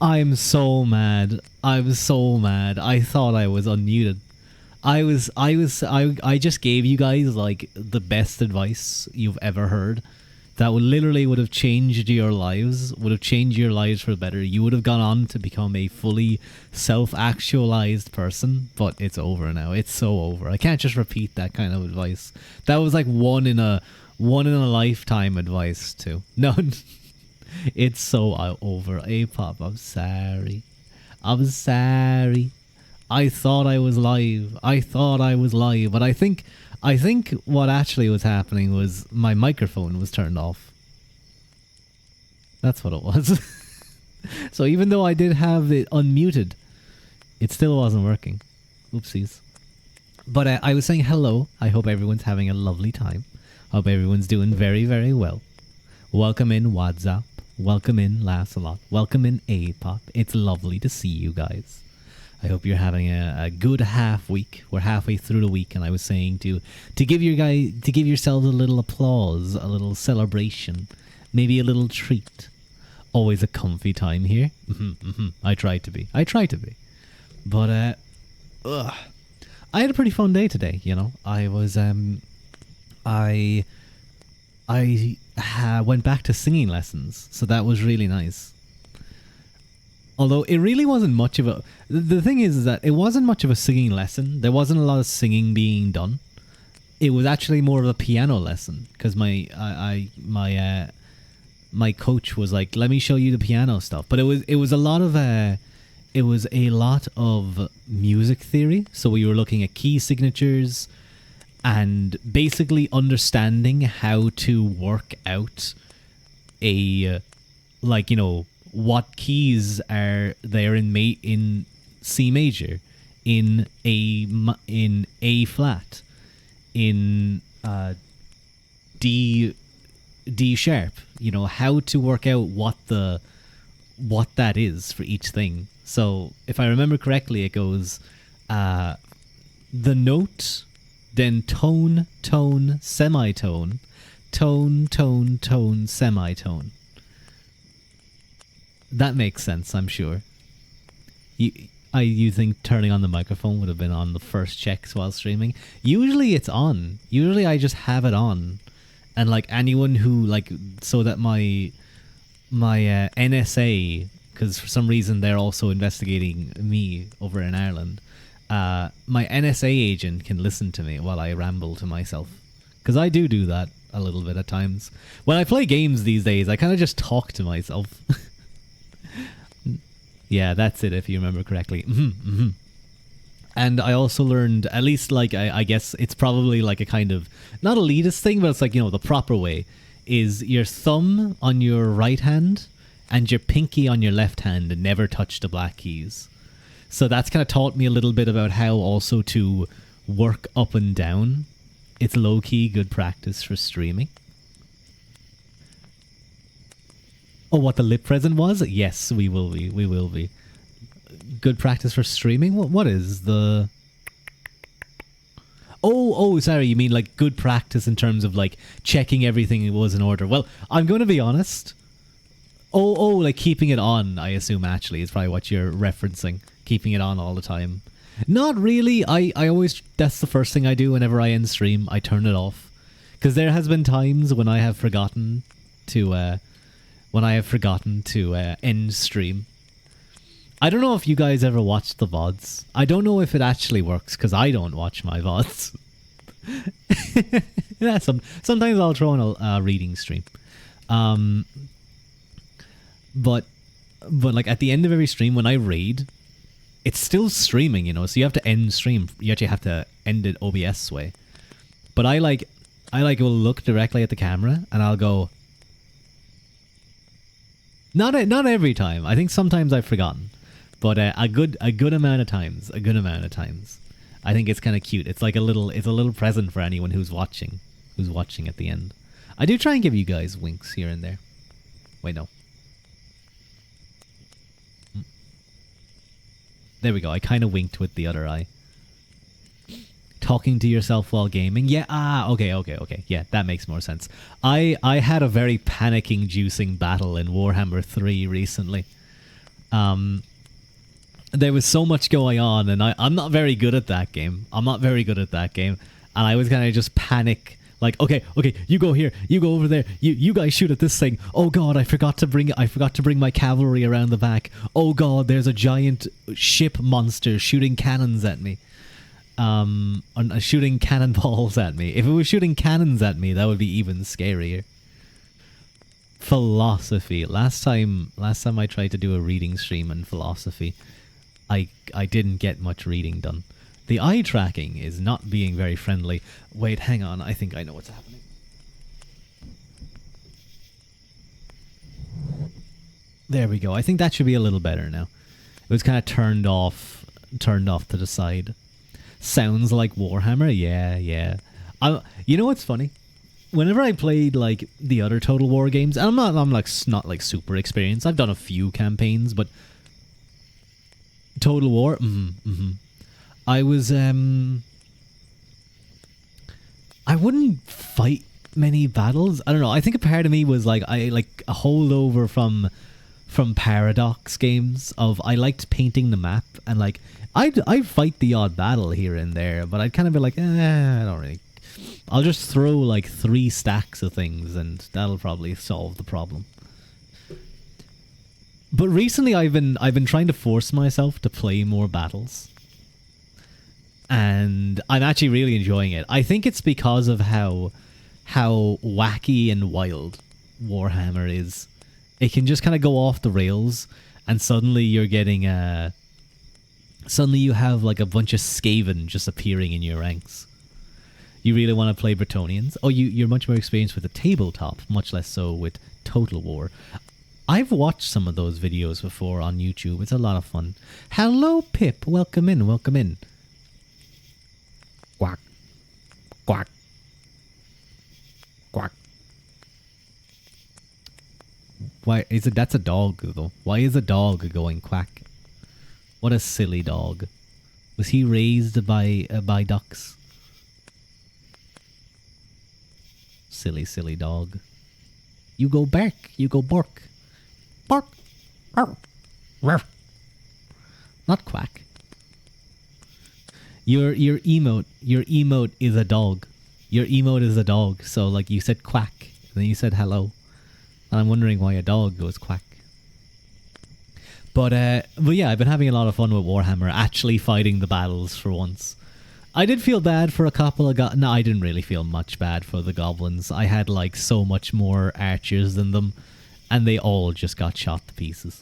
I'm so mad. I'm so mad. I thought I was unmuted. I just gave you guys like the best advice you've ever heard. That would literally would have changed your lives, would have changed your lives for the better. You would have gone on to become a fully self-actualized person, but it's over now. It's so over. I can't just repeat that kind of advice. That was like one in a lifetime advice too. No, it's so over. A-pop, I'm sorry. I'm sorry. I thought I was live. But I think what actually was happening was my microphone was turned off. That's what it was. So even though I did have it unmuted, it still wasn't working. Oopsies. But I was saying hello. I hope everyone's having a lovely time. Hope everyone's doing very, very well. Welcome in WhatsApp. Welcome in Laughs a Lot. Welcome in A-pop. It's lovely to see you guys. I hope you're having a good half week. We're halfway through the week, and I was saying to give yourselves a little applause, a little celebration, maybe a little treat. Always a comfy time here. I try to be. But I had a pretty fun day today. You know, I was I went back to singing lessons, so that was really nice. Although it really wasn't much of a... The thing is that it wasn't much of a singing lesson. There wasn't a lot of singing being done. It was actually more of a piano lesson, because my coach was like, "Let me show you the piano stuff." But it was a lot of music theory. So we were looking at key signatures and basically understanding how to work out a what keys are there in C major, in A flat, in D sharp. You know, how to work out what that is for each thing. So if I remember correctly, it goes the note, then tone, tone, semitone, tone, tone, tone, semitone. That makes sense, I'm sure. You think turning on the microphone would have been on the first checks while streaming? Usually it's on. Usually I just have it on. And like anyone who so that my NSA, because for some reason they're also investigating me over in Ireland, my NSA agent can listen to me while I ramble to myself. Because I do that a little bit at times. When I play games these days, I kind of just talk to myself. Yeah, that's it, if you remember correctly. And I also learned, at least I guess it's probably like a kind of, not elitist thing, but it's like, the proper way, is your thumb on your right hand and your pinky on your left hand and never touch the black keys. So that's kind of taught me a little bit about how also to work up and down. It's low-key good practice for streaming. Oh, what the lip present was? Yes, we will be. Good practice for streaming? What is the... Oh, sorry, you mean like good practice in terms of like checking everything was in order. Well, I'm going to be honest. Oh, like keeping it on, I assume actually is probably what you're referencing. Keeping it on all the time. Not really. I always... That's the first thing I do whenever I end stream. I turn it off. Because there has been times when I have forgotten to... end stream. I don't know if you guys ever watched the VODs. I don't know if it actually works, because I don't watch my VODs. Yeah, sometimes I'll throw in a reading stream. But like at the end of every stream when I read, it's still streaming, so you have to end stream. You actually have to end it OBS way. But I will look directly at the camera and I'll go... Not every time. I think sometimes I've forgotten, but a good amount of times. I think it's kind of cute. It's like a little present for anyone who's watching at the end. I do try and give you guys winks here and there. Wait, no. There we go. I kind of winked with the other eye. Talking to yourself while gaming? Yeah, okay. Yeah, that makes more sense. I had a very panic-inducing battle in Warhammer 3 recently. Um, there was so much going on, and I'm not very good at that game. And I was kind of just panic. Like, okay, you go here, you go over there, you guys shoot at this thing. Oh god, I forgot to bring my cavalry around the back. Oh god, there's a giant ship monster shooting cannons at me. Shooting cannonballs at me. If it was shooting cannons at me, that would be even scarier. Philosophy. Last time I tried to do a reading stream in philosophy, I didn't get much reading done. The eye tracking is not being very friendly. Wait, hang on. I think I know what's happening. There we go. I think that should be a little better now. It was kind of turned off to the side. Sounds like Warhammer. Yeah. You know what's funny? Whenever I played like the other Total War games, and I'm not like super experienced. I've done a few campaigns, but Total War, I was I wouldn't fight many battles. I don't know. I think a part of me was like a holdover from Paradox games of I liked painting the map, and like I'd fight the odd battle here and there, but I'd kind of be like, I don't really. I'll just throw like 3 stacks of things and that'll probably solve the problem. But recently I've been trying to force myself to play more battles. And I'm actually really enjoying it. I think it's because of how wacky and wild Warhammer is. It can just kind of go off the rails, and suddenly you're getting suddenly you have like a bunch of Skaven just appearing in your ranks. You really want to play Bretonnians? Oh, you're much more experienced with the tabletop, much less so with Total War. I've watched some of those videos before on YouTube. It's a lot of fun. Hello, Pip. Welcome in. Quack. Quack. Quack. Why is it? That's a dog, though. Why is a dog going quack? What a silly dog. Was he raised by ducks? Silly dog. You go bark. You go bark. Bark. Arr. Ruff. Not quack. Your emote is a dog. Your emote is a dog. So like you said quack, and then you said hello. And I'm wondering why a dog goes quack. But yeah, I've been having a lot of fun with Warhammer, actually fighting the battles for once. I did feel bad for a couple of no, I didn't really feel much bad for the goblins. I had like so much more archers than them, and they all just got shot to pieces.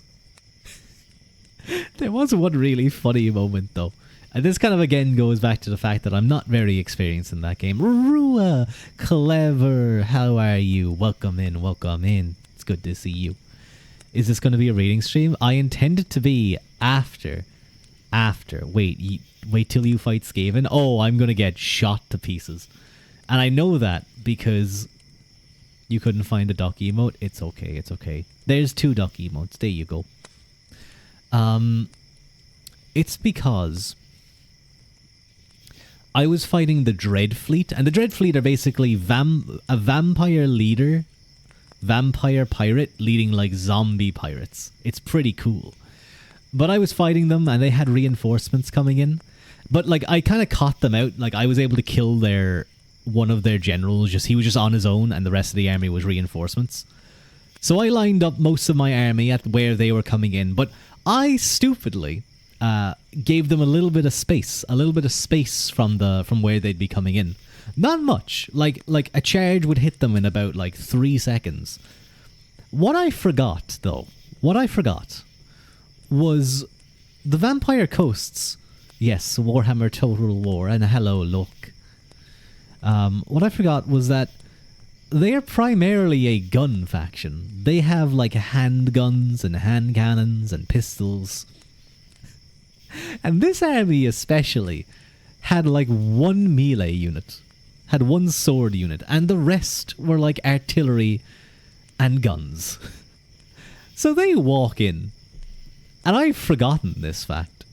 There was one really funny moment though. And this kind of again goes back to the fact that I'm not very experienced in that game. Ruadh, clever, how are you? Welcome in. It's good to see you. Is this going to be a reading stream? I intend it to be after. Wait till you fight Skaven. Oh, I'm going to get shot to pieces. And I know that because you couldn't find a duck emote. It's okay. There's 2 duck emotes. There you go. It's because I was fighting the Dread Fleet, and the Dread Fleet are basically a vampire leader, vampire pirate leading like zombie pirates. It's pretty cool. But I was fighting them, and they had reinforcements coming in. But like I kind of caught them out. Like I was able to kill one of their generals. He was just on his own, and the rest of the army was reinforcements. So I lined up most of my army at where they were coming in, but I stupidly gave them a little bit of space from where they'd be coming in. Not much. Like a charge would hit them in about like 3 seconds. What I forgot was the vampire coasts. Yes, Warhammer Total War, and hello, look. What I forgot was that they are primarily a gun faction. They have like handguns and hand cannons and pistols. And this army especially had like 1 melee unit, had 1 sword unit, and the rest were like artillery and guns. So they walk in, and I've forgotten this fact.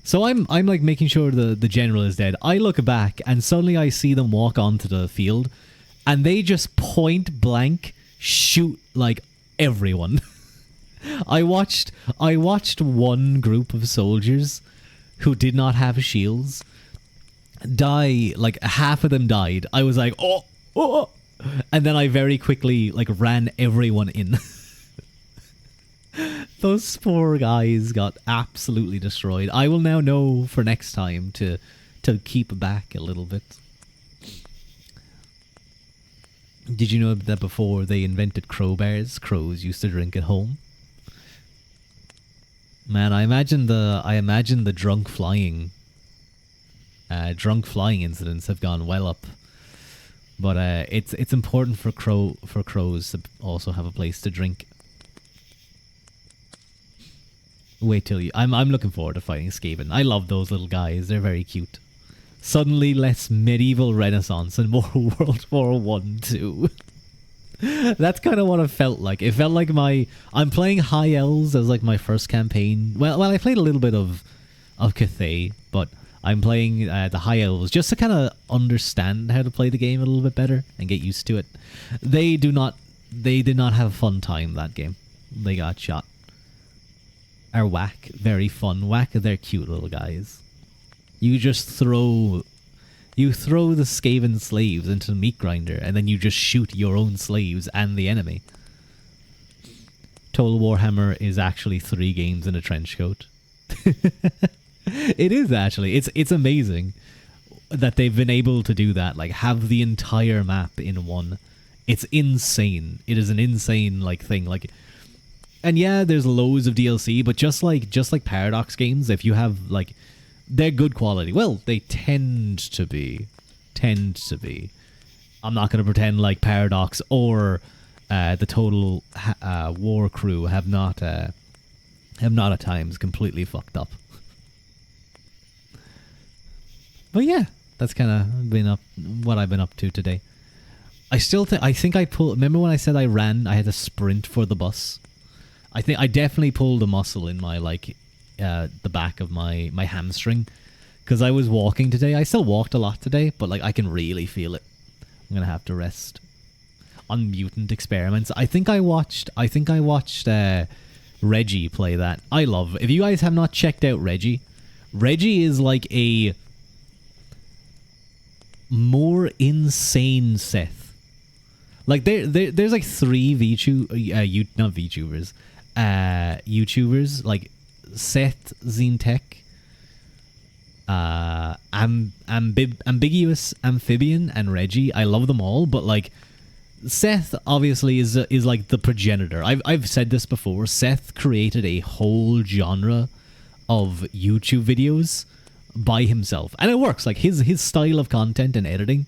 So I'm like making sure the general is dead. I look back, and suddenly I see them walk onto the field, and they just point blank shoot like everyone. I watched one group of soldiers who did not have shields die. Like half of them died. I was like, oh, and then I very quickly like ran everyone in. Those poor guys got absolutely destroyed. I will now know for next time to keep back a little bit. Did you know that before they invented crowbars, crows used to drink at home? Man, I imagine the drunk flying incidents have gone well up. But it's important for crows to also have a place to drink. Wait till you. I'm looking forward to fighting Skaven. I love those little guys. They're very cute. Suddenly less medieval Renaissance and more World War One too. That's kind of what it felt like. It felt like I'm playing High Elves as like my first campaign. Well, I played a little bit of Cathay, but I'm playing the High Elves just to kind of understand how to play the game a little bit better and get used to it. They did not have a fun time that game. They got shot. Are whack, very fun. Whack, they're cute little guys. You just throw the Skaven slaves into the meat grinder, and then you just shoot your own slaves and the enemy. Total Warhammer is actually 3 games in a trench coat. It is actually. It's amazing that they've been able to do that. Like have the entire map in one. It's insane. It is an insane like thing. Like. And yeah, there's loads of DLC, but just like Paradox games, if you have like, they're good quality. Well, they tend to be. I'm not going to pretend like Paradox or the Total War crew have not at times completely fucked up. But yeah, that's kind of been what I've been up to today. I think I pulled. Remember when I said I had to sprint for the bus? I think I definitely pulled a muscle in my the back of my hamstring because I was walking today. I still walked a lot today, but like I can really feel it. I'm gonna have to rest. On Mutant Experiments, I think I watched Reggie play that. I love. If you guys have not checked out Reggie is like a more insane Seth. Like there's like 3 YouTubers like Seth, Zintek, Ambiguous Amphibian, and Reggie. I love them all, but like Seth obviously is like the progenitor. I've said this before. Seth created a whole genre of YouTube videos by himself, and it works. Like his style of content and editing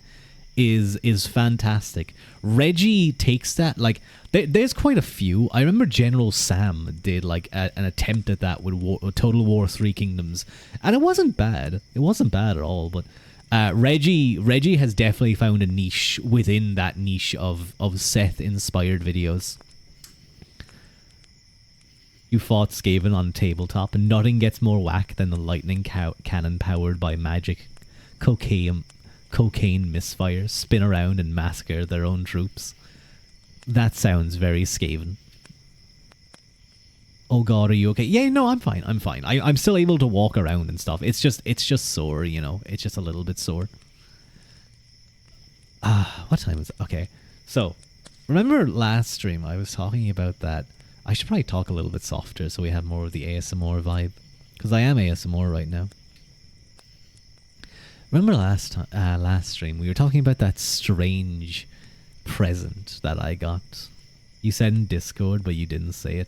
is fantastic. Reggie takes that, like there's quite a few. I remember General Sam did like an attempt at that with Total War 3 Kingdoms, and it wasn't bad. It wasn't bad at all. But Reggie has definitely found a niche within that niche of Seth inspired videos. You fought Skaven on tabletop, and nothing gets more whack than the lightning cannon powered by magic cocaine misfires spin around and massacre their own troops. That sounds very Skaven. Oh god, are you okay? Yeah, no, I'm fine. I'm still able to walk around and stuff. It's just sore, you know. It's just a little bit sore. What time is it? Okay. So, remember last stream I was talking about that. I should probably talk a little bit softer so we have more of the ASMR vibe. Because I am ASMR right now. Remember last stream we were talking about that strange present that I got. You said in Discord, but you didn't say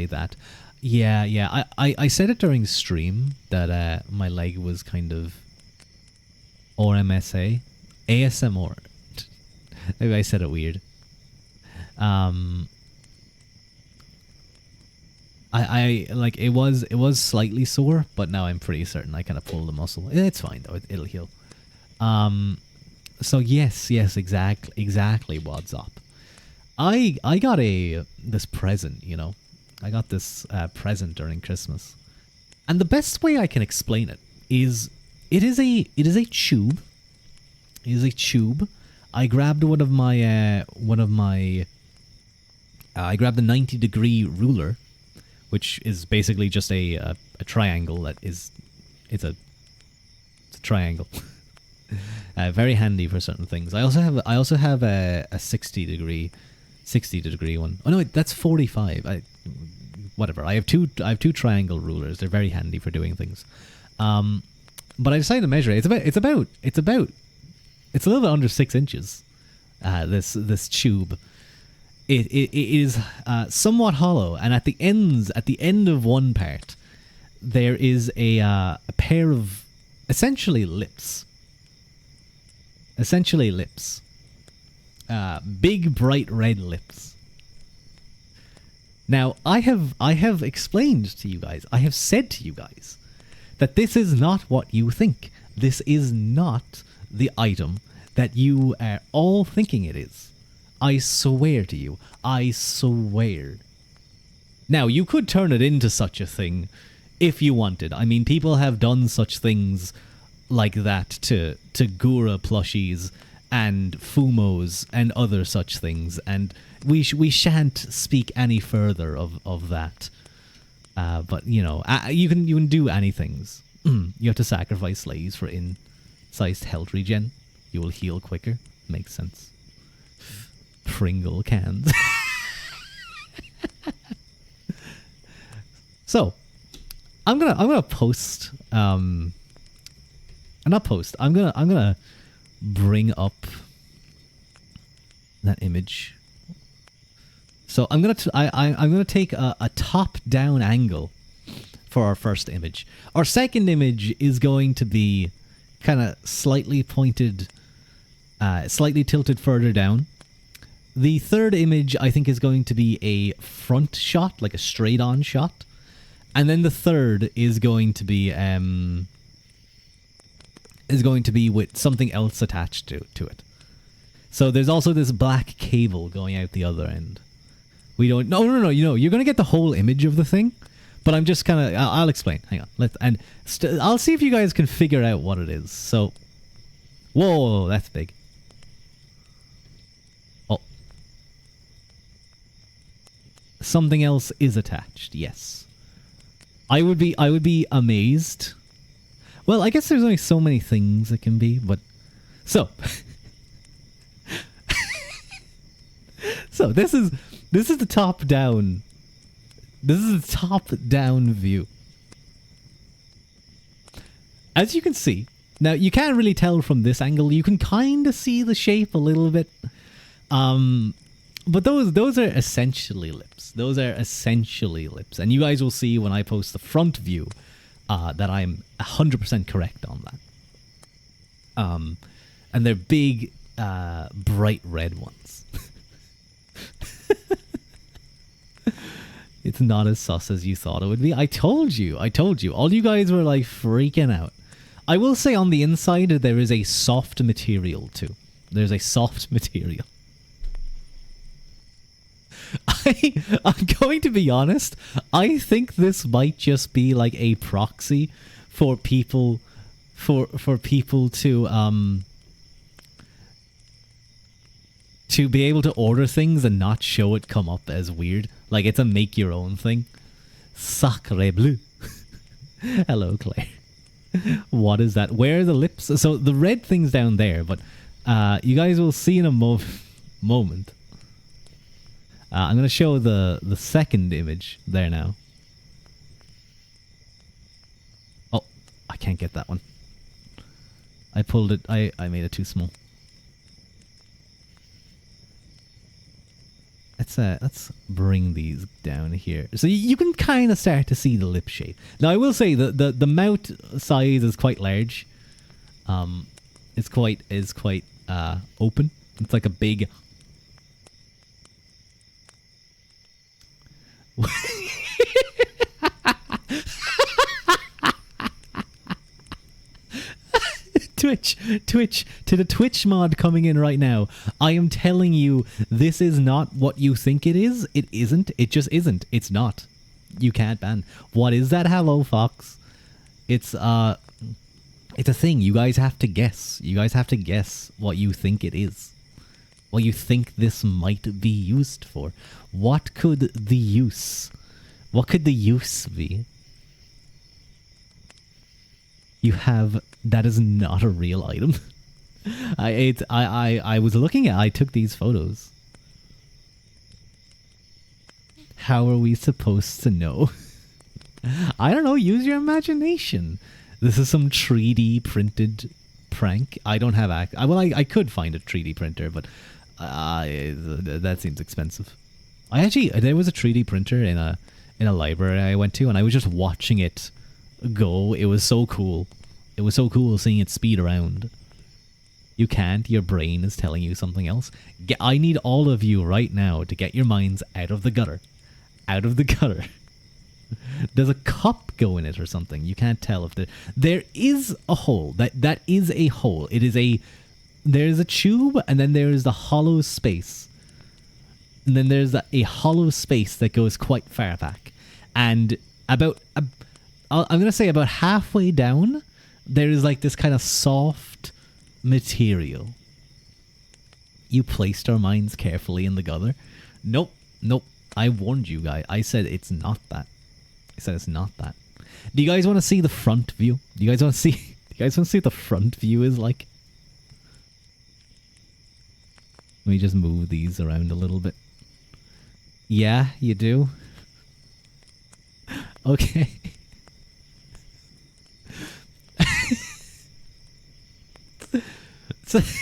that. Yeah. I said it during stream that my leg was kind of RMSA. ASMR. Maybe I said it weird. I like it was slightly sore, but now I'm pretty certain I kind of pulled the muscle. It's fine though; it'll heal. So yes, exactly. What's up? I got this present, you know. I got this present during Christmas, and the best way I can explain it is it is a tube. It is a tube. I grabbed I grabbed the 90-degree ruler. which is basically just a triangle that is it's a triangle. Very handy for certain things. I also have a 60 degree one. Oh no, wait, that's 45. Whatever. I have two triangle rulers. They're very handy for doing things. But I decided to measure it. It's a little bit under 6 inches. This tube. It is somewhat hollow, and at the end of one part, there is a pair of essentially lips. Big bright red lips. Now I have explained to you guys. I have said to you guys that this is not what you think. This is not the item that you are all thinking it is. I swear to you. I swear. Now, you could turn it into such a thing if you wanted. I mean, people have done such things like that to Gura plushies and Fumos and other such things, and we shan't speak any further of that. But, you know, you can do anything. You have to sacrifice slaves for in-sized health regen. You will heal quicker. Makes sense. Pringle cans. So, I'm gonna post. Not post. I'm gonna bring up that image. So I'm gonna take a top-down angle for our first image. Our second image is going to be kind of slightly pointed, slightly tilted further down. The third image, I think, is going to be a front shot, like a straight-on shot. And then the third is going to be with something else attached to it. So there's also this black cable going out the other end. We don't... No. You're going to get the whole image of the thing. But I'm just kind of... I'll explain. Hang on. I'll see if you guys can figure out what it is. So... Whoa, that's big. Oh. Something else is attached, yes. I would be amazed. Well, I guess there's only so many things it can be, but... So... So, this is the top-down... This is the top-down view. As you can see... Now, you can't really tell from this angle. You can kind of see the shape a little bit. But those are essentially lips. Those are essentially lips. And you guys will see when I post the front view that I'm 100% correct on that. And they're big, bright red ones. It's not as sus as you thought it would be. I told you. All you guys were like freaking out. I will say on the inside there is a soft material too. There's a soft material. I'm going to be honest. I think this might just be like a proxy for people for people to be able to order things and not show it come up as weird. Like it's a make your own thing. Sacre bleu. Hello, Claire. What is that? Where are the lips? So the red thing's down there, but you guys will see in a moment. I'm going to show the second image there now. Oh, I can't get that one. I pulled it. I made it too small. Let's bring these down here. So you can kind of start to see the lip shape. Now I will say the mouth size is quite large. It's quite open. It's like a big. Twitch, to the Twitch mod coming in right now. I am telling you, this is not what you think it is. It isn't. It just isn't. It's not. You can't ban. What is that? Hello, Fox. It's a thing. You guys have to guess. You guys have to guess what you think it is. What you think this might be used for. What could the use What could the use be? You have... That is not a real item. I was looking at... I took these photos. How are we supposed to know? I don't know. Use your imagination. This is some 3D printed prank. I don't have... Well, I could find a 3D printer, but that seems expensive. There was a 3D printer in a library I went to, and I was just watching it go. It was so cool. It was so cool seeing it speed around. You can't. Your brain is telling you something else. I need all of you right now to get your minds out of the gutter. Out of the gutter. There's a cup go in it or something. You can't tell if there is a hole. That is a hole. There's a tube, and then there is the hollow space. And then there's a hollow space that goes quite far back. And I'm going to say about halfway down, there is like this kind of soft material. You placed our minds carefully in the gutter. Nope. I warned you guys. I said it's not that. Do you guys want to see the front view? Do you guys want to see what the front view is like? Let me just move these around a little bit. Yeah, you do? Okay. So this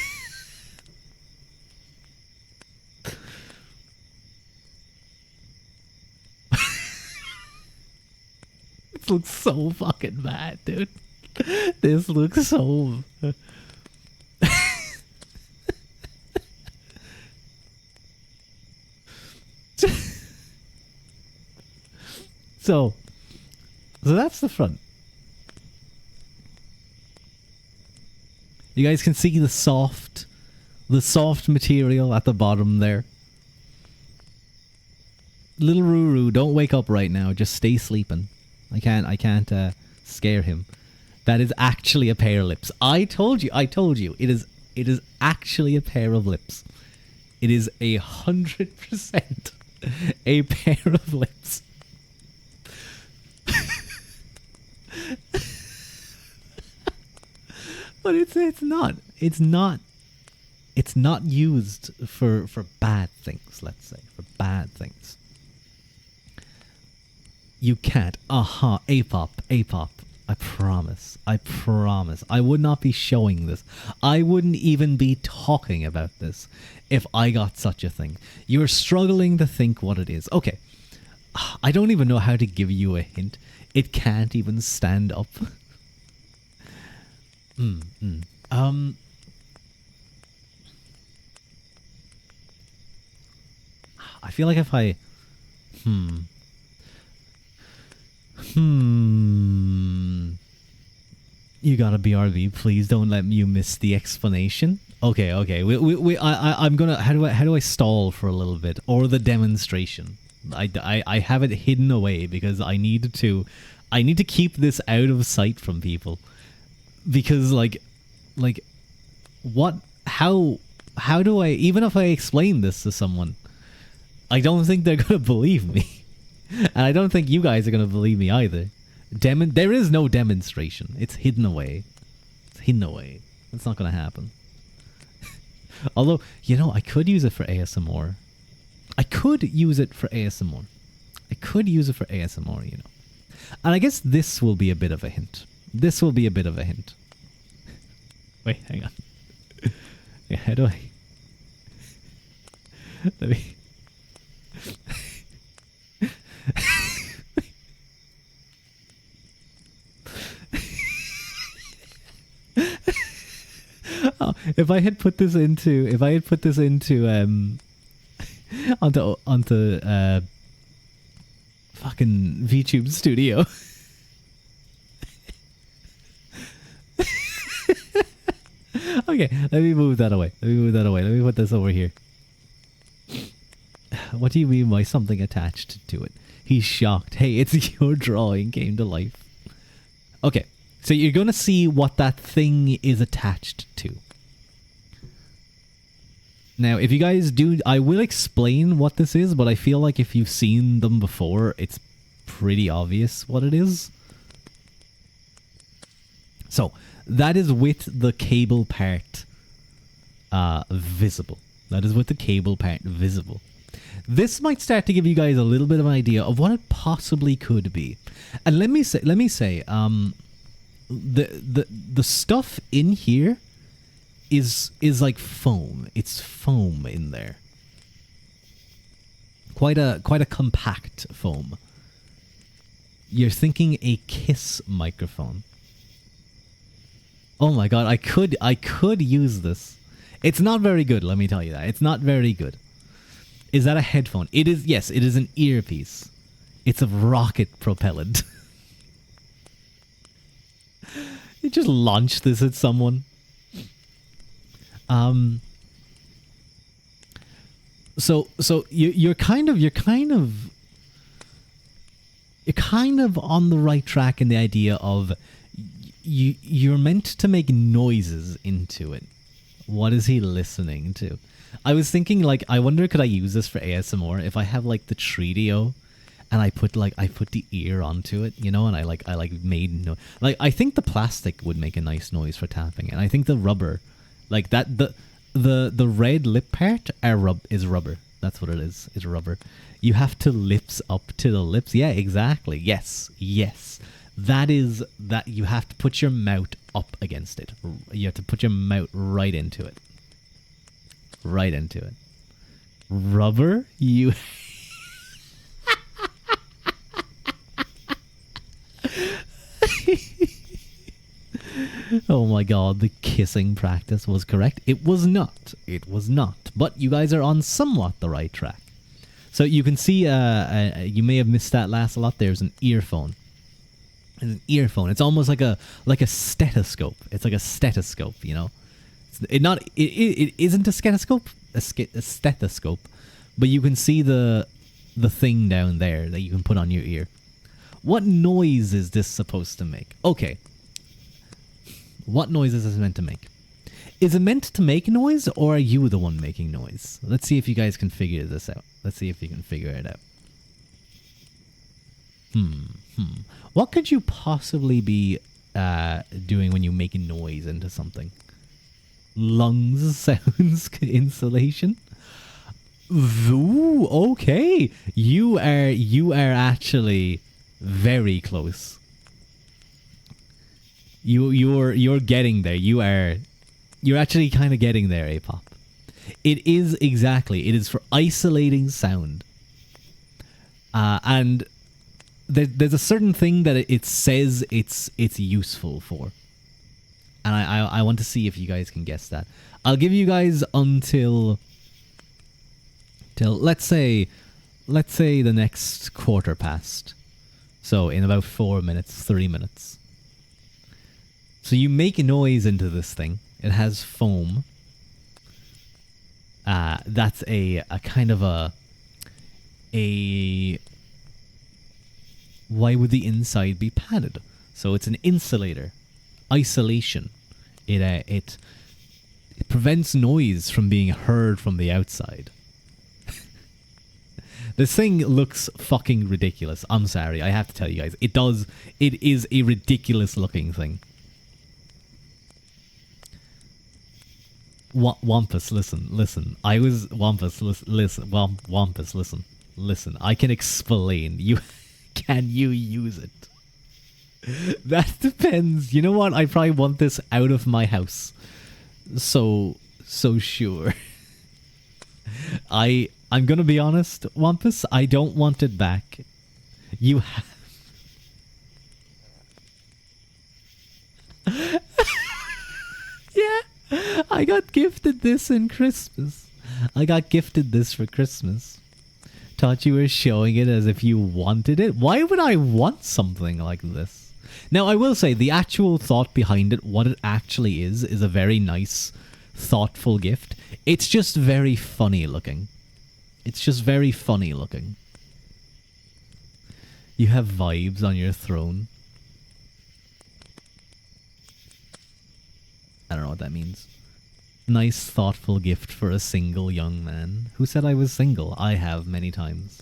looks so fucking bad, dude. This looks so... So that's the front. You guys can see the soft material at the bottom there. Little Ruru, don't wake up right now. Just stay sleeping. I can't scare him. That is actually a pair of lips. I told you. It is actually a pair of lips. It is 100% a pair of lips. But it's not used for bad things, let's say. For bad things. You can't. Apop. I promise. I would not be showing this. I wouldn't even be talking about this if I got such a thing. You're struggling to think what it is. Okay. I don't even know how to give you a hint. It can't even stand up. I feel like if I... You gotta BRB, please don't let you miss the explanation. Okay. I'm gonna... How do I stall for a little bit? Or the demonstration? I have it hidden away because I need to keep this out of sight from people. Because like what, how do I, even if I explain this to someone, I don't think they're gonna believe me. And I don't think you guys are gonna believe me either. There is no demonstration. It's hidden away. It's not gonna happen. Although, I could use it for ASMR. And I guess this will be a bit of a hint. Wait, hang on. Yeah, how do I... Let me... Oh, if I had put this into onto fucking VTube Studio. Okay, let me move that away. Let me put this over here. What do you mean by something attached to it? He's shocked. Hey, it's your drawing came to life. Okay, so you're going to see what that thing is attached to. Now, if you guys do, I will explain what this is, but I feel like if you've seen them before, it's pretty obvious what it is. So that is with the cable part visible. That is with the cable part visible. This might start to give you guys a little bit of an idea of what it possibly could be. And let me say, the stuff in here is like foam. It's foam in there. Quite a compact foam. You're thinking a Kiss microphone. Oh my god, I could use this. It's not very good, let me tell you that. It's not very good. Is that a headphone? It is, yes, it is an earpiece. It's a rocket propellant. You just launch this at someone. So you're kind of on the right track in the idea of you're meant to make noises into it. What is he listening to? I was thinking, like, I wonder, could I use this for ASMR if I have like the Treadio and I put the ear onto it, you know, and I made no, like, I think the plastic would make a nice noise for tapping, and I think the rubber, like that, the red lip part is rubber. That's what it is. It's rubber. You have to lips up to the lips. Yeah, exactly. Yes. That is that you have to put your mouth up against it. You have to put your mouth right into it. Right into it. Rubber? You... Oh my god, the kissing practice was correct. It was not. It was not. But you guys are on somewhat the right track. So you can see, you may have missed that last lot. There's an earphone. An earphone. It's almost like a stethoscope. It's like a stethoscope, you know. It isn't a stethoscope, a stethoscope, but you can see the thing down there that you can put on your ear. What noise is this supposed to make? Okay. What noise is this meant to make? Is it meant to make noise, or are you the one making noise? Let's see if you guys can figure this out. Let's see if you can figure it out. What could you possibly be doing when you make noise into something? Lungs sounds insulation. Ooh, okay. You are actually very close. You're getting there. You're actually kind of getting there, Apop. It is for isolating sound. And there's a certain thing that it says it's useful for. And I want to see if you guys can guess that. I'll give you guys until let's say the next quarter past. So in about 4 minutes, 3 minutes. So you make a noise into this thing. It has foam. That's a kind of a why would the inside be padded? So it's an insulator. Isolation. It prevents noise from being heard from the outside. This thing looks fucking ridiculous. I'm sorry, I have to tell you guys. It does. It is a ridiculous looking thing. Wampus, listen. Wampus, listen. I can explain. Can you use it? That depends. You know what? I probably want this out of my house. So sure. I'm gonna be honest, Wampus. I don't want it back. You have. Yeah. I got gifted this in Christmas. I got gifted this for Christmas. Thought you were showing it as if you wanted it. Why would I want something like this? Now, I will say, the actual thought behind it, what it actually is a very nice, thoughtful gift. It's just very funny looking. It's just very funny looking. You have vibes on your throne. I don't know what that means. Nice, thoughtful gift for a single young man. Who said I was single? I have many times.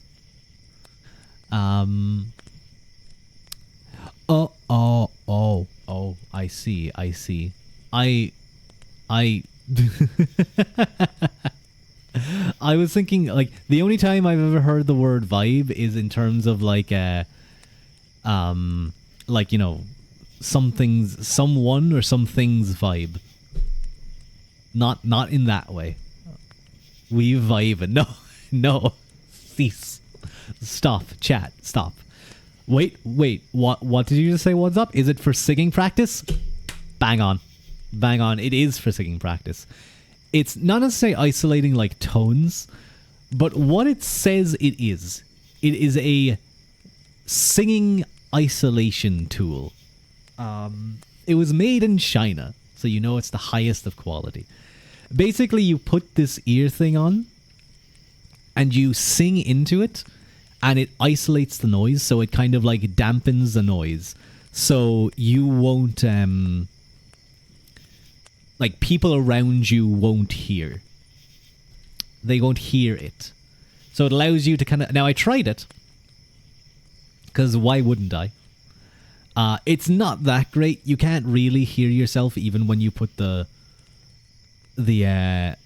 I see. I see. I I was thinking, like, the only time I've ever heard the word vibe is in terms of like like, you know, someone or some things vibe. Not in that way. We vibe. No, no. Cease. Stop. Chat. Stop. Wait. What did you just say? What's up? Is it for singing practice? Bang on. Bang on. It is for singing practice. It's not necessarily isolating like tones, but what it says it is a singing isolation tool. It was made in China, so you know it's the highest of quality. Basically, you put this ear thing on, and you sing into it, and it isolates the noise, so it kind of like dampens the noise. So you won't, like, people around you won't hear. They won't hear it. So it allows you to kind of... Now, I tried it, because why wouldn't I? It's not that great. You can't really hear yourself even when you put the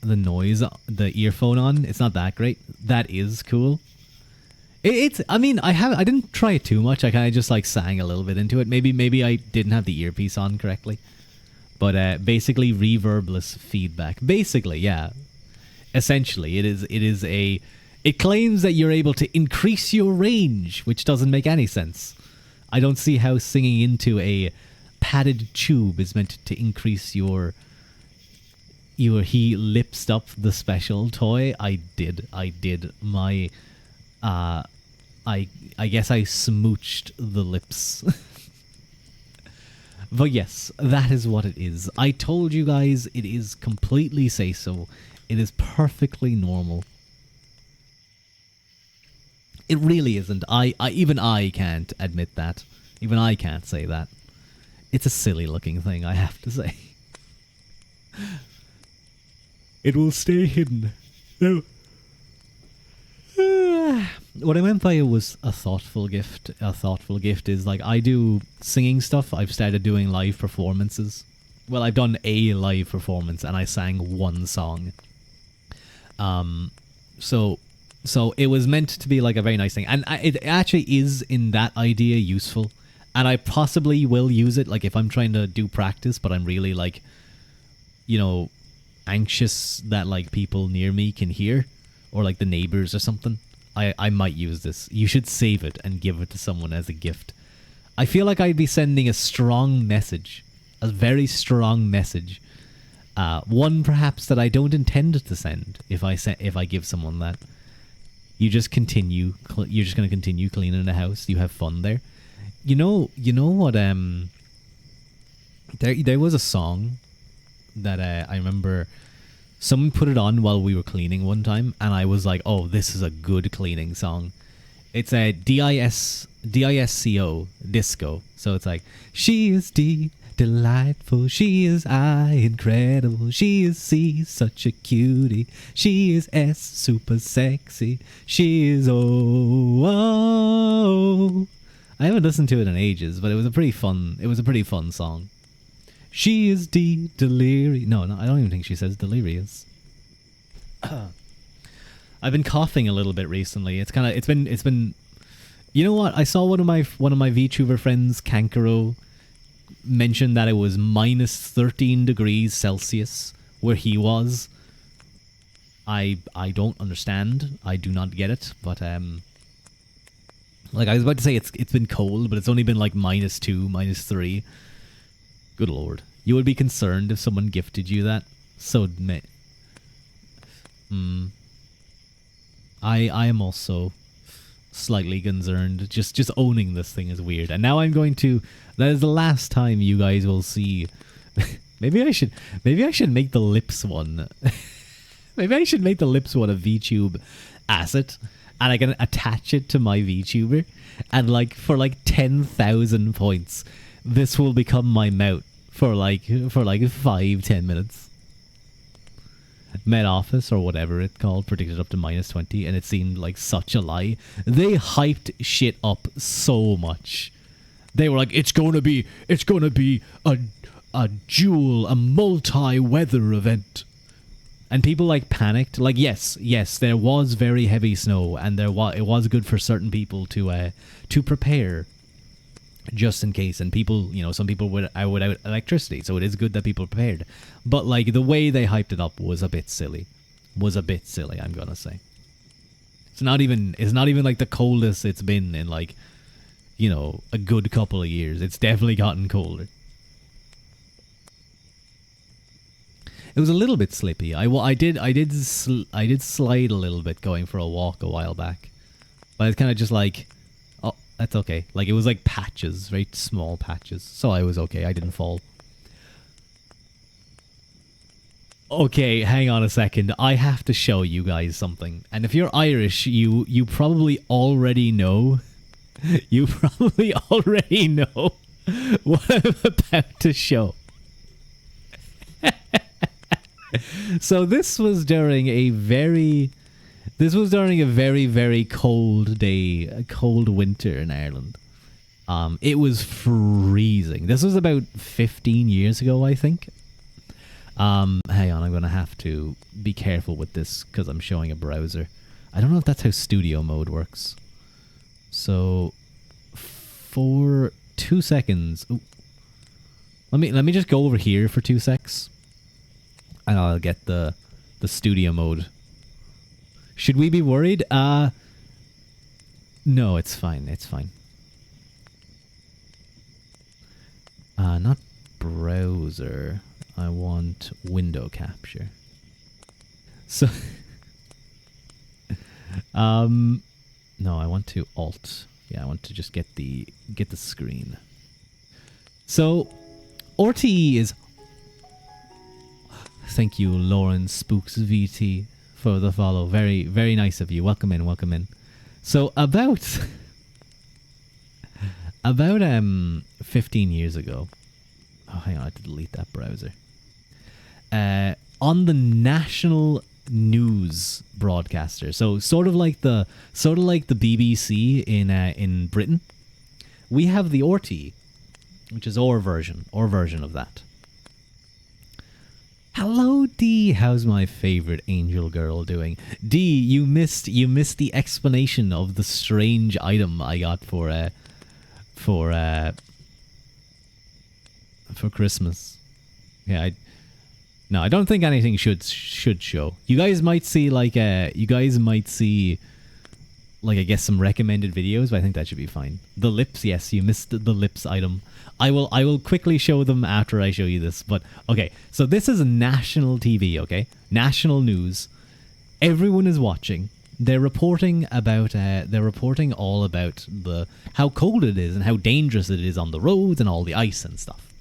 noise, the earphone on. It's not that great. That is cool. I mean, I didn't try it too much. I kind of just like sang a little bit into it. Maybe I didn't have the earpiece on correctly. But basically reverbless feedback. Basically, yeah. Essentially, it claims that you're able to increase your range, which doesn't make any sense. I don't see how singing into a padded tube is meant to increase your... He lipsed up the special toy. I did. My... I guess I smooched the lips. But yes, that is what it is. I told you guys it is completely say-so. It is perfectly normal. It really isn't. Even I can't admit that. Even I can't say that. It's a silly looking thing, I have to say. It will stay hidden. No. What I meant by it was a thoughtful gift. A thoughtful gift is like, I do singing stuff. I've started doing live performances. Well, I've done a live performance and I sang one song. So it was meant to be like a very nice thing. And it actually is, in that idea, useful. And I possibly will use it, like, if I'm trying to do practice, but I'm really, like, you know, anxious that, like, people near me can hear. Or, like, the neighbors or something. I might use this. You should save it and give it to someone as a gift. I feel like I'd be sending a strong message. A very strong message. One, perhaps, that I don't intend to send if I give someone that. You just continue. You're just going to continue cleaning the house. You have fun there. You know what? There was a song that I remember someone put it on while we were cleaning one time, and I was like, "Oh, this is a good cleaning song." It's a DISCO disco. So it's like, she is D, delightful. She is I, incredible. She is C, such a cutie. She is S, super sexy. She is O. I haven't listened to it in ages, but it was a pretty fun song. She is D, delirious. No, I don't even think she says delirious. I've been coughing a little bit recently. It's been. You know what? I saw one of my VTuber friends, Kankaro, mention that it was minus 13 degrees Celsius where he was. I don't understand. I do not get it. But like, I was about to say it's been cold, but it's only been like -2, -3. Good lord. You would be concerned if someone gifted you that. So I am also slightly concerned. Just owning this thing is weird. And now I'm going to... That is the last time you guys will see... Maybe I should make the lips one. Maybe I should make the lips one a VTube asset. And I can attach it to my VTuber. And like, for like 10,000 points, this will become my mount for like 5-10 minutes. Met Office, or whatever it's called, predicted up to -20, and it seemed like such a lie. They hyped shit up so much. They were like, it's gonna be a dual, a multi-weather event. And people like panicked. Like, yes, there was very heavy snow, and it was good for certain people to prepare just in case. And people, some people are without electricity, so it is good that people prepared. But like the way they hyped it up was a bit silly. I'm gonna say. It's not even like the coldest it's been in like, a good couple of years. It's definitely gotten colder. It was a little bit slippy. I did slide a little bit going for a walk a while back, but it's kind of just like, oh, that's okay. Like it was like patches, very small patches, so I was okay. I didn't fall. Okay, hang on a second. I have to show you guys something. And if you're Irish, you probably already know. You probably already know what I'm about to show. So this was during a very very cold day, a cold winter in Ireland. It was freezing. This was about 15 years ago, I think. Hang on, I'm gonna have to be careful with this because I'm showing a browser. I don't know if that's how studio mode works. So for 2 seconds, let me just go over here for 2 secs. And I'll get the studio mode. Should we be worried? No, it's fine. It's fine. Not browser. I want window capture. So, no, I want to alt. Yeah, I want to just get the screen. So, RTE is. Thank you, Lauren Spooks VT, for the follow. Very, very nice of you. Welcome in. So about 15 years ago. Oh, hang on, I have to delete that browser. On the national news broadcaster, so sort of like the BBC in Britain, we have the RT, which is our version of that. Hello, D. How's my favorite angel girl doing? D, you missed the explanation of the strange item I got for Christmas. Yeah, I don't think anything should show. You guys might see I guess some recommended videos, but I think that should be fine. The lips, yes, you missed the lips item. I will quickly show them after I show you this. But okay, so this is national TV, okay? National news. Everyone is watching. They're reporting all about how cold it is and how dangerous it is on the roads and all the ice and stuff.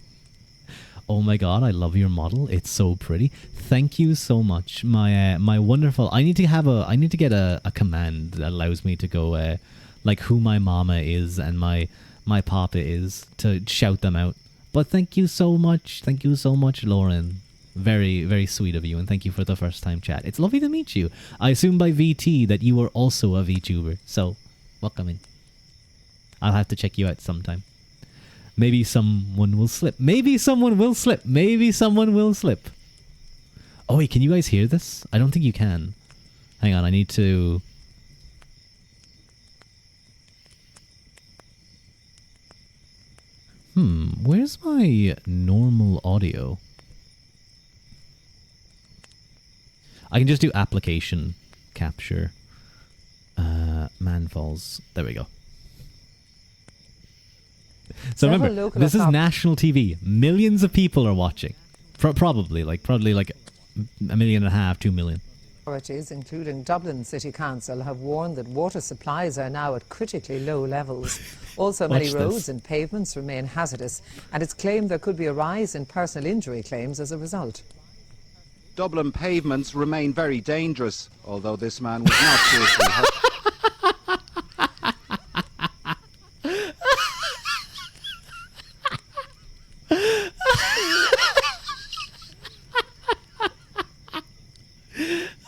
Oh my god, I love your model. It's so pretty. Thank you so much. My wonderful. I need to get a command that allows me to go like who my mama is and my papa is, to shout them out. But thank you so much, Lauren. Very, very sweet of you, and thank you for the first time chat. It's lovely to meet you. I assume by VT that you are also a VTuber, so welcome in. I'll have to check you out sometime. Maybe someone will slip. Oh wait, can you guys hear this? I don't think you can. Hang on, I need to... Where's my normal audio? I can just do application capture. Man falls. There we go. So remember, this is national TV. Millions of people are watching. Probably like 1.5 million, 2 million. Authorities, including Dublin City Council, have warned that water supplies are now at critically low levels. Also, many roads and pavements remain hazardous, and it's claimed there could be a rise in personal injury claims as a result. Dublin pavements remain very dangerous, although this man was not seriously hurt.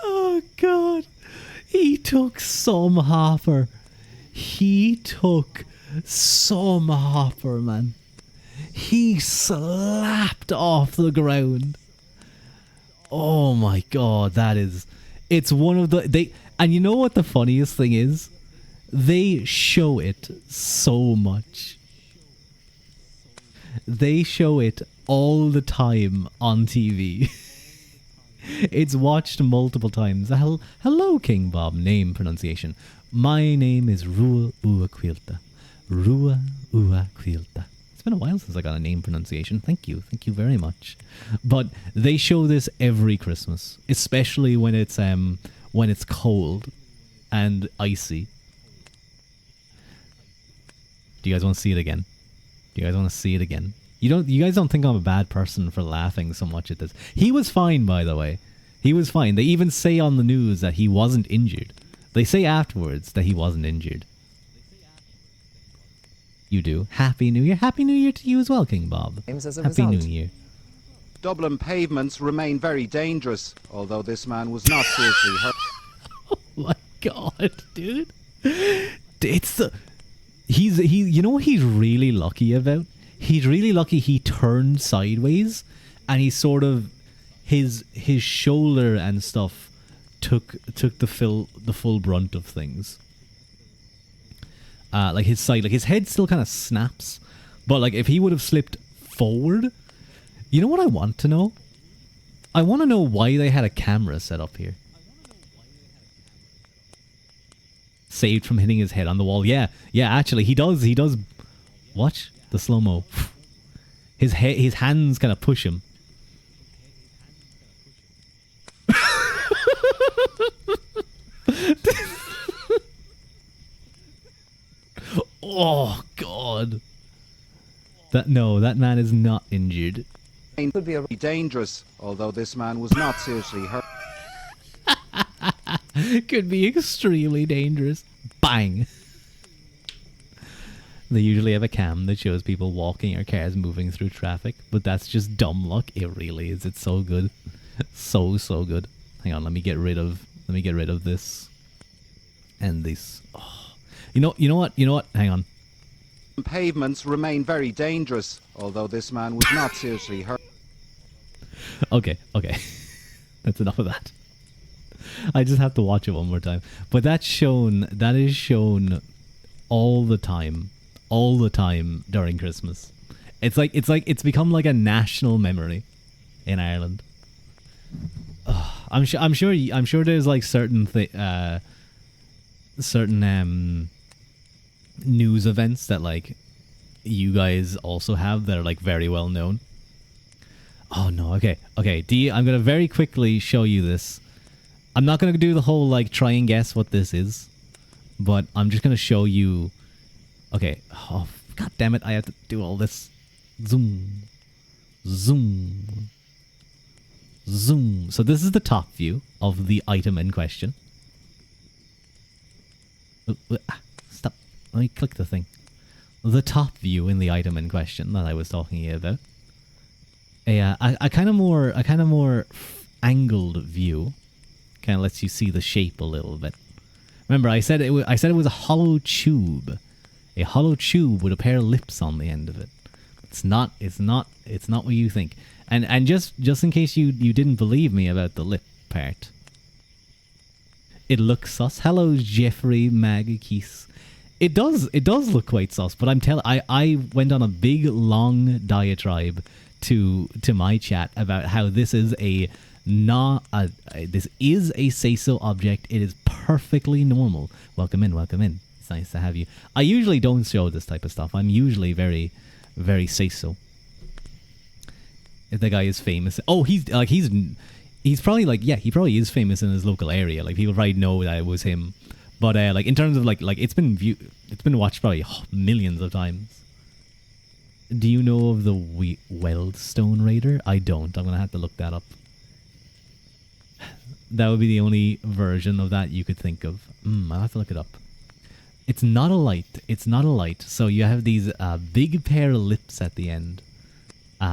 Oh God, he took some hopper. Man. He slapped off the ground. Oh my god, it's one of and you know what the funniest thing is? They show it so much. They show it all the time on TV. It's watched multiple times. Hello, King Bob. Name pronunciation. My name is Rua Ua Quilta. Rua Ua Quilta. It's been a while since I got a name pronunciation. Thank you. Thank you very much. But they show this every Christmas, especially when it's cold and icy. Do you guys want to see it again? You guys don't think I'm a bad person for laughing so much at this. He was fine, by the way. He was fine. They even say on the news that he wasn't injured. They say afterwards that he wasn't injured. You do. Happy New Year. Happy New Year to you as well, King Bob. Happy New Year. Dublin pavements remain very dangerous, although this man was not seriously hurt. Oh my god, dude. You know what he's really lucky about? He's really lucky he turned sideways and he sort of his shoulder and stuff took the full brunt of things. Like his side, like his head still kind of snaps, but like if he would have slipped forward, you know what I want to know? I want to know why they had a camera set up here. Saved from hitting his head on the wall. Yeah, actually he does watch the slow-mo. His hands kind of push him. Oh god. That man is not injured. It could be dangerous, although this man was not seriously hurt. Could be extremely dangerous. Bang. They usually have a cam that shows people walking or cars moving through traffic, but that's just dumb luck. It really is. It's so good. So good. Hang on, let me get rid of this. And this. Oh. You know what? Hang on. Pavements remain very dangerous, although this man was not seriously hurt. Okay. That's enough of that. I just have to watch it one more time. But that is shown all the time during Christmas. It's become like a national memory in Ireland. I'm sure there's like certain news events that like you guys also have that are like very well known. Oh no, okay. I'm gonna very quickly show you this. I'm not gonna do the whole like try and guess what this is, but I'm just gonna show you. Okay. Oh god damn it! I have to do all this. Zoom. So this is the top view of the item in question. Stop. Let me click the thing. The top view in the item in question that I was talking about. A kind of more angled view kind of lets you see the shape a little bit. Remember, I said it was a hollow tube, with a pair of lips on the end of it. It's not what you think. And just in case you didn't believe me about the lip part, it looks sus. Hello, Jeffrey Magakis. It does look quite sus, but I went on a big long diatribe to my chat about how this is this is a say-so object. It is perfectly normal. Welcome in. It's nice to have you. I usually don't show this type of stuff. I'm usually very, very say-so. If the guy is famous, he's probably like, yeah, he probably is famous in his local area. Like people probably know that it was him. But like in terms of like it's been watched probably millions of times. Do you know of the Weldstone Raider? I don't. I'm gonna have to look that up. That would be the only version of that you could think of. I'll have to look it up. It's not a light. So you have these big pair of lips at the end.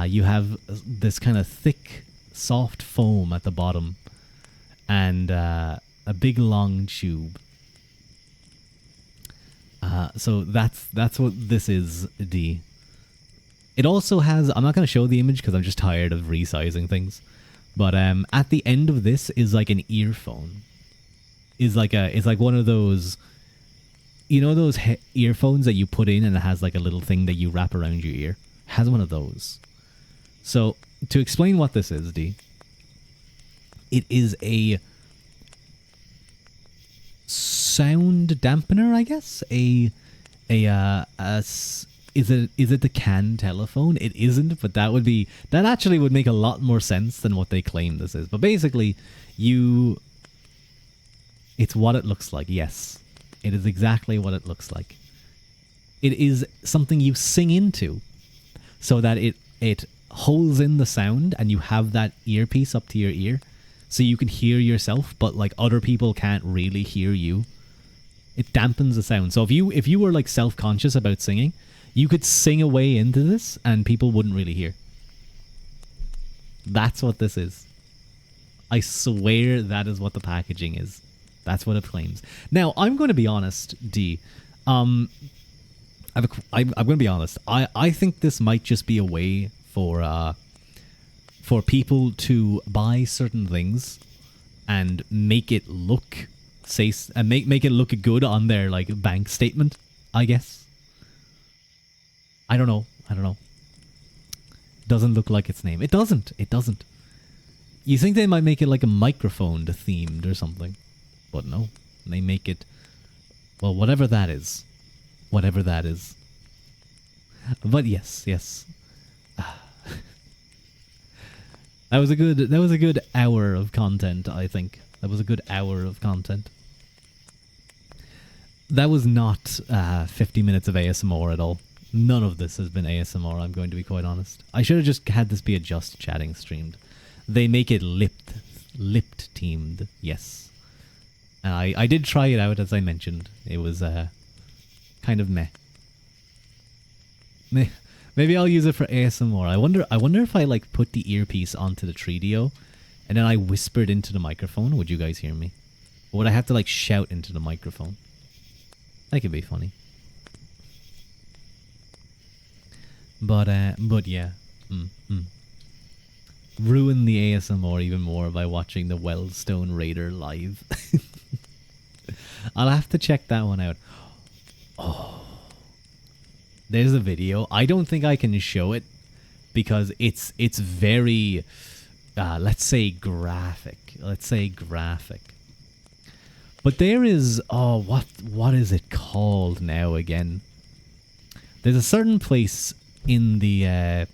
You have this kind of thick, soft foam at the bottom, and a big long tube. So that's what this is, D. It also has, I'm not going to show the image because I'm just tired of resizing things. But at the end of this is like an earphone. It's like one of those, you know, those earphones that you put in and it has like a little thing that you wrap around your ear. It has one of those. So to explain what this is, D, it is a sound dampener, I guess. Is it the CAN telephone? It isn't, but that actually would make a lot more sense than what they claim this is. But basically, it's what it looks like. Yes, it is exactly what it looks like. It is something you sing into, so that it holds in the sound, and you have that earpiece up to your ear, so you can hear yourself, but like other people can't really hear you. It dampens the sound. So if you were like self-conscious about singing, you could sing away into this and people wouldn't really hear. That's what this is. I swear that is what the packaging is. That's what it claims. Now, I'm going to be honest, D. I'm going to be honest. I think this might just be a way for people to buy certain things and make it look make it look good on their like bank statement, I guess. I don't know. Doesn't look like its name. It doesn't. You think they might make it like a microphone themed or something. But no. They make it, well, whatever that is. But yes. That was a good hour of content, I think. That was a good hour of content. That was not 50 minutes of ASMR at all. None of this has been ASMR, I'm going to be quite honest. I should have just had this be a just chatting streamed. They make it lipped teamed, yes. And I did try it out, as I mentioned. It was kind of meh. Maybe I'll use it for ASMR. I wonder if I like put the earpiece onto the 3DO and then I whispered into the microphone. Would you guys hear me? Or would I have to like shout into the microphone? That could be funny. But yeah. Ruin the ASMR even more by watching the Wellstone Raider live. I'll have to check that one out. Oh. There's a video. I don't think I can show it because it's very let's say graphic. But there is what is it called now again? There's a certain place in the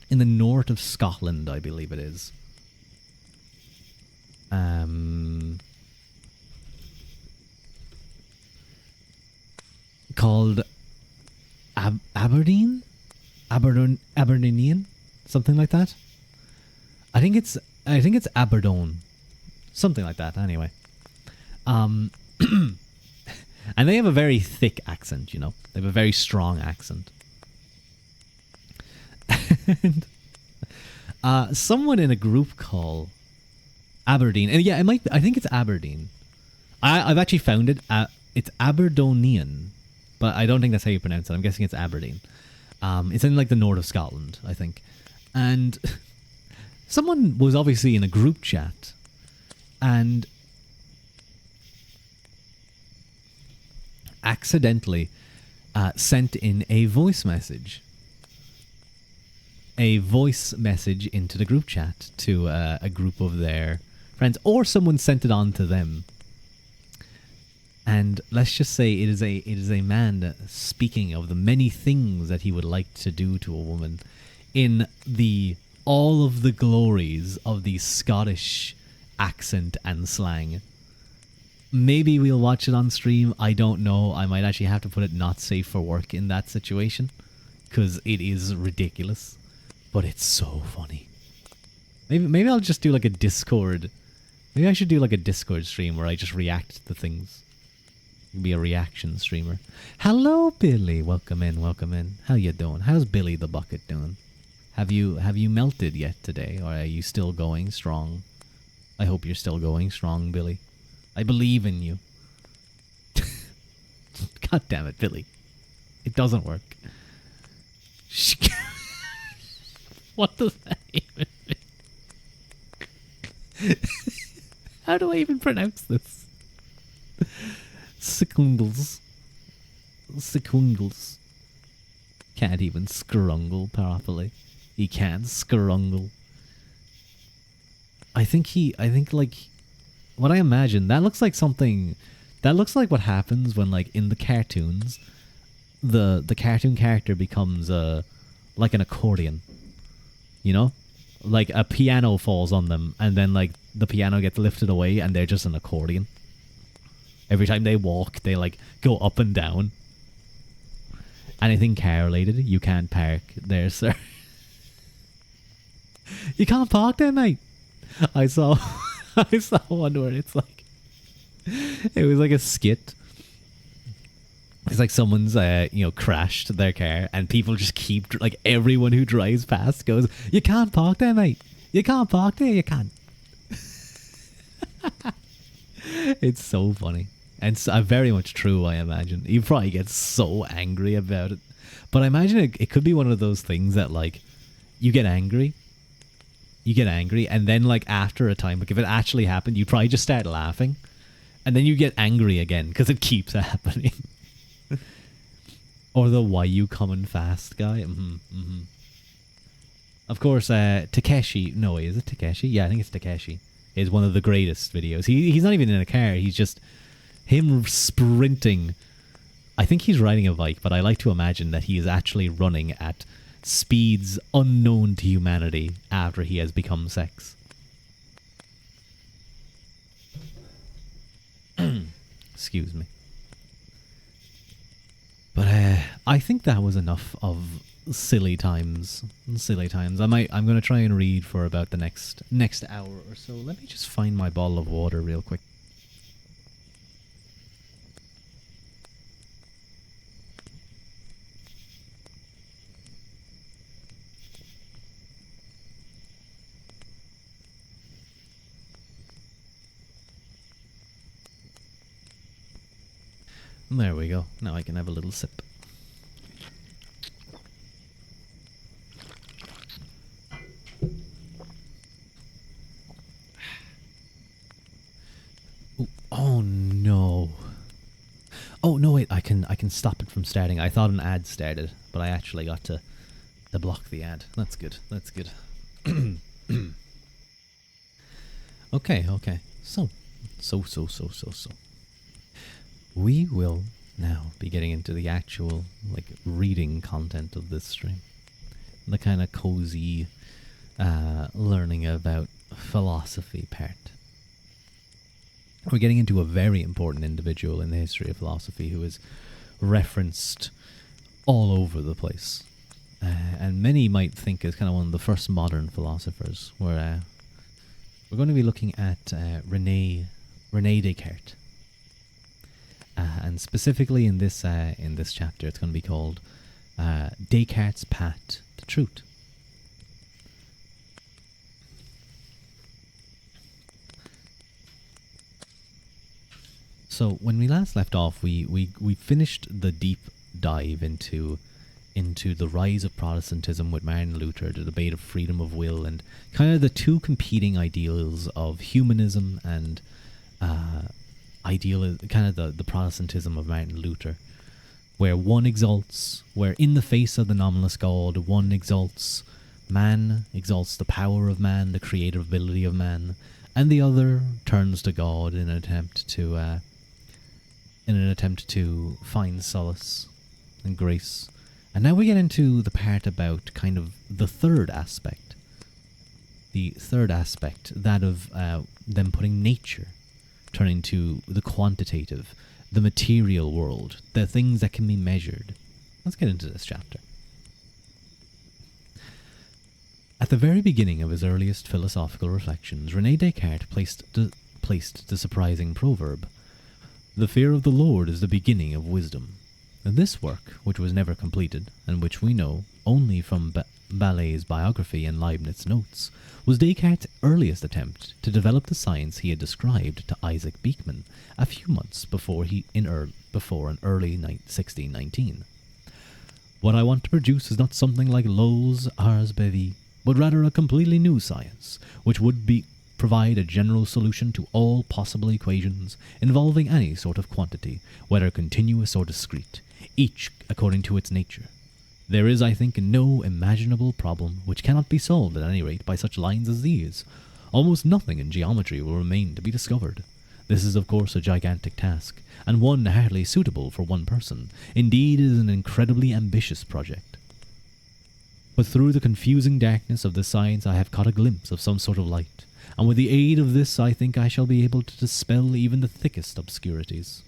north of Scotland, I believe it is. Called Aberdeenian, something like that. I think it's Aberdeen, something like that. Anyway, and they have a very thick accent. You know, they have a very strong accent. And someone in a group call Aberdeen, and yeah, I think it's Aberdeen. I've actually found it. It's Aberdonian, but I don't think that's how you pronounce it. I'm guessing it's Aberdeen. It's in like the north of Scotland, I think. And someone was obviously in a group chat and accidentally sent in a voice message. A voice message into the group chat to a group of their friends, or someone sent it on to them. And let's just say it is a man speaking of the many things that he would like to do to a woman in all of the glories of the Scottish accent and slang. Maybe we'll watch it on stream. I don't know. I might actually have to put it not safe for work in that situation because it is ridiculous, but it's so funny. Maybe I'll just do like a Discord. Maybe I should do like a Discord stream where I just react to things. Be a reaction streamer. Hello, Billy. Welcome in. How you doing? How's Billy the Bucket doing? Have you melted yet today, or are you still going strong? I hope you're still going strong, Billy. I believe in you. God damn it, Billy. It doesn't work. What does that even mean? How do I even pronounce this? Sequungles. Sequungles. Can't even scrungle properly. He can't scrungle. I think like, what I imagine, that looks like something, that looks like what happens when, like, in the cartoons, the cartoon character becomes like an accordion, you know, like a piano falls on them and then, like, the piano gets lifted away and they're just an accordion. Every time they walk, they, like, go up and down. Anything car related, you can't park there, sir. You can't park there, mate. I saw one where it's like, it was like a skit. It's like someone's, crashed their car and people just keep, like, everyone who drives past goes, you can't park there, mate. You can't park there, you can't. It's so funny. And so, very much true, I imagine. You probably get so angry about it. But I imagine it could be one of those things that, like, you get angry, and then, like, after a time, like, if it actually happened, you probably just start laughing. And then you get angry again, because it keeps happening. Or the why you coming fast guy. Of course, Takeshi, no, is it Takeshi? Yeah, I think it's Takeshi. Is one of the greatest videos. He's not even in a car, he's just him sprinting. I think he's riding a bike, but I like to imagine that he is actually running at speeds unknown to humanity after he has become sex. Excuse me. But I think that was enough of silly times. I'm going to try and read for about the next hour or so. Let me just find my bottle of water real quick. There we go. Now I can have a little sip. Ooh, oh no. Oh no, wait, I can stop it from starting. I thought an ad started, but I actually got to block the ad. That's good. That's good. Okay. So. We will now be getting into the actual, like, reading content of this stream. The kind of cozy learning about philosophy part. We're getting into a very important individual in the history of philosophy who is referenced all over the place. And many might think is kind of one of the first modern philosophers. We're going to be looking at René Descartes. And specifically in this chapter, it's going to be called Descartes' Path to Truth. So when we last left off, we finished the deep dive into the rise of Protestantism with Martin Luther, the debate of freedom of will, and kind of the two competing ideals of humanism and the Protestantism of Martin Luther, where one exalts, where in the face of the nominalist God, one exalts man, exalts the power of man, the creative ability of man, and the other turns to God in an attempt to find solace and grace. And now we get into the part about kind of the third aspect. The third aspect, that of them putting nature, turning to the quantitative, the material world, the things that can be measured. Let's get into this chapter. At the very beginning of his earliest philosophical reflections, René Descartes placed the surprising proverb, "The fear of the Lord is the beginning of wisdom." And this work, which was never completed, and which we know only from Ballet's biography and Leibniz's notes, was Descartes' earliest attempt to develop the science he had described to Isaac Beeckman a few months before in early 1619. "What I want to produce is not something like Lowell's Ars Bevi, but rather a completely new science, which would provide a general solution to all possible equations involving any sort of quantity, whether continuous or discrete, each according to its nature. There is, I think, no imaginable problem which cannot be solved at any rate by such lines as these. Almost nothing in geometry will remain to be discovered. This is, of course, a gigantic task, and one hardly suitable for one person. Indeed, it is an incredibly ambitious project. But through the confusing darkness of this science I have caught a glimpse of some sort of light, and with the aid of this I think I shall be able to dispel even the thickest obscurities.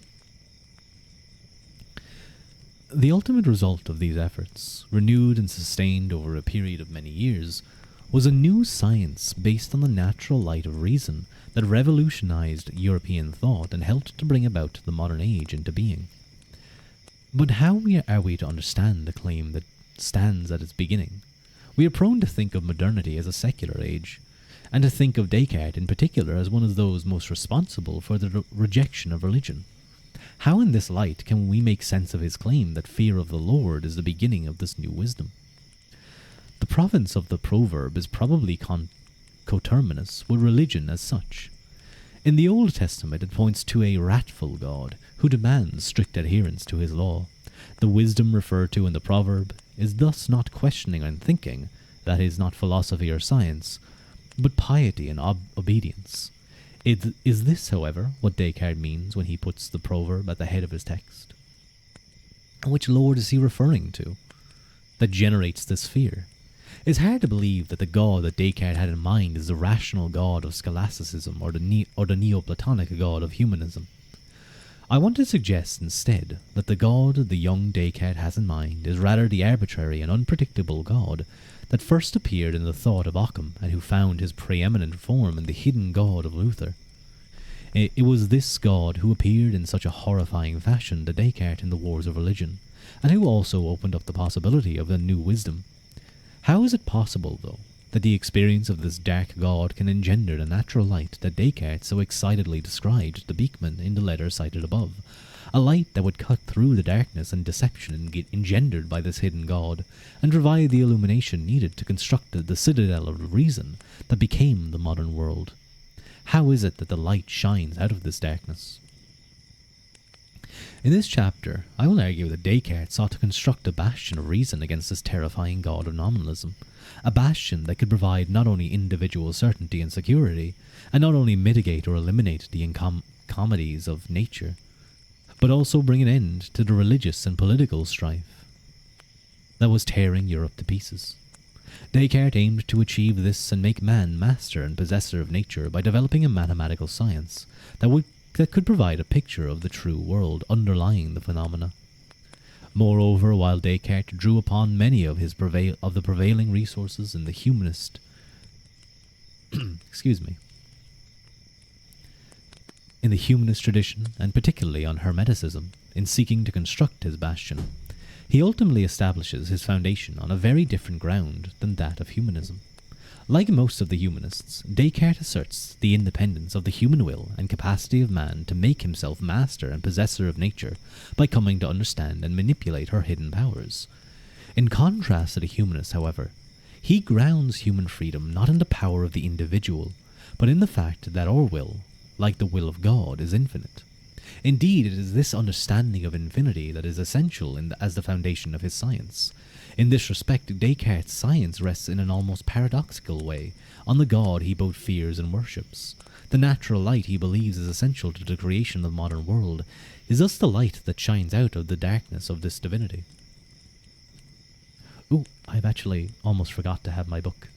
The ultimate result of these efforts, renewed and sustained over a period of many years, was a new science based on the natural light of reason that revolutionized European thought and helped to bring about the modern age into being. But how are we to understand the claim that stands at its beginning? We are prone to think of modernity as a secular age, and to think of Descartes in particular as one of those most responsible for the rejection of religion. How in this light can we make sense of his claim that fear of the Lord is the beginning of this new wisdom? The province of the proverb is probably coterminous with religion as such. In the Old Testament it points to a wrathful God who demands strict adherence to his law. The wisdom referred to in the proverb is thus not questioning and thinking, that is, not philosophy or science, but piety and obedience. Is this, however, what Descartes means when he puts the proverb at the head of his text? Which Lord is he referring to that generates this fear? It's hard to believe that the God that Descartes had in mind is the rational God of scholasticism or the Neoplatonic God of humanism. I want to suggest instead that the God the young Descartes has in mind is rather the arbitrary and unpredictable God that first appeared in the thought of Occam and who found his preeminent form in the hidden God of Luther. It was this God who appeared in such a horrifying fashion to Descartes in the Wars of Religion, and who also opened up the possibility of a new wisdom. How is it possible, though, that the experience of this dark God can engender the natural light that Descartes so excitedly described to Beekman in the letter cited above, a light that would cut through the darkness and deception engendered by this hidden God, and provide the illumination needed to construct the citadel of reason that became the modern world? How is it that the light shines out of this darkness? In this chapter, I will argue that Descartes sought to construct a bastion of reason against this terrifying God of nominalism, a bastion that could provide not only individual certainty and security, and not only mitigate or eliminate the incomodities of nature, but also bring an end to the religious and political strife that was tearing Europe to pieces. Descartes aimed to achieve this and make man master and possessor of nature by developing a mathematical science that could provide a picture of the true world underlying the phenomena. Moreover, while Descartes drew upon many of the prevailing resources in the humanist in the humanist tradition, and particularly on Hermeticism, in seeking to construct his bastion, he ultimately establishes his foundation on a very different ground than that of humanism. Like most of the humanists, Descartes asserts the independence of the human will and capacity of man to make himself master and possessor of nature by coming to understand and manipulate her hidden powers. In contrast to the humanists, however, he grounds human freedom not in the power of the individual, but in the fact that our will, like the will of God, is infinite. Indeed, it is this understanding of infinity that is essential as the foundation of his science. In this respect, Descartes' science rests in an almost paradoxical way on the God he both fears and worships. The natural light he believes is essential to the creation of the modern world is thus the light that shines out of the darkness of this divinity. Ooh, I've actually almost forgot to have my book.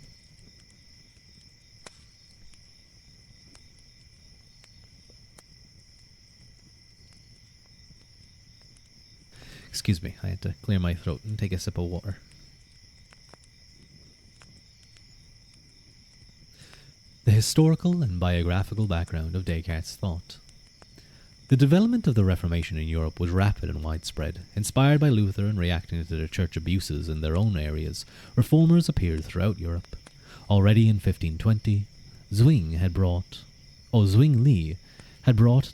Excuse me, I had to clear my throat and take a sip of water. The historical and biographical background of Descartes' thought. The development of the Reformation in Europe was rapid and widespread. Inspired by Luther and reacting to the church abuses in their own areas, reformers appeared throughout Europe. Already in 1520, Zwingli had brought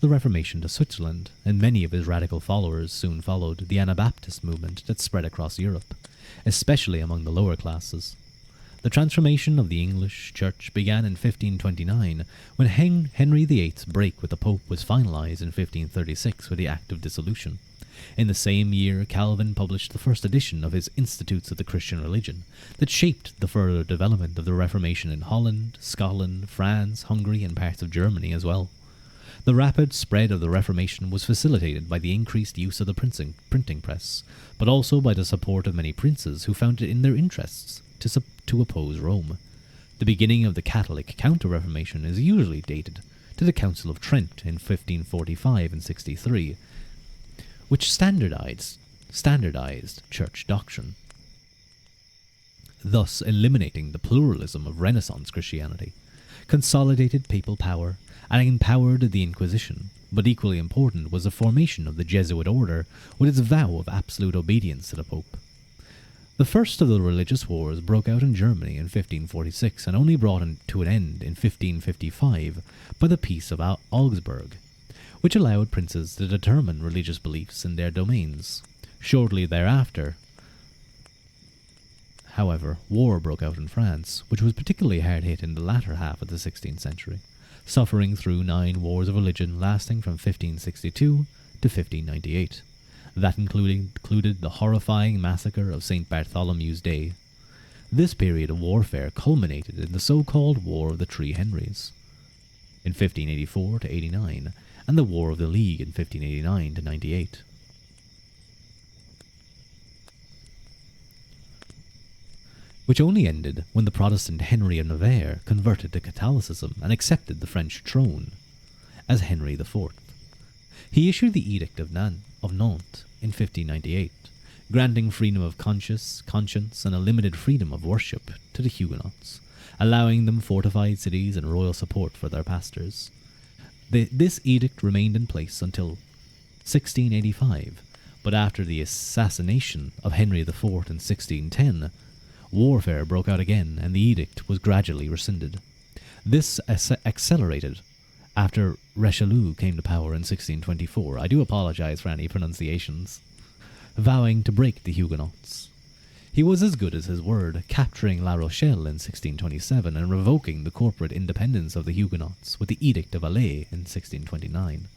the Reformation to Switzerland, and many of his radical followers soon followed the Anabaptist movement that spread across Europe, especially among the lower classes. The transformation of the English Church began in 1529 when Henry VIII's break with the Pope was finalized in 1536 with the Act of Dissolution. In the same year, Calvin published the first edition of his Institutes of the Christian Religion that shaped the further development of the Reformation in Holland, Scotland, France, Hungary, and parts of Germany as well. The rapid spread of the Reformation was facilitated by the increased use of the printing press, but also by the support of many princes who found it in their interests to oppose Rome. The beginning of the Catholic Counter-Reformation is usually dated to the Council of Trent in 1545 and 63, which standardized church doctrine, thus eliminating the pluralism of Renaissance Christianity, consolidated papal power, and empowered the Inquisition. But equally important was the formation of the Jesuit order with its vow of absolute obedience to the Pope. The first of the religious wars broke out in Germany in 1546 and only brought to an end in 1555 by the Peace of Augsburg, which allowed princes to determine religious beliefs in their domains. Shortly thereafter, however, war broke out in France, which was particularly hard hit in the latter half of the 16th century, suffering through 9 wars of religion lasting from 1562 to 1598. That included the horrifying massacre of St. Bartholomew's Day. This period of warfare culminated in the so-called War of the Three Henries in 1584 to 89, and the War of the League in 1589 to 98. Which only ended when the Protestant Henry of Navarre converted to Catholicism and accepted the French throne as Henry IV. He issued the Edict of Nantes in 1598, granting freedom of conscience and a limited freedom of worship to the Huguenots, allowing them fortified cities and royal support for their pastors. This edict remained in place until 1685, but after the assassination of Henry IV in 1610, warfare broke out again and the edict was gradually rescinded. This accelerated after Richelieu came to power in 1624. I do apologize for any pronunciations. Vowing to break the Huguenots. He was as good as his word, capturing La Rochelle in 1627 and revoking the corporate independence of the Huguenots with the Edict of Alais in 1629.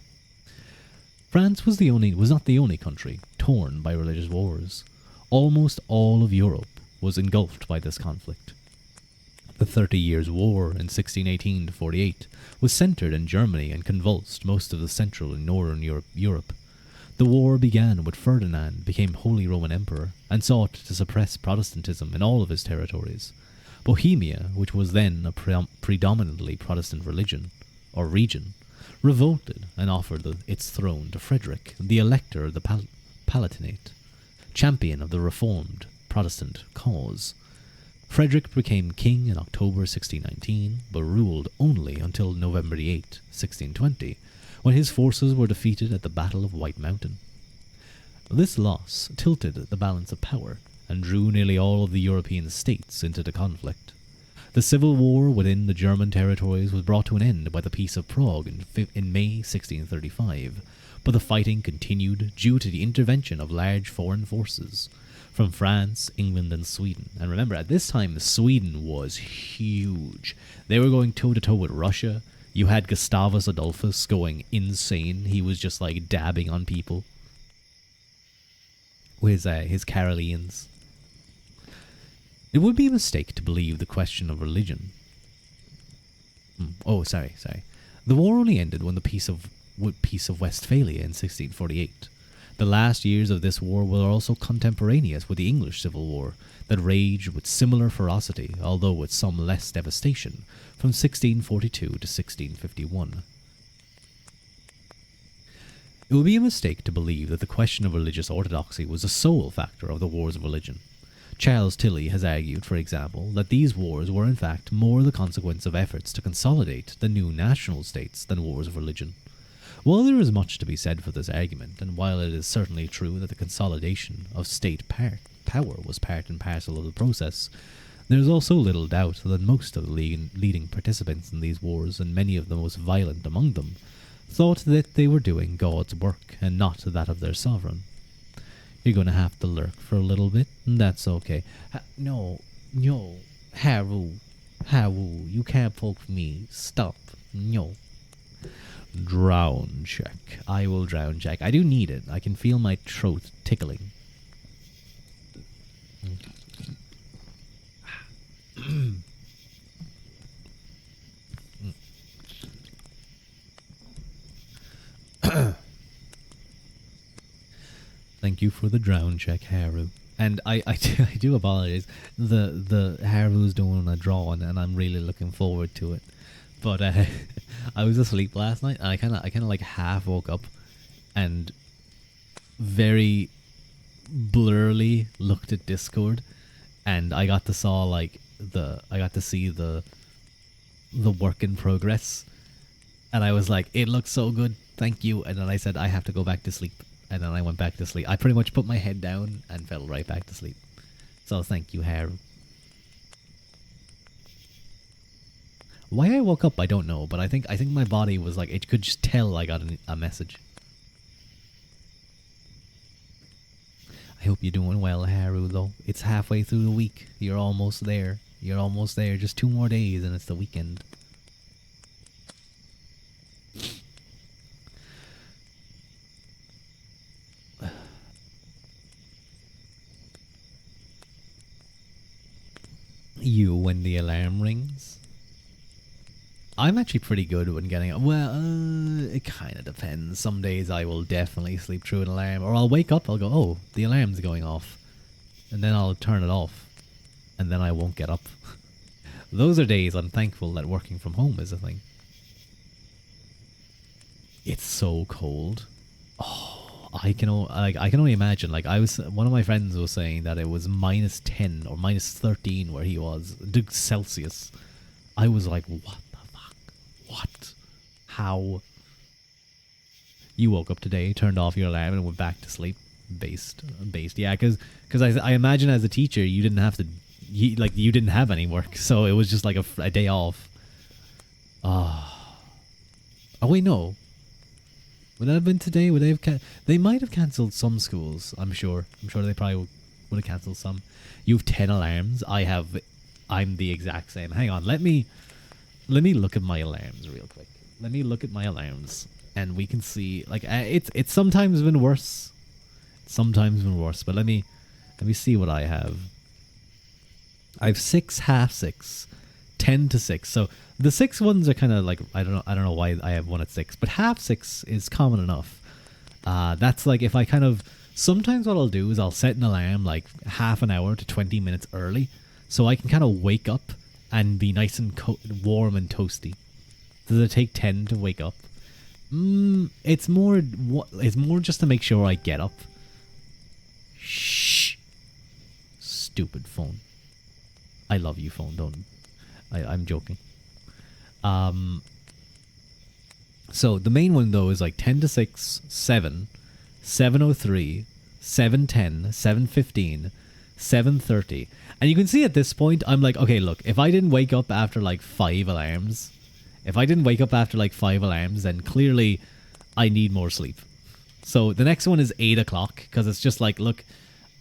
France was not the only country torn by religious wars. Almost all of Europe was engulfed by this conflict. The 30 Years' War in 1618-48 was centred in Germany and convulsed most of the Central and Northern Europe. The war began when Ferdinand became Holy Roman Emperor and sought to suppress Protestantism in all of his territories. Bohemia, which was then a predominantly Protestant region, revolted and offered its throne to Frederick, the Elector of the Palatinate, champion of the Reformed Protestant cause. Frederick became king in October 1619, but ruled only until November 8, 1620, when his forces were defeated at the Battle of White Mountain. This loss tilted the balance of power and drew nearly all of the European states into the conflict. The civil war within the German territories was brought to an end by the Peace of Prague in May 1635, but the fighting continued due to the intervention of large foreign forces from France, England, and Sweden. And remember, at this time, Sweden was huge. They were going toe-to-toe with Russia. You had Gustavus Adolphus going insane. He was just like dabbing on people with his Caroleans. It would be a mistake to believe the question of religion. The war only ended when the Peace of Westphalia in 1648. The last years of this war were also contemporaneous with the English Civil War that raged with similar ferocity, although with some less devastation, from 1642 to 1651. It would be a mistake to believe that the question of religious orthodoxy was the sole factor of the wars of religion. Charles Tilly has argued, for example, that these wars were in fact more the consequence of efforts to consolidate the new national states than wars of religion. While there is much to be said for this argument, and while it is certainly true that the consolidation of state power was part and parcel of the process, there is also little doubt that most of the leading participants in these wars, and many of the most violent among them, thought that they were doing God's work and not that of their sovereign. You're going to have to lurk for a little bit, and that's okay. No. Haru, Haru, you can't poke me. Stop. No. Drown check. I will drown check. I do need it. I can feel my throat tickling. Thank you for the drown check, Haru. And I do apologize. The Haru's doing a drawing, and I'm really looking forward to it. But I was asleep last night, and I kind of like half woke up, and very blurrily looked at Discord, and I got to see the work in progress, and I was like, it looks so good, thank you. And then I said I have to go back to sleep, and then I went back to sleep. I pretty much put my head down and fell right back to sleep. So thank you, Haru. Why I woke up, I don't know, but I think my body was like, it could just tell I got a message. I hope you're doing well, Haru, though. It's halfway through the week. You're almost there. You're almost there. Just 2 more days and it's the weekend. You when the alarm rings? I'm actually pretty good when getting up. Well, it kind of depends. Some days I will definitely sleep through an alarm, or I'll wake up, I'll go, oh, the alarm's going off, and then I'll turn it off, and then I won't get up. Those are days I'm thankful that working from home is a thing. It's so cold. Oh, I can only imagine. Like, one of my friends was saying that it was -10 or -13 where he was, Celsius. I was like, what? What? How? You woke up today, turned off your alarm, and went back to sleep. Based. Yeah, because I imagine as a teacher, you didn't have to, you didn't have any work, so it was just like a day off. Oh wait, no. Would that have been today? Would they have? They might have cancelled some schools. I'm sure they probably would have cancelled some. You have 10 alarms. I'm the exact same. Hang on, let me look at my alarms real quick. Let me look at my alarms, and we can see, like, it's sometimes been worse. But let me see what I have. I have 6, half 6, 10 to 6. So the 6 ones are kind of like, I don't know why I have one at 6, but half 6 is common enough. That's like, if I kind of, sometimes what I'll do is I'll set an alarm like half an hour to 20 minutes early, so I can kind of wake up and be nice and warm and toasty. Does it take 10 to wake up? It's more just to make sure I get up. Shh. Stupid phone. I love you, phone. I'm joking. So the main one though is like 10 to 6, 7, 7:03, 7:10, 7:15, 7:30. And you can see at this point, I'm like, okay, look, if I didn't wake up after like 5 alarms, then clearly I need more sleep. So the next one is 8 o'clock, because it's just like, look,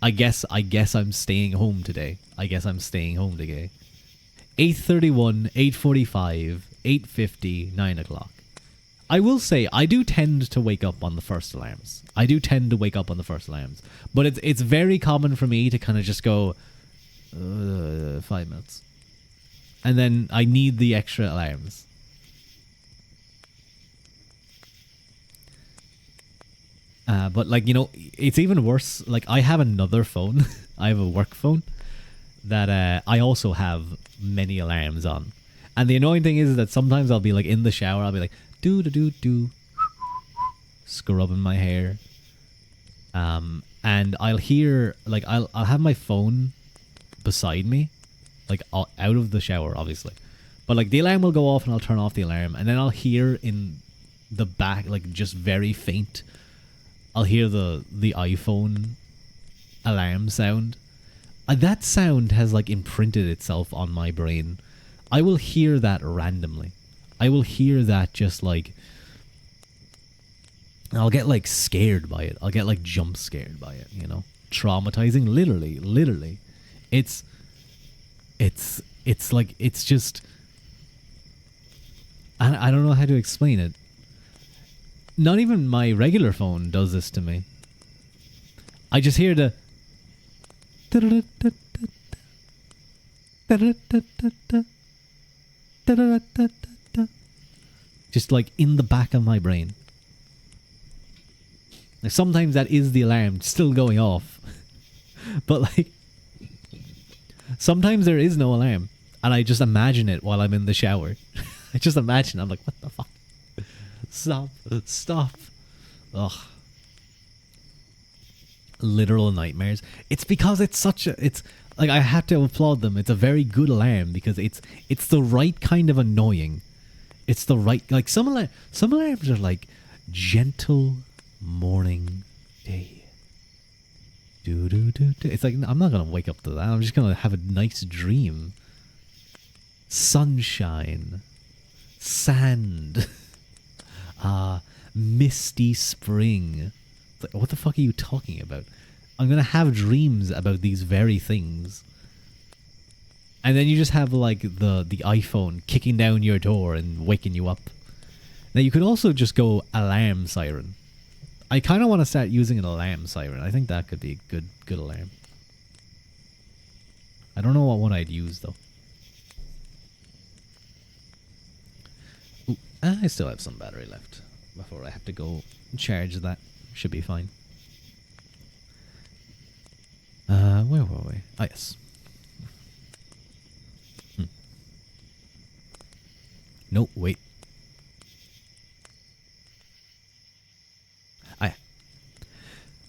I guess I'm staying home today. 8:31, 8:45, 8:50, 9 o'clock. I will say, I do tend to wake up on the first alarms. But it's very common for me to kind of just go, 5 minutes. And then I need the extra alarms. But like, it's even worse. Like, I have another phone. I have a work phone that I also have many alarms on. And the annoying thing is that sometimes I'll be like in the shower, I'll be like, do, scrubbing my hair. And I'll hear, like, I'll have my phone beside me, like out of the shower, obviously. But like the alarm will go off and I'll turn off the alarm, and then I'll hear in the back, like just very faint, I'll hear the iPhone alarm sound. That sound has like imprinted itself on my brain. I will hear that randomly. I will hear that just like, I'll get like scared by it. I'll get like jump scared by it, Traumatizing, literally. It's It's like, it's just, I don't know how to explain it. Not even my regular phone does this to me. I just hear the just like in the back of my brain. Like sometimes that is the alarm still going off. But like sometimes there is no alarm and I just imagine it while I'm in the shower. I just imagine, I'm like, what the fuck? Stop. Ugh. Literal nightmares. It's because it's such a, it's like, I have to applaud them. It's a very good alarm because it's the right kind of annoying. It's the right, like some alarms are like gentle morning day. Do do do do. It's like, I'm not gonna wake up to that. I'm just gonna have a nice dream. Sunshine, sand, misty spring. It's like, what the fuck are you talking about? I'm gonna have dreams about these very things. And then you just have like the iPhone kicking down your door and waking you up. Now you could also just go alarm siren. I kind of want to start using an alarm siren. I think that could be a good alarm. I don't know what one I'd use though. Ooh, I still have some battery left before I have to go charge that. Should be fine. Where were we? Ah, yes. No, wait.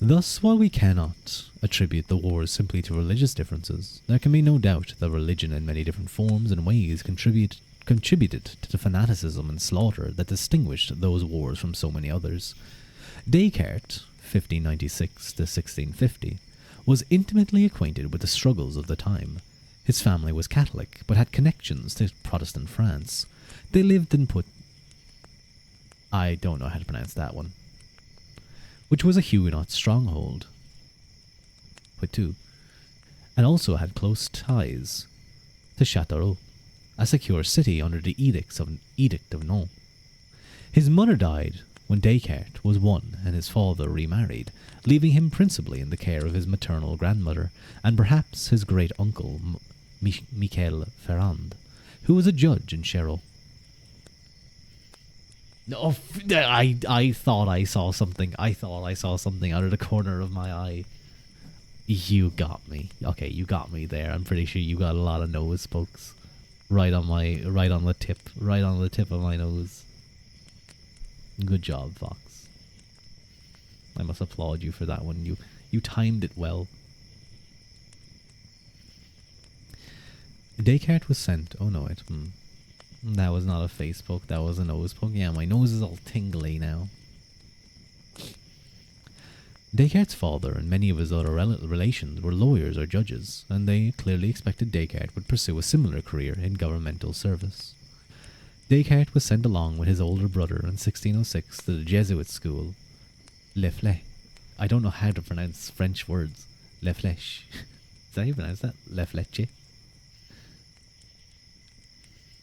Thus, while we cannot attribute the wars simply to religious differences, there can be no doubt that religion in many different forms and ways contributed to the fanaticism and slaughter that distinguished those wars from so many others. Descartes, 1596 to 1650, was intimately acquainted with the struggles of the time. His family was Catholic, but had connections to Protestant France. They lived in I don't know how to pronounce that one. Which was a Huguenot stronghold. Poitou. And also had close ties to Châteauroux, a secure city under the Edict of Nantes. His mother died when Descartes was 1 and his father remarried, leaving him principally in the care of his maternal grandmother and perhaps his great-uncle Michel Ferrand, who was a judge in Cherot. No, I thought I saw something. I thought I saw something out of the corner of my eye. You got me. Okay, you got me there. I'm pretty sure you got a lot of nose pokes. Right on the tip of my nose. Good job, Fox. I must applaud you for that one. You timed it well. Descartes was sent. Oh no, that was not a face poke, that was a nose poke. Yeah, my nose is all tingly now. Descartes' father and many of his other relations were lawyers or judges, and they clearly expected Descartes would pursue a similar career in governmental service. Descartes was sent along with his older brother in 1606 to the Jesuit school, Le Flèche. I don't know how to pronounce French words. Le Flèche. Is that how you pronounce that? Le Flèche?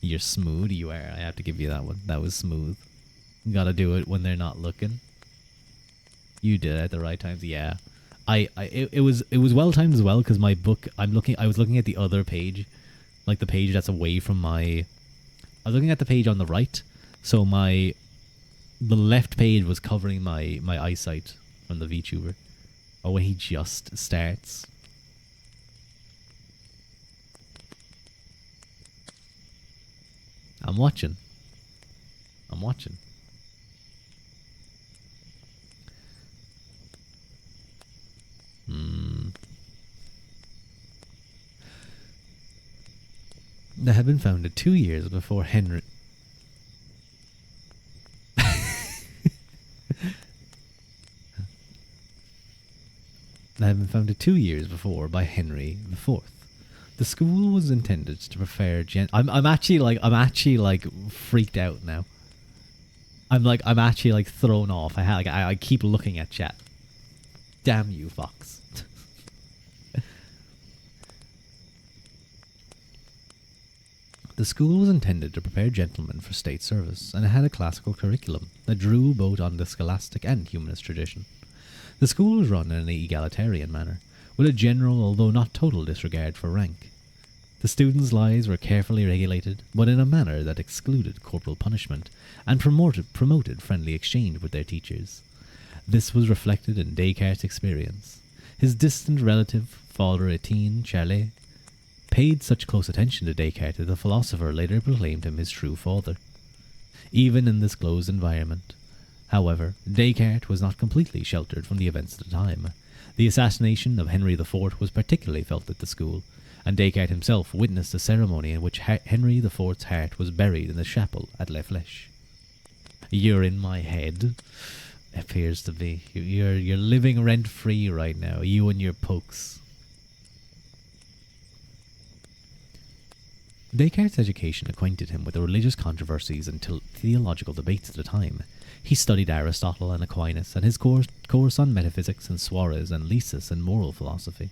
You're smooth, you are. I have to give you that one. That was smooth. You gotta do it when they're not looking. You did it at the right times. Yeah. It was well timed as well because my book, I was looking at the other page, like the page that's away from I was looking at the page on the right, so the left page was covering my eyesight from the VTuber. Or when he just starts. I'm watching. They had been founded 2 years before Henry. They had been founded 2 years before by Henry IV. The school was intended to prepare I'm actually like freaked out now. I'm actually like thrown off. I keep looking at chat. Damn you, Fox. the school was intended to prepare gentlemen for state service, and it had a classical curriculum that drew both on the scholastic and humanist tradition. The school was run in an egalitarian manner, with a general, although not total, disregard for rank. The students' lives were carefully regulated, but in a manner that excluded corporal punishment, and promoted friendly exchange with their teachers. This was reflected in Descartes' experience. His distant relative, Father Etienne Charlet, paid such close attention to Descartes that the philosopher later proclaimed him his true father. Even in this closed environment, however, Descartes was not completely sheltered from the events of the time. The assassination of Henry IV was particularly felt at the school, and Descartes himself witnessed a ceremony in which Henry IV's heart was buried in the chapel at La Flèche. You're in my head, appears to be. You're living rent-free right now, you and your pokes. Descartes' education acquainted him with the religious controversies and theological debates of the time. He studied Aristotle and Aquinas, and his course on metaphysics and Suarez and Lysis and moral philosophy.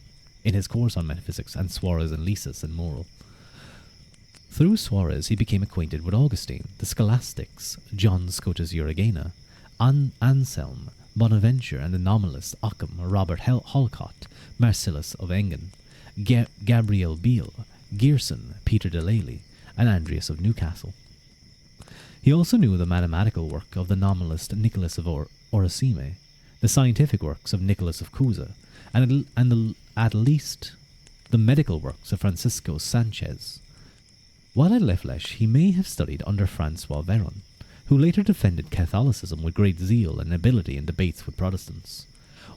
Through Suarez, he became acquainted with Augustine, the scholastics, John Scotus Uragena, Anselm, Bonaventure, and the nominalist Occam, Robert Halcott, Marcellus of Engen, Gabriel Biel, Gerson, Peter de Lely, and Andreas of Newcastle. He also knew the mathematical work of the nominalist Nicholas of Orosime, the scientific works of Nicholas of Cusa, and at least the medical works of Francisco Sanchez. While at La Flèche, he may have studied under Francois Veron, who later defended Catholicism with great zeal and ability in debates with Protestants.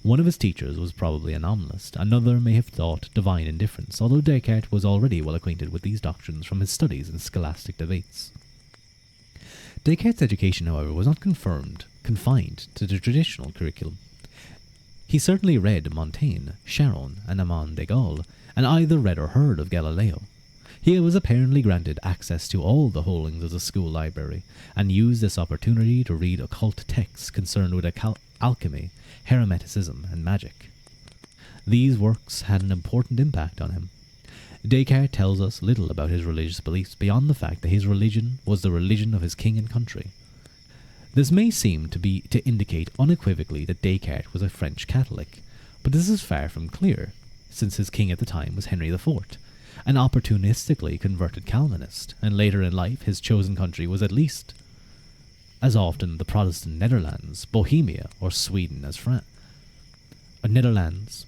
One of his teachers was probably a nominalist, another may have taught divine indifference, although Descartes was already well acquainted with these doctrines from his studies in scholastic debates. Descartes' education, however, was not confined to the traditional curriculum. He certainly read Montaigne, Charon, and Armand de Gaulle, and either read or heard of Galileo. He was apparently granted access to all the holdings of the school library, and used this opportunity to read occult texts concerned with alchemy, hermeticism, and magic. These works had an important impact on him. Descartes tells us little about his religious beliefs beyond the fact that his religion was the religion of his king and country. This may seem to indicate unequivocally that Descartes was a French Catholic, but this is far from clear, since his king at the time was Henry IV, an opportunistically converted Calvinist, and later in life his chosen country was at least as often the Protestant Netherlands, Bohemia, or Sweden as France.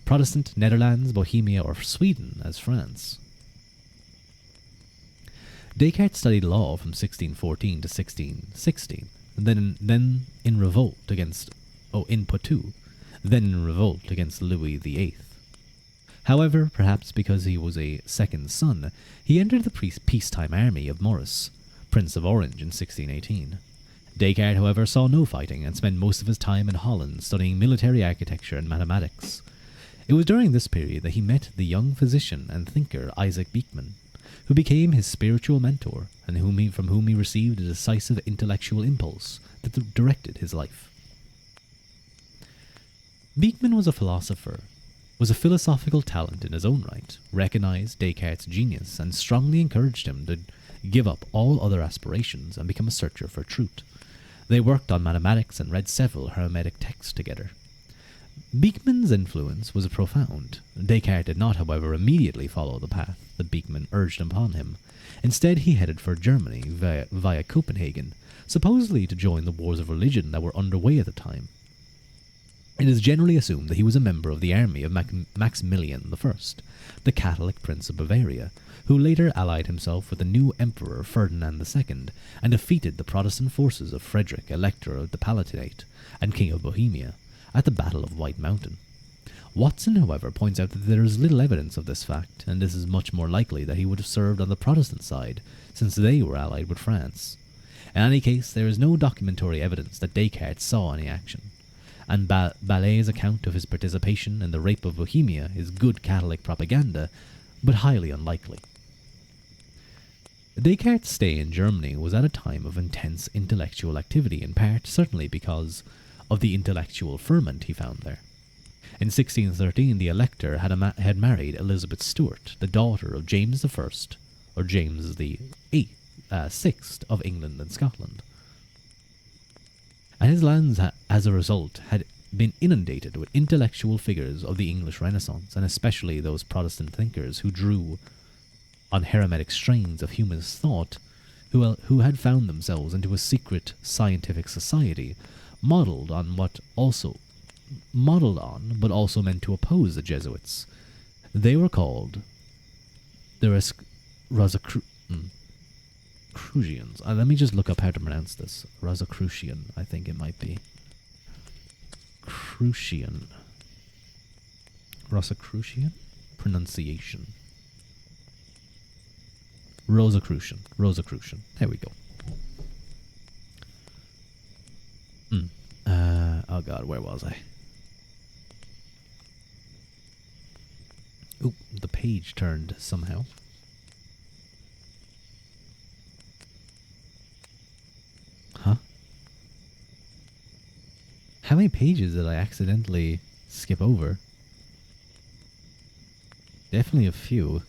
Protestant Netherlands, Bohemia, or Sweden as France. Descartes studied law from 1614 to 1616, then in revolt against Louis VIII. However, perhaps because he was a second son, he entered the peacetime army of Maurice, Prince of Orange, in 1618. Descartes, however, saw no fighting and spent most of his time in Holland studying military architecture and mathematics. It was during this period that he met the young physician and thinker Isaac Beeckman, who became his spiritual mentor and from whom he received a decisive intellectual impulse that directed his life. Beeckman was a philosophical talent in his own right, recognized Descartes' genius, and strongly encouraged him to give up all other aspirations and become a searcher for truth. They worked on mathematics and read several Hermetic texts together. Beeckman's influence was profound. Descartes did not, however, immediately follow the path that Beeckman urged upon him. Instead, he headed for Germany via Copenhagen, supposedly to join the wars of religion that were underway at the time. It is generally assumed that he was a member of the army of Maximilian I, the Catholic Prince of Bavaria, who later allied himself with the new Emperor Ferdinand II and defeated the Protestant forces of Frederick, Elector of the Palatinate, and King of Bohemia, at the Battle of White Mountain. Watson, however, points out that there is little evidence of this fact, and this is much more likely that he would have served on the Protestant side, since they were allied with France. In any case, there is no documentary evidence that Descartes saw any action, and Ballet's account of his participation in the rape of Bohemia is good Catholic propaganda, but highly unlikely. Descartes' stay in Germany was at a time of intense intellectual activity, in part certainly because of the intellectual ferment he found there. In 1613, the Elector had married Elizabeth Stuart, the daughter of James I, or James the Sixth of England and Scotland. And his lands, as a result, had been inundated with intellectual figures of the English Renaissance, and especially those Protestant thinkers who drew on Hermetic strains of humanist thought, who had found themselves into a secret scientific society, modeled on but also meant to oppose the Jesuits. They were called the Rosicrucians. Let me just look up how to pronounce this. Rosicrucian, I think it might be. Crucian. Rosicrucian? Pronunciation. Rosicrucian. Rosicrucian. There we go. Oh god, where was I? Oop, the page turned somehow. Huh? How many pages did I accidentally skip over? Definitely a few.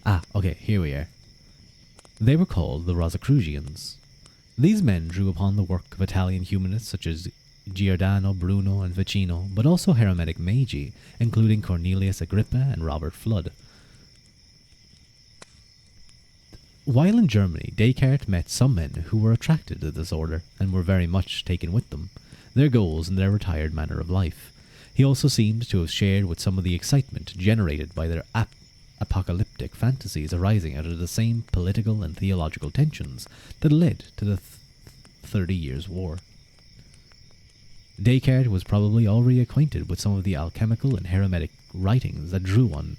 Ah, okay, here we are. They were called the Rosicrucians. These men drew upon the work of Italian humanists such as Giordano Bruno and Ficino, but also Hermetic magi, including Cornelius Agrippa and Robert Fludd. While in Germany, Descartes met some men who were attracted to this order and were very much taken with them, their goals and their retired manner of life. He also seemed to have shared with some of the excitement generated by their apocalyptic fantasies arising out of the same political and theological tensions that led to the 30 Years' War. Descartes was probably already acquainted with some of the alchemical and Hermetic writings that drew on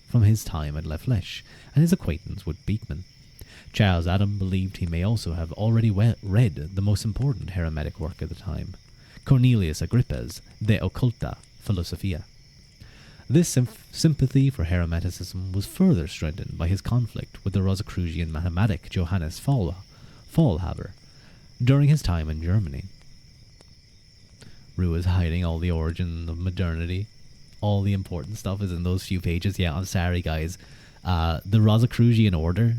from his time at La Flèche and his acquaintance with Beekman. Charles Adam believed he may also have already read the most important Hermetic work of the time, Cornelius Agrippa's De Occulta Philosophia. This sympathy for Hermeticism was further strengthened by his conflict with the Rosicrucian mathematic Johannes Faulhaber during his time in Germany. Ruadh is hiding all the origin of modernity. All the important stuff is in those few pages. Yeah, I'm sorry, guys. The Rosicrucian order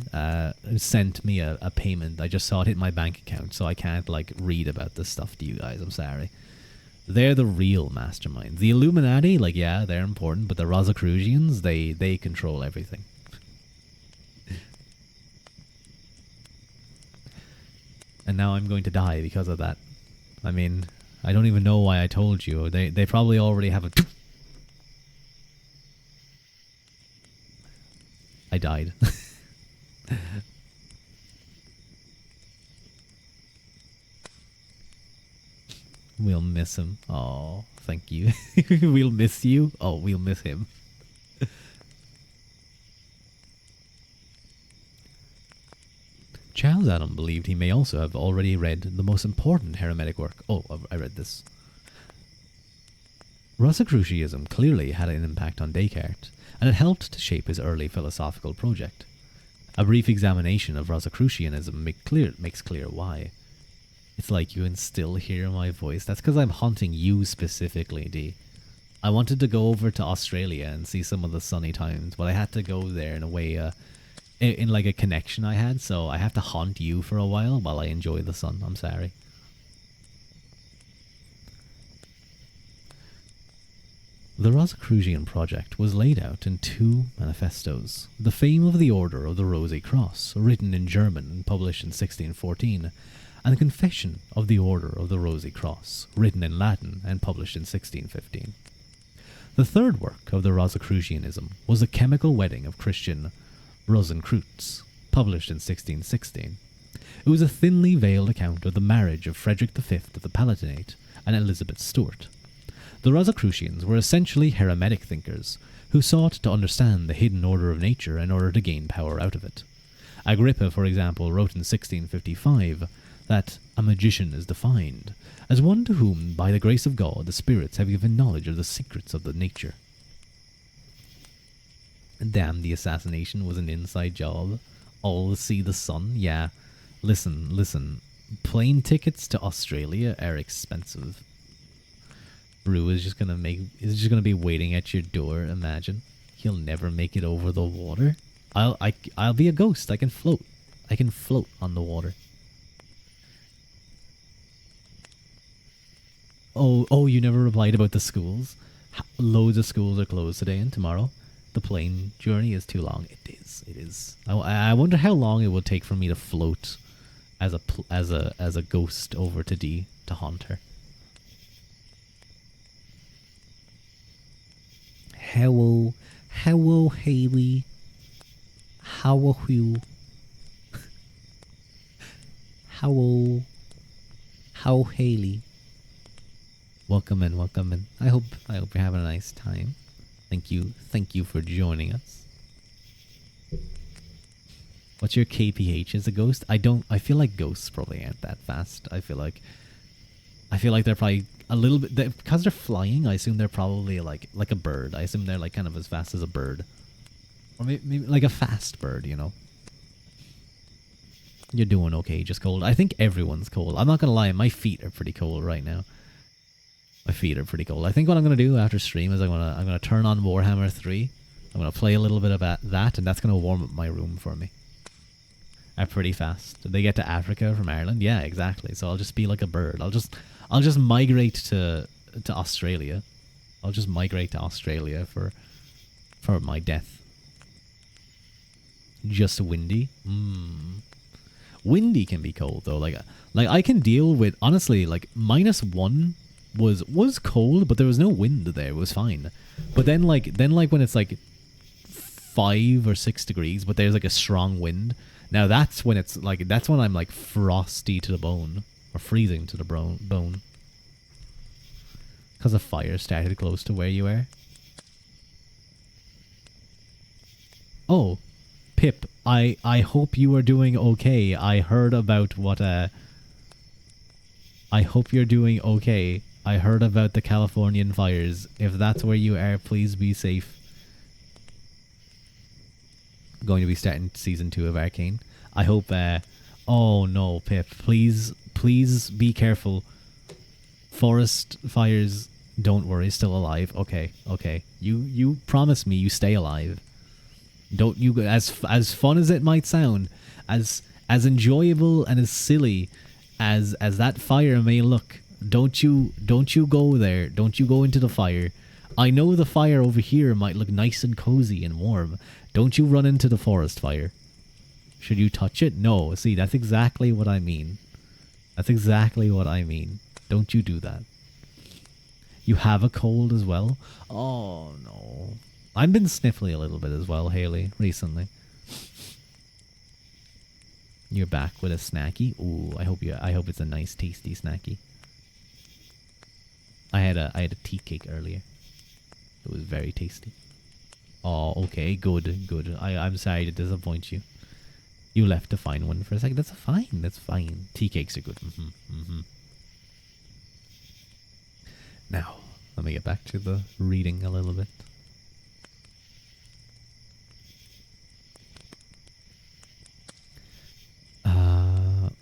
sent me a payment. I just saw it hit my bank account, so I can't read about this stuff to you guys. I'm sorry. They're the real masterminds. The Illuminati, yeah, they're important, but the Rosicrucians, they control everything. And now I'm going to die because of that. I mean, I don't even know why I told you. They probably already have a... I died. We'll miss him. Oh, thank you. We'll miss you. Oh, we'll miss him. Charles Adam believed he may also have already read the most important Hermetic work. Oh, I read this. Rosicrucianism clearly had an impact on Descartes, and it helped to shape his early philosophical project. A brief examination of Rosicrucianism makes clear why. It's like you can still hear my voice. That's because I'm haunting you specifically, D. I wanted to go over to Australia and see some of the sunny times, but I had to go there in a way, in a connection I had, so I have to haunt you for a while I enjoy the sun. I'm sorry. The Rosicrucian project was laid out in two manifestos: the Fame of the Order of the Rosy Cross, written in German and published in 1614, and the Confession of the Order of the Rosy Cross, written in Latin and published in 1615. The third work of the Rosicrucianism was The Chemical Wedding of Christian Rosenkreutz, published in 1616. It was a thinly veiled account of the marriage of Frederick V of the Palatinate and Elizabeth Stuart. The Rosicrucians were essentially Hermetic thinkers who sought to understand the hidden order of nature in order to gain power out of it. Agrippa, for example, wrote in 1655 that a magician is defined as one to whom, by the grace of God, the spirits have given knowledge of the secrets of the nature. Damn, the assassination was an inside job. All to see the sun? Yeah. Listen. Plane tickets to Australia are expensive. Rue is just gonna be waiting at your door. Imagine he'll never make it over the water. I'll be a ghost. I can float. I can float on the water. Oh, you never replied about the schools. Loads of schools are closed today and tomorrow. The plane journey is too long. It is. It is. I wonder how long it will take for me to float as a ghost over to D to haunt her. Hello, Haley. How are you? Hello, how Haley. Welcome in, welcome in. I hope you're having a nice time. Thank you for joining us. What's your KPH as a ghost? I feel like ghosts probably aren't that fast. I feel like they're probably a little bit, because they're flying. I assume they're probably like a bird. I assume they're like kind of as fast as a bird, or maybe like a fast bird. You know. You're doing okay. Just cold. I think everyone's cold. I'm not gonna lie. My feet are pretty cold right now. My feet are pretty cold. I think what I'm gonna do after stream is I'm gonna turn on Warhammer 3. I'm gonna play a little bit of that, and that's gonna warm up my room for me. Pretty fast. Did they get to Africa from Ireland? Yeah, exactly. So I'll just be like a bird. I'll just migrate to Australia. I'll just migrate to Australia for my death. Just windy. Windy can be cold though. Like I can deal with, honestly, like -1 was cold, but there was no wind there. It was fine. But then like when it's like 5 or 6 degrees, but there's like a strong wind. Now that's when I'm like frosty to the bone, or freezing to the bone. Because a fire started close to where you are. Oh, Pip, I hope you are doing okay. I heard about what I hope you're doing okay. I heard about the Californian fires. If that's where you are, please be safe. Going to be starting season 2 of Arcane. I hope oh no, Pip, please be careful. Forest fires, don't worry, still alive. Okay. You promise me you stay alive. Don't you, as fun as it might sound, as enjoyable and as silly as that fire may look, don't you go there. Don't you go into the fire. I know the fire over here might look nice and cozy and warm. Don't you run into the forest fire. Should you touch it? No. See, that's exactly what I mean. That's exactly what I mean. Don't you do that. You have a cold as well? Oh, no. I've been sniffly a little bit as well, Haley, recently. You're back with a snacky? Ooh, I hope it's a nice, tasty snacky. I had a tea cake earlier. It was very tasty. Oh, okay, good. I'm sorry to disappoint you. You left to find one for a second. That's fine. Tea cakes are good. Now, let me get back to the reading a little bit.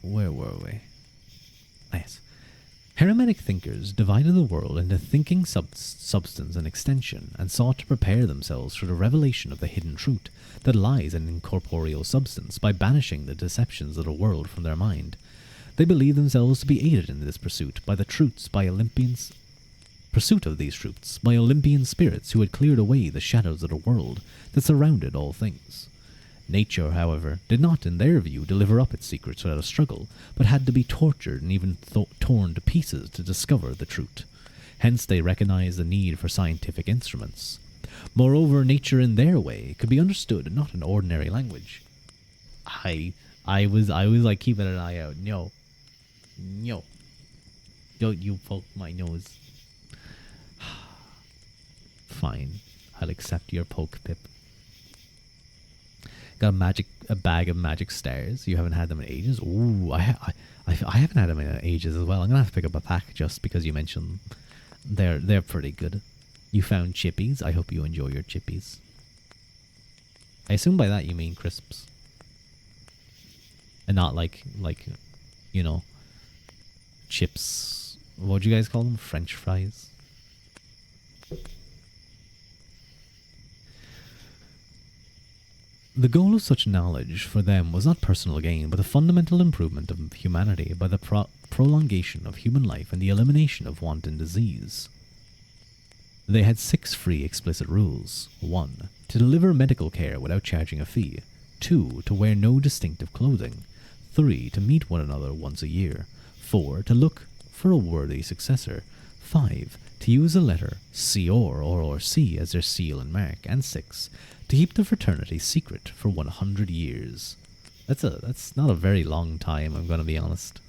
Where were we? Ah, yes. Hermetic thinkers divided the world into thinking substance and extension, and sought to prepare themselves for the revelation of the hidden truth that lies in incorporeal substance by banishing the deceptions of the world from their mind. They believed themselves to be aided in this pursuit of these truths by Olympian spirits who had cleared away the shadows of the world that surrounded all things. Nature, however, did not, in their view, deliver up its secrets without a struggle, but had to be tortured and even torn to pieces to discover the truth. Hence they recognized the need for scientific instruments. Moreover, nature in their way could be understood not in ordinary language. I was like keeping an eye out. No. Don't you poke my nose. Fine. I'll accept your poke, Pip. Got a bag of magic stars. You haven't had them in ages. Ooh, I haven't had them in ages as well. I'm gonna have to pick up a pack just because you mentioned them. They're pretty good. You found chippies. I hope you enjoy your chippies. I assume by that you mean crisps, and not like you know, chips. What would you guys call them? French fries. The goal of such knowledge for them was not personal gain, but the fundamental improvement of humanity by the prolongation of human life and the elimination of want and disease. They had 6 free explicit rules. 1. To deliver medical care without charging a fee. 2. To wear no distinctive clothing. 3. To meet one another once a year. 4. To look for a worthy successor. 5. To use the letter C or C as their seal and mark. And 6. To keep the fraternity secret for 100 years. That's not a very long time, I'm going to be honest.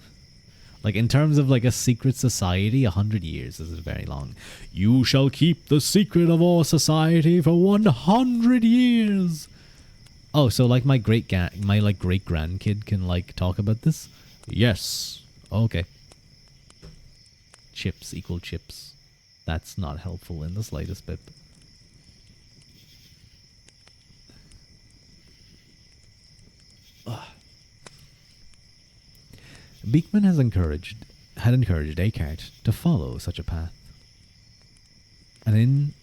Like, in terms of like a secret society, 100 years is very long. You shall keep the secret of our society for 100 years. Oh, so like my great grandkid can like talk about this? Yes. Okay. Chips equal chips. That's not helpful in the slightest bit. Beekman had encouraged Descartes to follow such a path. And in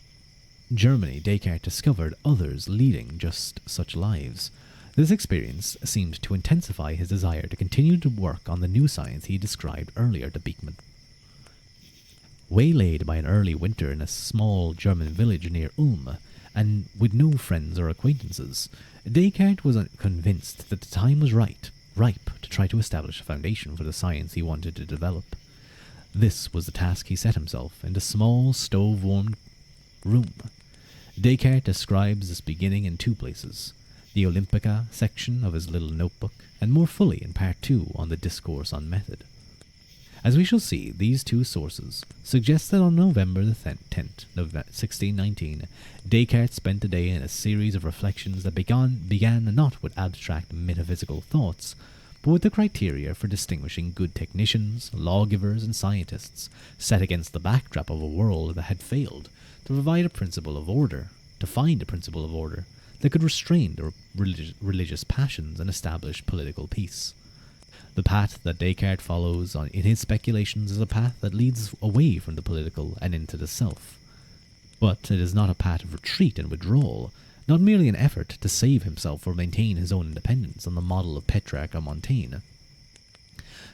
Germany, Descartes discovered others leading just such lives. This experience seemed to intensify his desire to continue to work on the new science he described earlier to Beekman. Waylaid by an early winter in a small German village near Ulm, and with no friends or acquaintances, Descartes was convinced that the time was ripe to try to establish a foundation for the science he wanted to develop. This was the task he set himself in the small stove-warmed room. Descartes describes this beginning in 2 places, the Olympica section of his little notebook, and more fully in part 2 on the Discourse on Method. As we shall see, these 2 sources suggest that on November the 10th, 1619, Descartes spent the day in a series of reflections that began not with abstract metaphysical thoughts, but with the criteria for distinguishing good technicians, lawgivers, and scientists, set against the backdrop of a world that had failed to find a principle of order that could restrain the religious passions and establish political peace. The path that Descartes follows in his speculations is a path that leads away from the political and into the self. But it is not a path of retreat and withdrawal, not merely an effort to save himself or maintain his own independence on the model of Petrarch or Montaigne.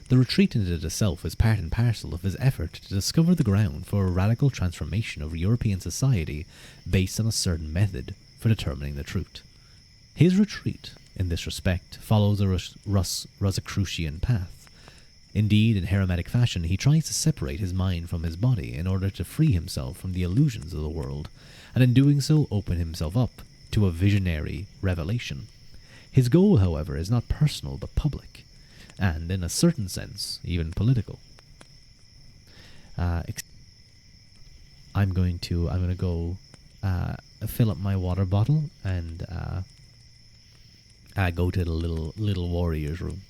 The retreat into the self is part and parcel of his effort to discover the ground for a radical transformation of European society based on a certain method for determining the truth. His retreat, in this respect, follows a Rosicrucian path. Indeed, in Hermetic fashion, he tries to separate his mind from his body in order to free himself from the illusions of the world, and in doing so open himself up to a visionary revelation. His goal, however, is not personal but public, and, in a certain sense, even political. I'm going to go fill up my water bottle and go to the little warrior's room.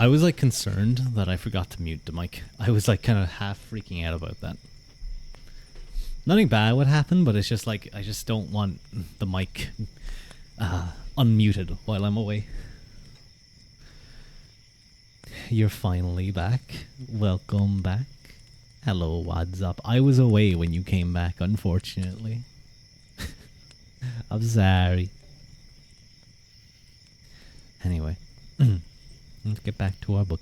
I was like concerned that I forgot to mute the mic. I was like kind of half freaking out about that. Nothing bad would happen, but it's just like I just don't want the mic unmuted while I'm away. You're finally back. Welcome back. Hello, what's up? I was away when you came back, unfortunately. I'm sorry. Anyway, let's get back to our book.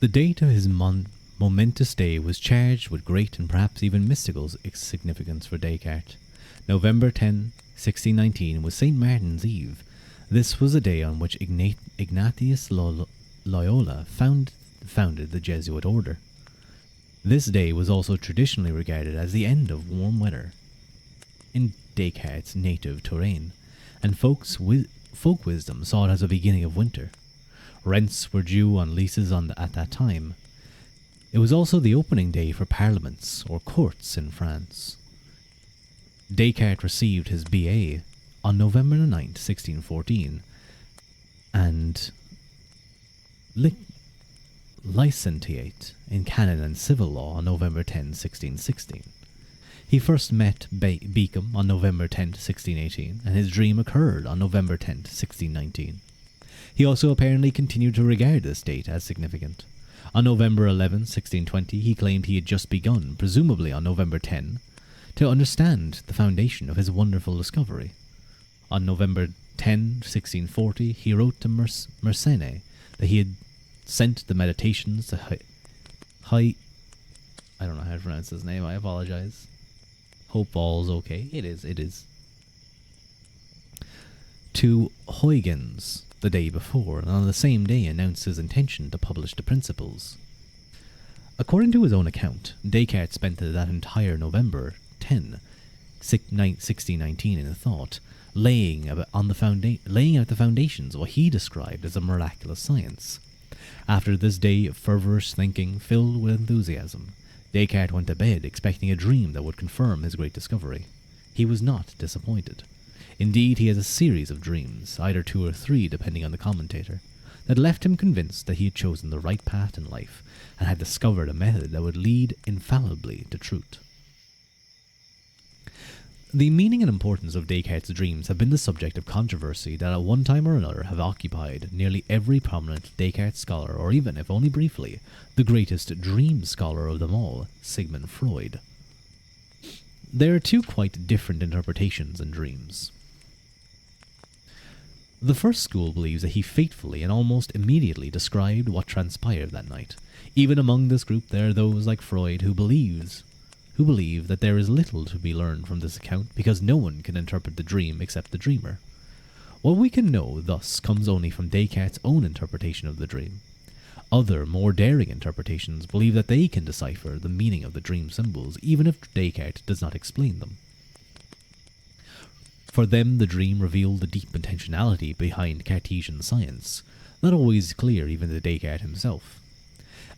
The date of his momentous day was charged with great and perhaps even mystical significance for Descartes. November 10, 1619 was St. Martin's Eve. This was the day on which Ignatius Loyola founded the Jesuit order. This day was also traditionally regarded as the end of warm weather in Descartes' native Touraine, and folk wisdom saw it as a beginning of winter. Rents were due on leases at that time. It was also the opening day for parliaments, or courts, in France. Descartes received his B.A. on November 9, 1614, and licentiate in canon and civil law on November 10, 1616. He first met Beacom on November 10, 1618, and his dream occurred on November 10, 1619. He also apparently continued to regard this date as significant. On November 11, 1620, he claimed he had just begun, presumably on November 10, to understand the foundation of his wonderful discovery. On November 10, 1640, he wrote to Mersenne that he had sent the meditations to I don't know how to pronounce his name, I apologize. Hope all's okay. It is. To Huygens the day before, and on the same day announced his intention to publish the Principles. According to his own account, Descartes spent that entire November 10, 1619 in thought, laying out the foundations of what he described as a miraculous science. After this day of fervorous thinking filled with enthusiasm, Descartes went to bed expecting a dream that would confirm his great discovery. He was not disappointed. Indeed, he had a series of dreams, either 2 or 3 depending on the commentator, that left him convinced that he had chosen the right path in life and had discovered a method that would lead infallibly to truth. The meaning and importance of Descartes' dreams have been the subject of controversy that at one time or another have occupied nearly every prominent Descartes scholar, or even, if only briefly, the greatest dream scholar of them all, Sigmund Freud. There are 2 quite different interpretations in dreams. The first school believes that he faithfully and almost immediately described what transpired that night. Even among this group there are those like Freud who believe that there is little to be learned from this account because no one can interpret the dream except the dreamer. What we can know thus comes only from Descartes' own interpretation of the dream. Other, more daring interpretations believe that they can decipher the meaning of the dream symbols even if Descartes does not explain them. For them, the dream revealed the deep intentionality behind Cartesian science, not always clear even to Descartes himself.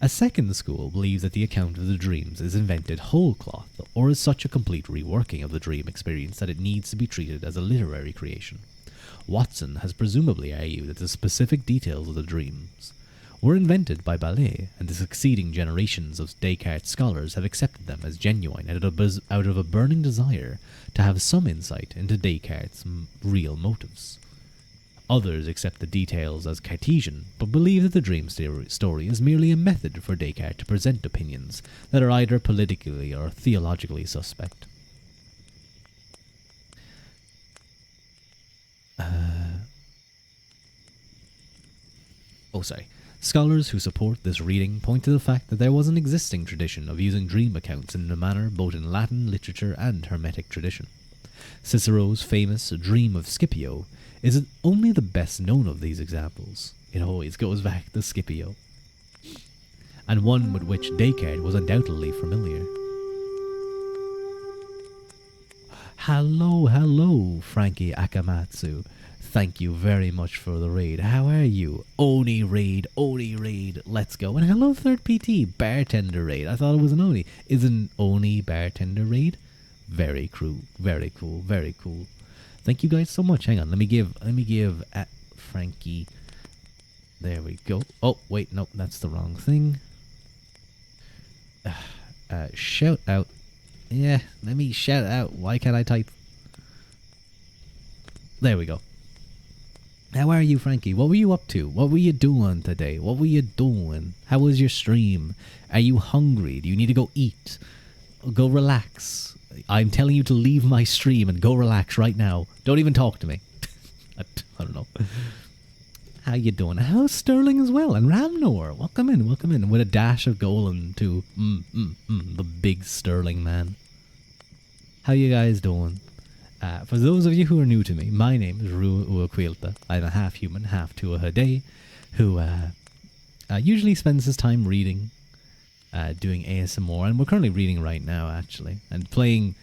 A second school believes that the account of the dreams is invented whole cloth, or is such a complete reworking of the dream experience that it needs to be treated as a literary creation. Watson has presumably argued that the specific details of the dreams were invented by Ballet, and the succeeding generations of Descartes scholars have accepted them as genuine out of a burning desire to have some insight into Descartes' real motives. Others accept the details as Cartesian, but believe that the dream story is merely a method for Descartes to present opinions that are either politically or theologically suspect. Scholars who support this reading point to the fact that there was an existing tradition of using dream accounts in a manner both in Latin literature and Hermetic tradition. Cicero's famous Dream of Scipio is only the best known of these examples. It always goes back to Scipio, and one with which Descartes was undoubtedly familiar. Hello, Frankie Akamatsu. Thank you very much for the raid. How are you? Oni raid, let's go. And hello, Third PT, Bartender raid. I thought it was an Oni. Isn't Oni Bartender raid? Very cool. Very cool. Very cool. Thank you guys so much. Hang on. Let me give at Frankie. There we go. Oh, wait. No, that's the wrong thing. Shout out. Yeah, let me shout out. Why can't I type? There we go. How are you, Frankie? What were you up to? What were you doing today? What were you doing? How was your stream? Are you hungry? Do you need to go eat? Go relax. I'm telling you to leave my stream and go relax right now. Don't even talk to me. I don't know. How you doing? How's Sterling as well? And Ramnor. Welcome in. With a dash of Golan too. The big Sterling man. How you guys doing? For those of you who are new to me, my name is Ruadh. I'm a half human, half Tuatha who usually spends his time reading, doing ASMR, and we're currently reading right now, actually, and playing.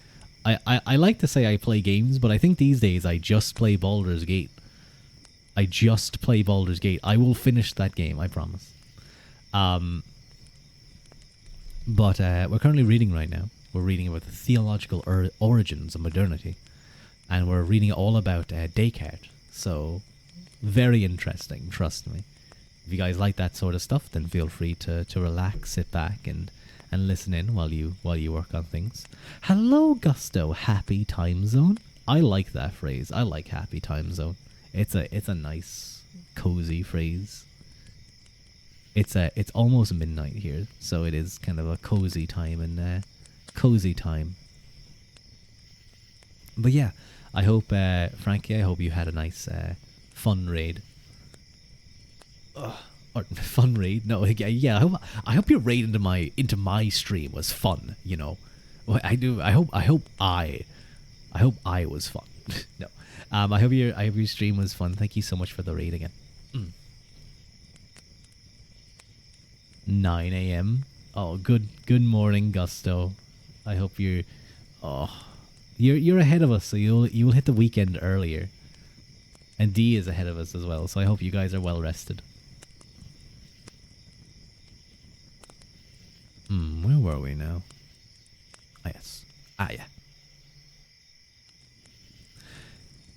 I like to say I play games, but I think these days I just play Baldur's Gate. I will finish that game, I promise. But we're currently reading right now. We're reading about the theological origins of modernity. And we're reading all about Descartes. So, very interesting, trust me. If you guys like that sort of stuff, then feel free to relax, sit back, and listen in while you work on things. Hello, Gusto. Happy time zone. I like that phrase. I like happy time zone. It's a nice, cozy phrase. It's almost midnight here, so it is kind of a cozy time and cozy time. But yeah, I hope Frankie, I hope you had a nice fun raid. Or fun raid? No, yeah. I hope your raid into my stream was fun. You know, well, I do. I hope I was fun. No. I hope your stream was fun. Thank you so much for the raid again. 9 a.m. Oh, good morning, Gusto. I hope you're ahead of us, so you'll hit the weekend earlier. And D is ahead of us as well, so I hope you guys are well rested. Where were we now? Ah, yes. Yeah.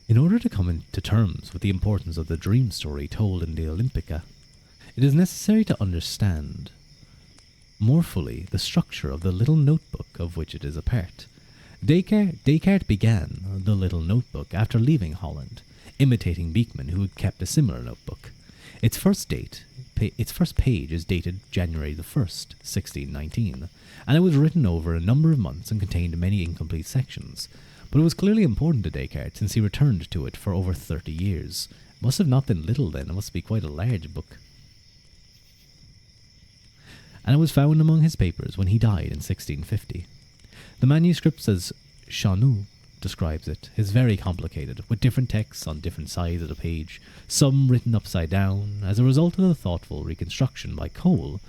In order to come into terms with the importance of the dream story told in the Olympica, it is necessary to understand more fully the structure of the little notebook of which it is a part. Descartes began the little notebook after leaving Holland, imitating Beekman, who had kept a similar notebook. Its first page is dated January the 1st, 1619, and it was written over a number of months and contained many incomplete sections. But it was clearly important to Descartes since he returned to it for over 30 years. It must have not been little then, it must be quite a large book. And it was found among his papers when he died in 1650. The manuscript, as Chanou describes it, is very complicated, with different texts on different sides of the page, some written upside down, as a result of the thoughtful reconstruction by Cole,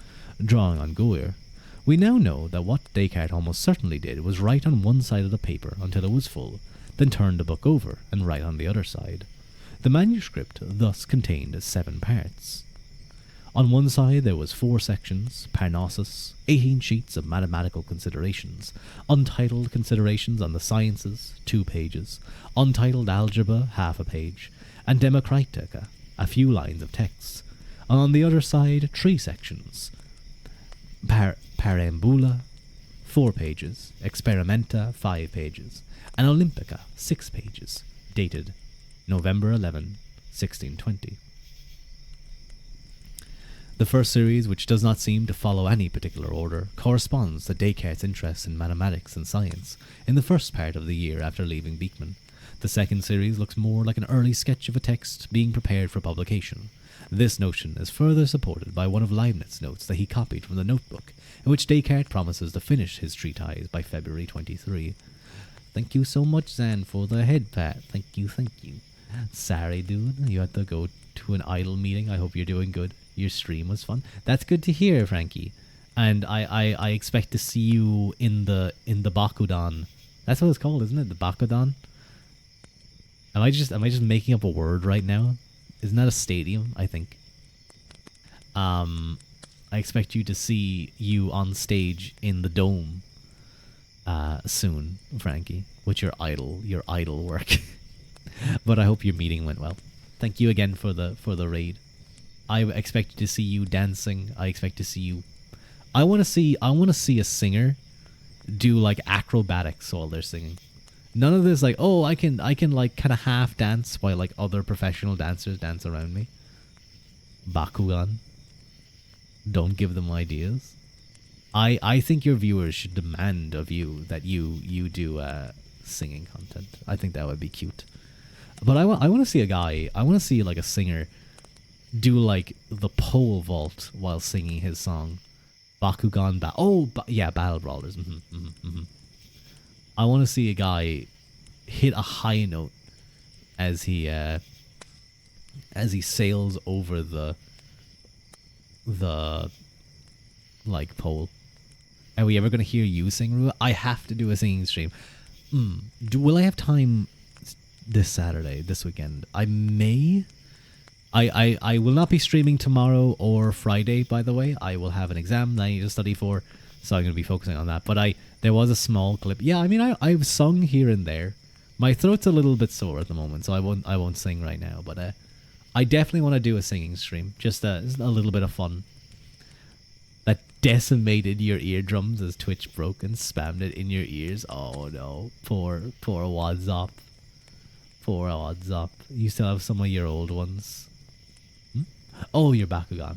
drawing on Goyer. We now know that what Descartes almost certainly did was write on one side of the paper until it was full, then turn the book over and write on the other side. The manuscript thus contained 7 parts. On one side there was 4 sections, Parnassus, 18 sheets of mathematical considerations, untitled considerations on the sciences, 2 pages, untitled algebra, half a page, and Democritica, a few lines of text. And on the other side, 3 sections, Parambula, 4 pages, Experimenta, 5 pages, and Olympica, 6 pages, dated November 11, 1620. The first series, which does not seem to follow any particular order, corresponds to Descartes' interest in mathematics and science in the first part of the year after leaving Beekman. The second series looks more like an early sketch of a text being prepared for publication. This notion is further supported by one of Leibniz's notes that he copied from the notebook, in which Descartes promises to finish his treatise by February 23. Thank you so much, Zan, for the head pat. Thank you. Sorry, dude, you had to go to an idle meeting. I hope you're doing good. Your stream was fun. That's good to hear, Frankie. And I expect to see you in the Bakudan. That's what it's called, isn't it? The Bakudan? Am I just making up a word right now? Isn't that a stadium, I think? I expect you to see you on stage in the dome. soon, Frankie, with your idol work. But I hope your meeting went well. Thank you again for the raid. I expect to see you dancing. I expect to see you. I want to see a singer do like acrobatics while they're singing. None of this like, oh, I can like kind of half dance while like other professional dancers dance around me. Bakugan. Don't give them ideas. I think your viewers should demand of you that you do singing content. I think that would be cute. But I want to see a guy. I want to see like a singer do like the pole vault while singing his song. Bakugan. Battle Brawlers. I want to see a guy hit a high note as he sails over the like pole. Are we ever gonna hear you sing, Ruadh? I have to do a singing stream. Will I have time this Saturday, this weekend? I may. I will not be streaming tomorrow or Friday, by the way. I will have an exam that I need to study for, so I'm going to be focusing on that. But there was a small clip. Yeah, I mean, I've sung here and there. My throat's a little bit sore at the moment, so I won't sing right now. But I definitely want to do a singing stream. Just a little bit of fun. That decimated your eardrums as Twitch broke and spammed it in your ears. Oh no, poor WhatsApp. Poor WhatsApp. You still have some of your old ones. Oh, you're Bakugan.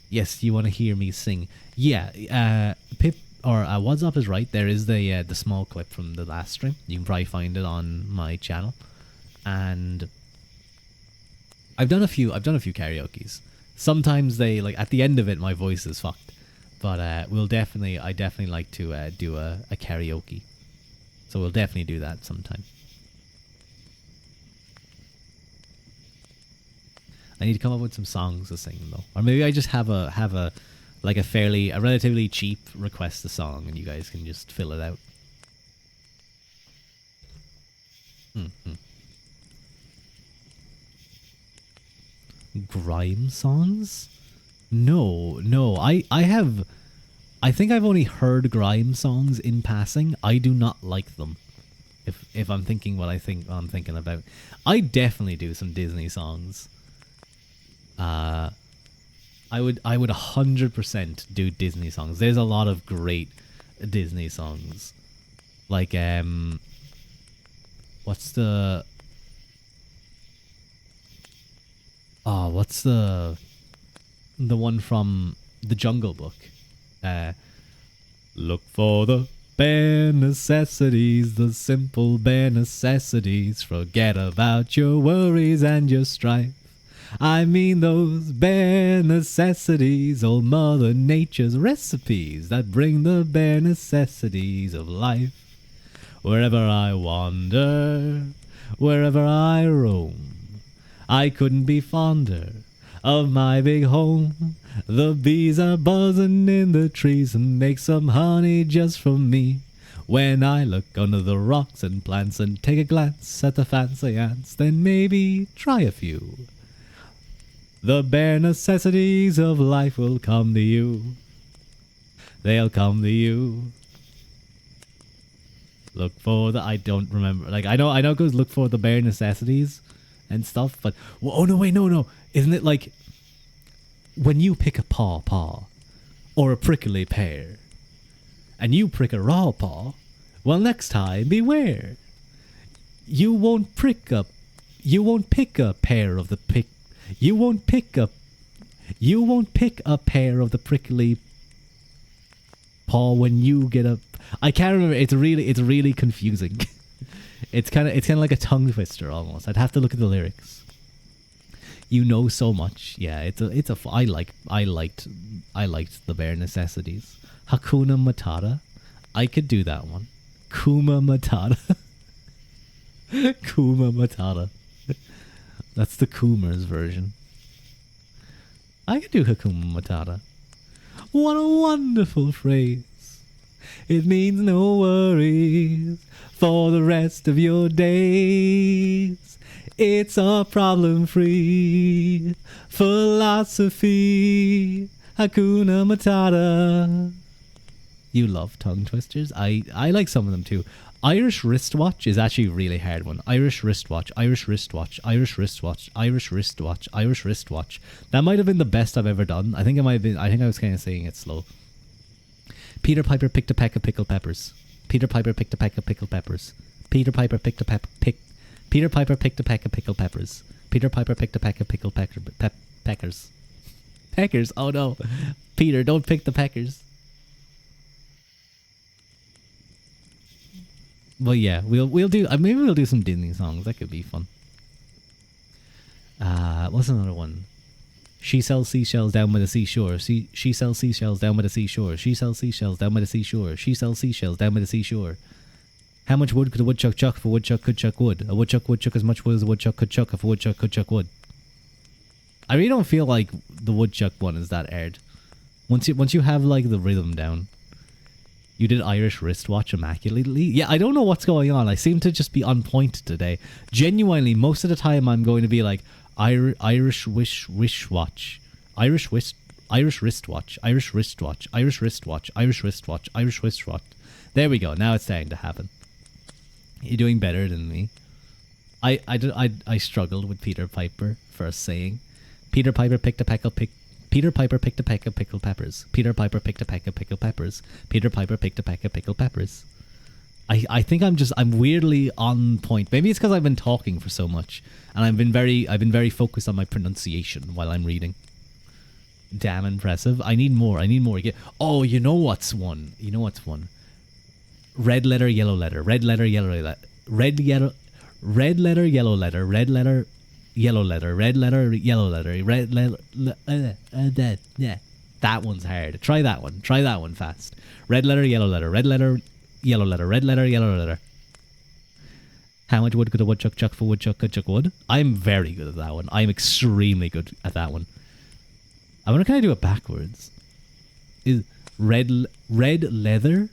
Yes, you want to hear me sing. Yeah, Pip or WhatsApp is right. There is the small clip from the last stream. You can probably find it on my channel. And I've done a few karaokes. Sometimes they like at the end of it my voice is fucked. But I definitely like to do a karaoke. So we'll definitely do that sometime. I need to come up with some songs to sing though, or maybe I just have a relatively cheap request a song, and you guys can just fill it out. Grime songs? No. I think I've only heard grime songs in passing. I do not like them. If I'm thinking what I'm thinking about, I definitely do some Disney songs. I would 100% do Disney songs. There's a lot of great Disney songs. Like what's the one from The Jungle Book? Look for the bare necessities, the simple bare necessities. Forget about your worries and your strife. I mean those bare necessities, old Mother Nature's recipes that bring the bare necessities of life. Wherever I wander, wherever I roam, I couldn't be fonder of my big home. The bees are buzzing in the trees and make some honey just for me. When I look under the rocks and plants and take a glance at the fancy ants, then maybe try a few. The bare necessities of life will come to you. They'll come to you. Look for the... I don't remember. Like, I know it goes look for the bare necessities and stuff, but... Oh, no, wait, no. Isn't it like... When you pick a paw, or a prickly pear, and you prick a raw paw, well, next time, beware. You won't pick a pair of the pick... You won't pick a pair of the prickly paw when you get a... I can't remember. It's really confusing. It's kind of like a tongue twister almost. I'd have to look at the lyrics. You know so much. Yeah, I liked the bare necessities. Hakuna Matata. I could do that one. Kuma Matata. Kuma Matata. That's the Coomers version. I could do Hakuna Matata. What a wonderful phrase. It means no worries for the rest of your days. It's a problem-free philosophy. Hakuna Matata. You love tongue twisters. I like some of them too. Irish wristwatch is actually a really hard one. Irish wristwatch, Irish wristwatch, Irish wristwatch, Irish wristwatch, Irish wristwatch. That might have been the best I've ever done. I think it might have been. I think I was kind of saying it slow. Peter Piper picked a peck of pickled peppers. Peter Piper picked a peck of pickled peppers. Peter Piper picked a Peter Piper picked a peck of pickled peppers. Peter Piper picked a peck of pickled peckers. Peckers. Oh no, Peter, don't pick the peckers. Well, yeah, we'll do. Maybe we'll do some Disney songs. That could be fun. What's another one? She sells seashells down by the seashore. She sells seashells down by the seashore. She sells seashells down by the seashore. She sells seashells down by the seashore. How much wood could a woodchuck chuck if a woodchuck could chuck wood? A woodchuck would chuck as much wood as a woodchuck could chuck if a woodchuck could chuck wood. I really don't feel like the woodchuck one is that hard. Once you have like the rhythm down. You did Irish wristwatch immaculately. Yeah, I don't know what's going on. I seem to just be on point today. Genuinely, most of the time I'm going to be like Irish wristwatch, Irish wristwatch, Irish wristwatch, Irish wristwatch, Irish wristwatch, Irish wristwatch. There we go. Now it's starting to happen. You're doing better than me. I struggled with Peter Piper first saying. Peter Piper picked a peck of Peter Piper picked a peck of pickled peppers. Peter Piper picked a peck of pickled peppers. Peter Piper picked a peck of pickled peppers. I think I'm weirdly on point. Maybe it's because I've been talking for so much, and I've been very focused on my pronunciation while I'm reading. Damn impressive. I need more. Oh, you know what's one? Red letter, yellow letter. Red letter, yellow letter. Red letter, yellow letter. Red letter, yellow letter. Red letter, yellow letter. Red letter. Yeah, that one's hard. Try that one fast. Red letter, yellow letter. Red letter, yellow letter. Red letter, yellow letter. How much wood could a woodchuck chuck for woodchuck could chuck wood? I'm very good at that one. I'm extremely good at that one. I wonder, can I do it backwards? Is red leather?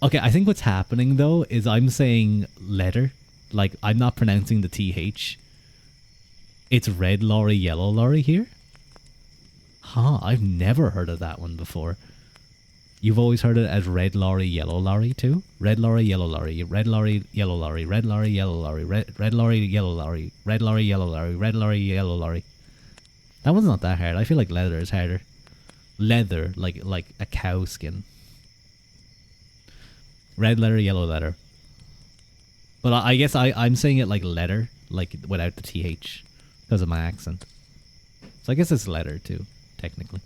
Okay, I think what's happening though is I'm saying letter. Like, I'm not pronouncing the TH. It's red lorry, yellow lorry here? Huh, I've never heard of that one before. You've always heard it as red lorry, yellow lorry too? Red lorry, yellow lorry, red lorry, yellow lorry, red lorry, yellow lorry, red lorry, yellow lorry, red lorry, yellow lorry, red lorry, yellow lorry. That one's not that hard. I feel like leather is harder. Leather, like a cow skin. Red letter, yellow letter. But I guess I'm saying it like letter, like without the TH, because of my accent. So I guess it's letter too, technically.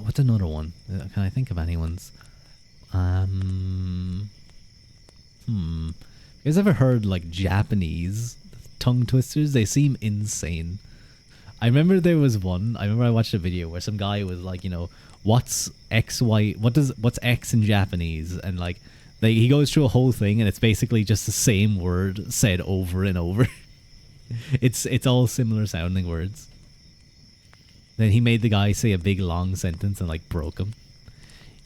What's another one? Can I think of anyone's? You guys ever heard like Japanese tongue twisters? They seem insane. I remember there was one. I remember I watched a video where some guy was like, what's X, Y, what's X in Japanese? And like, he goes through a whole thing and it's basically just the same word said over and over. It's all similar sounding words. Then he made the guy say a big long sentence and like broke him.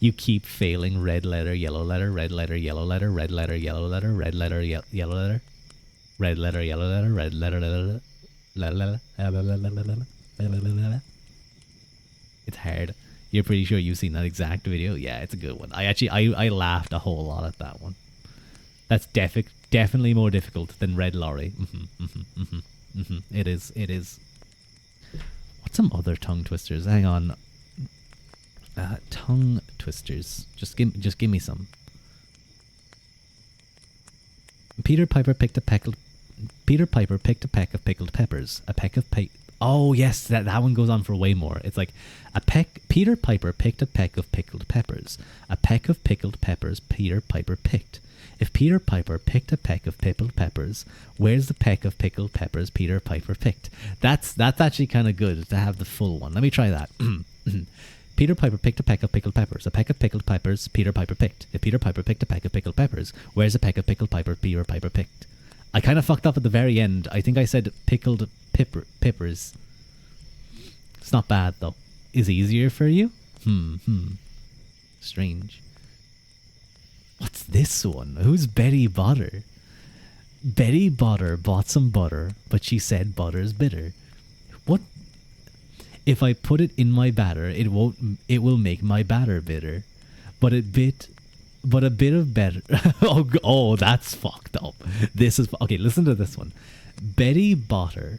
You keep failing. Red letter, yellow letter, red letter, yellow letter, red letter, yellow letter, red letter, yellow letter, red letter, yellow letter, red letter, it's hard. You're pretty sure you've seen that exact video? Yeah, it's a good one. I laughed a whole lot at that one. That's definitely more difficult than red lorry. It is. What's some other tongue twisters? Hang on. Tongue twisters. Just give me some. Peter Piper picked a peck of pickled peppers. A peck of Oh yes, that one goes on for way more. It's like Peter Piper picked a peck of pickled peppers. A peck of pickled peppers Peter Piper picked. If Peter Piper picked a peck of pickled peppers, where's the peck of pickled peppers Peter Piper picked? That's actually kind of good to have the full one. Let me try that. Peter Piper picked a peck of pickled peppers. A peck of pickled peppers Peter Piper picked. If Peter Piper picked a peck of pickled peppers, where's the peck of pickled pepper Peter Piper picked? I kind of fucked up at the very end. I think I said pickled peppers. It's not bad though. Is easier for you? Strange. What's this one? Who's Betty Butter? Betty Butter bought some butter, but she said butter's bitter. What? If I put it in my batter, it will make my batter bitter. But a bit of better. Oh, that's fucked up. This is okay. Listen to this one. Betty Botter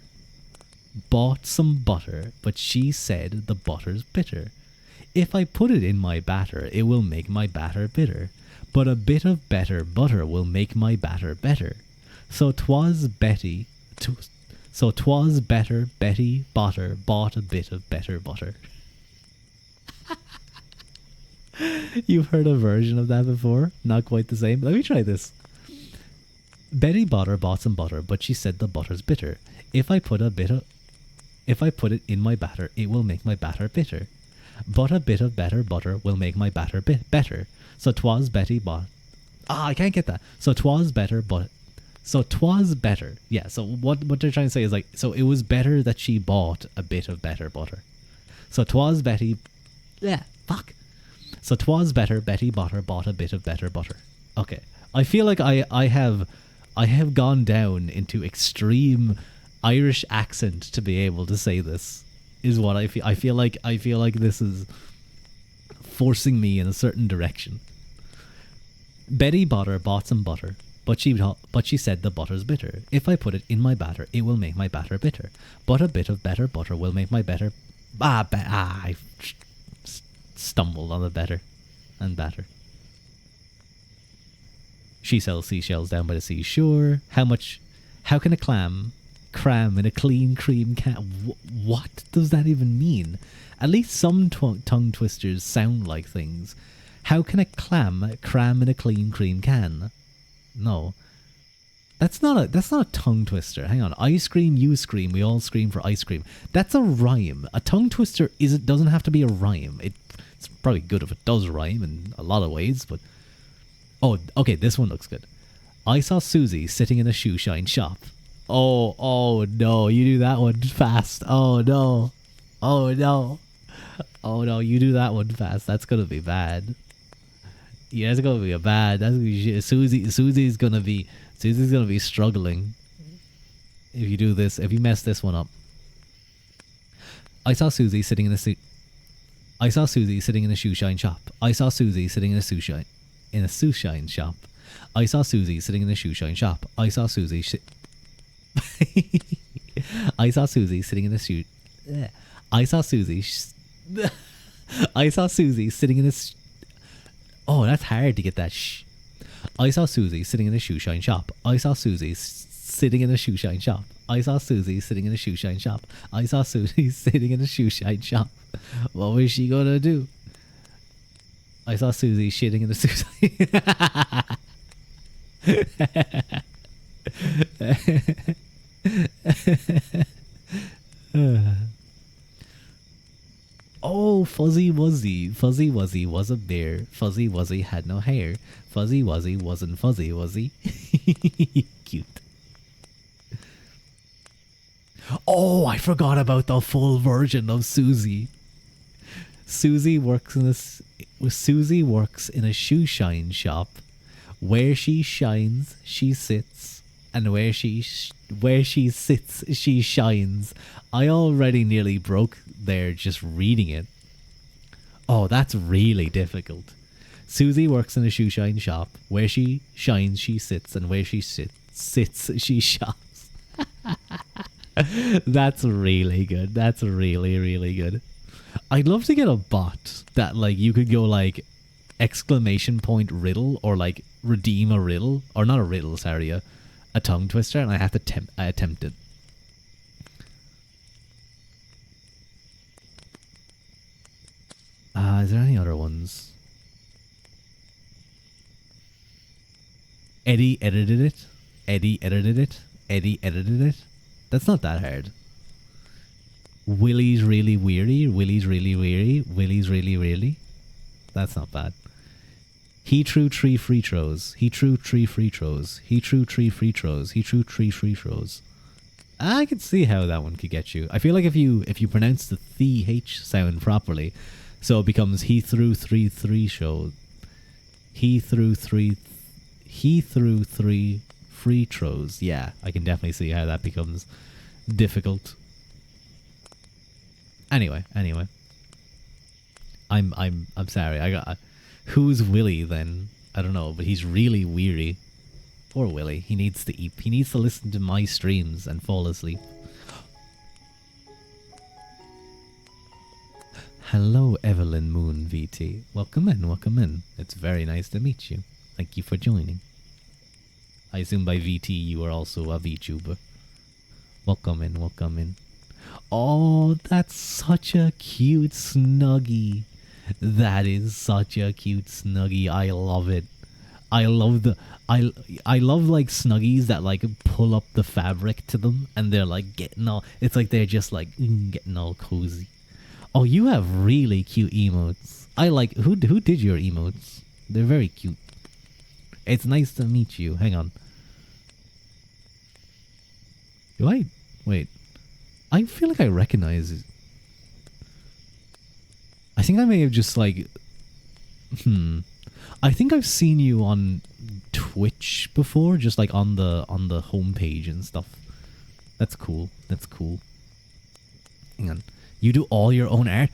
bought some butter, but she said the butter's bitter. If I put it in my batter, it will make my batter bitter. But a bit of better butter will make my batter better. So 'twas better Betty Botter bought a bit of better butter. You've heard a version of that before? Not quite the same. Let me try this. Betty Botter bought some butter, but she said the butter's bitter. If I put it in my batter, it will make my batter bitter. But a bit of better butter will make my batter better. So 'twas Betty bought. I can't get that. So 'twas better. Yeah. So what they're trying to say is like, so it was better that she bought a bit of better butter. So 'twas Betty. Yeah. Fuck. So 'twas better Betty Botter bought a bit of better butter. Okay. I feel like I have gone down into extreme Irish accent to be able to say this. Is what I feel. I feel like this is forcing me in a certain direction. Betty Botter bought some butter, but she said the butter's bitter. If I put it in my batter, it will make my batter bitter. But a bit of better butter will make my better. I stumbled on the better and batter. She sells seashells down by the seashore. How can a cram in a clean cream can? What does that even mean? At least some tongue twisters sound like things. How can a cram in a clean cream can? No. That's not a tongue twister. Hang on. Ice cream, you scream, we all scream for ice cream. That's a rhyme. A tongue twister doesn't have to be a rhyme. It's probably good if it does rhyme in a lot of ways, but oh, okay, this one looks good. I saw Susie sitting in a shoe shine shop. Oh no, you do that one fast. Oh no, you do that one fast. That's gonna be bad. Yeah, it's gonna be a bad. That's gonna be shit. Susie's gonna be struggling if you do this. If you mess this one up. I saw Susie sitting in a shoe shine shop. I saw Susie sitting in a shoe shine shop. I saw Susie sitting in a shoe shine shop. I saw Susie I saw Susie sitting in a shoe. I saw Susie sitting in a. Oh, that's hard to get that. I saw Susie sitting in a shoe shine shop. I saw Susie sitting in a shoe shine shop. I saw Susie sitting in a shoe shine shop. I saw Susie sitting in a shoe shine shop. What was she gonna do? I saw Susie shitting in a shoe Oh, Fuzzy Wuzzy was a bear. Fuzzy Wuzzy had no hair. Fuzzy Wuzzy wasn't fuzzy, was he? Cute. Oh, I forgot about the full version of Susie. Susie works in a shoe shine shop. Where she shines, she sits, and where she sits, she shines. I already nearly broke there just reading it. Oh, that's really difficult. Susie works in a shoe shine shop. Where she shines, she sits, and where she sits, she shops. That's really good. That's really, really good. I'd love to get a bot that like you could go like exclamation point riddle or like redeem a riddle, or not a riddle, sorry, a tongue twister, and I have to attempt it. Is there any other ones? Eddie edited it. Eddie edited it. Eddie edited it. That's not that hard. Willie's really weary. Willie's really weary. Willie's really weary. That's not bad. He threw 3 free throws. He threw 3 free throws. He threw 3 free throws. He threw 3 free throws. I could see how that one could get you. I feel like if you pronounce the th sound properly, so it becomes he threw 3 throws. He threw 3 free throws. Yeah, I can definitely see how that becomes difficult. Anyway. I'm sorry. I got. Who's Willie then? I don't know, but he's really weary. Poor Willie. He needs to eat. He needs to listen to my streams and fall asleep. Hello, Evelyn Moon VT. Welcome in, welcome in. It's very nice to meet you. Thank you for joining. I assume by VT you are also a VTuber. Welcome in, welcome in. Oh, that's such a cute Snuggie. That is such a cute Snuggie. I love it. I love the I love like Snuggies that like pull up the fabric to them and they're like getting all, it's like they're just like getting all cozy. Oh, you have really cute emotes. I like, who did your emotes? They're very cute. It's nice to meet you. Hang on. Do I? Wait. I feel like I recognize it. I think I may have just like... I think I've seen you on Twitch before, just like on the homepage and stuff. That's cool. That's cool. Hang on. You do all your own art?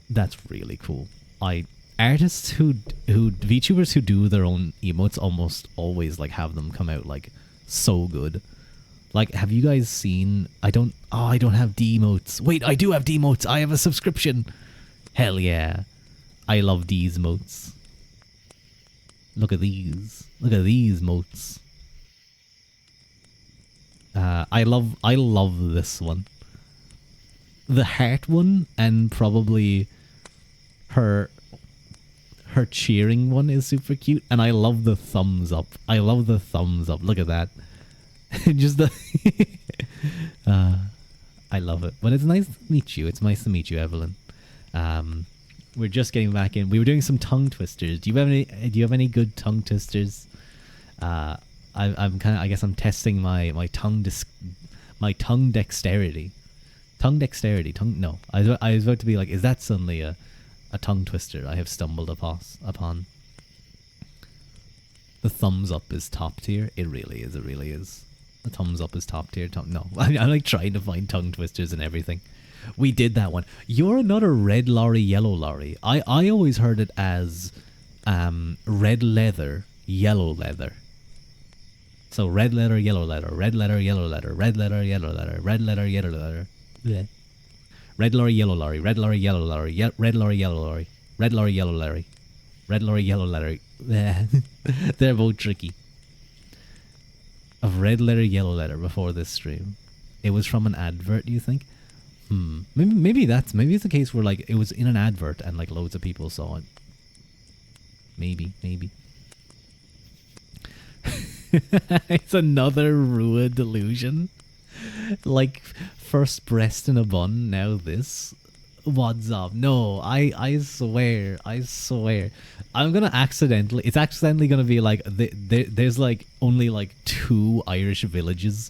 That's really cool. Artists VTubers who do their own emotes almost always like have them come out like so good. Like, have you guys seen? I don't have D-emotes. Wait, I do have D-emotes. I have a subscription. Hell yeah. I love these emotes. Look at these. Look at these emotes. I love this one. The heart one and probably her cheering one is super cute, and I love the thumbs up. I love the thumbs up. Look at that. Just the I love it. But it's nice to meet you. It's nice to meet you, Evelyn. We're just getting back in. We were doing some tongue twisters. Do you have any good tongue twisters? I guess I'm testing my tongue dexterity. No. I was about to be like, is that suddenly a tongue twister I have stumbled upon? The thumbs up is top tier. It really is. It really is. The thumbs up is top tier. No. I'm like trying to find tongue twisters and everything. We did that one. You're another red lorry, yellow lorry. I always heard it as red leather, yellow leather. So red letter, yellow letter, red letter, yellow letter, red letter, yellow letter, red letter, yellow letter. Bleh. Red lorry, yellow lorry, red lorry, yellow lorry, red lorry, yellow lorry, red lorry, yellow lorry, red lorry, yellow lorry. They're both tricky. Of red letter, yellow letter before this stream. It was from an advert, you think? Maybe it's a case where like it was in an advert and like loads of people saw it. Maybe. It's another Ruadh delusion. Like, first breast in a bun, now this. What's up? No, I swear. I'm gonna accidentally, it's accidentally gonna be like, there's like only like 2 Irish villages.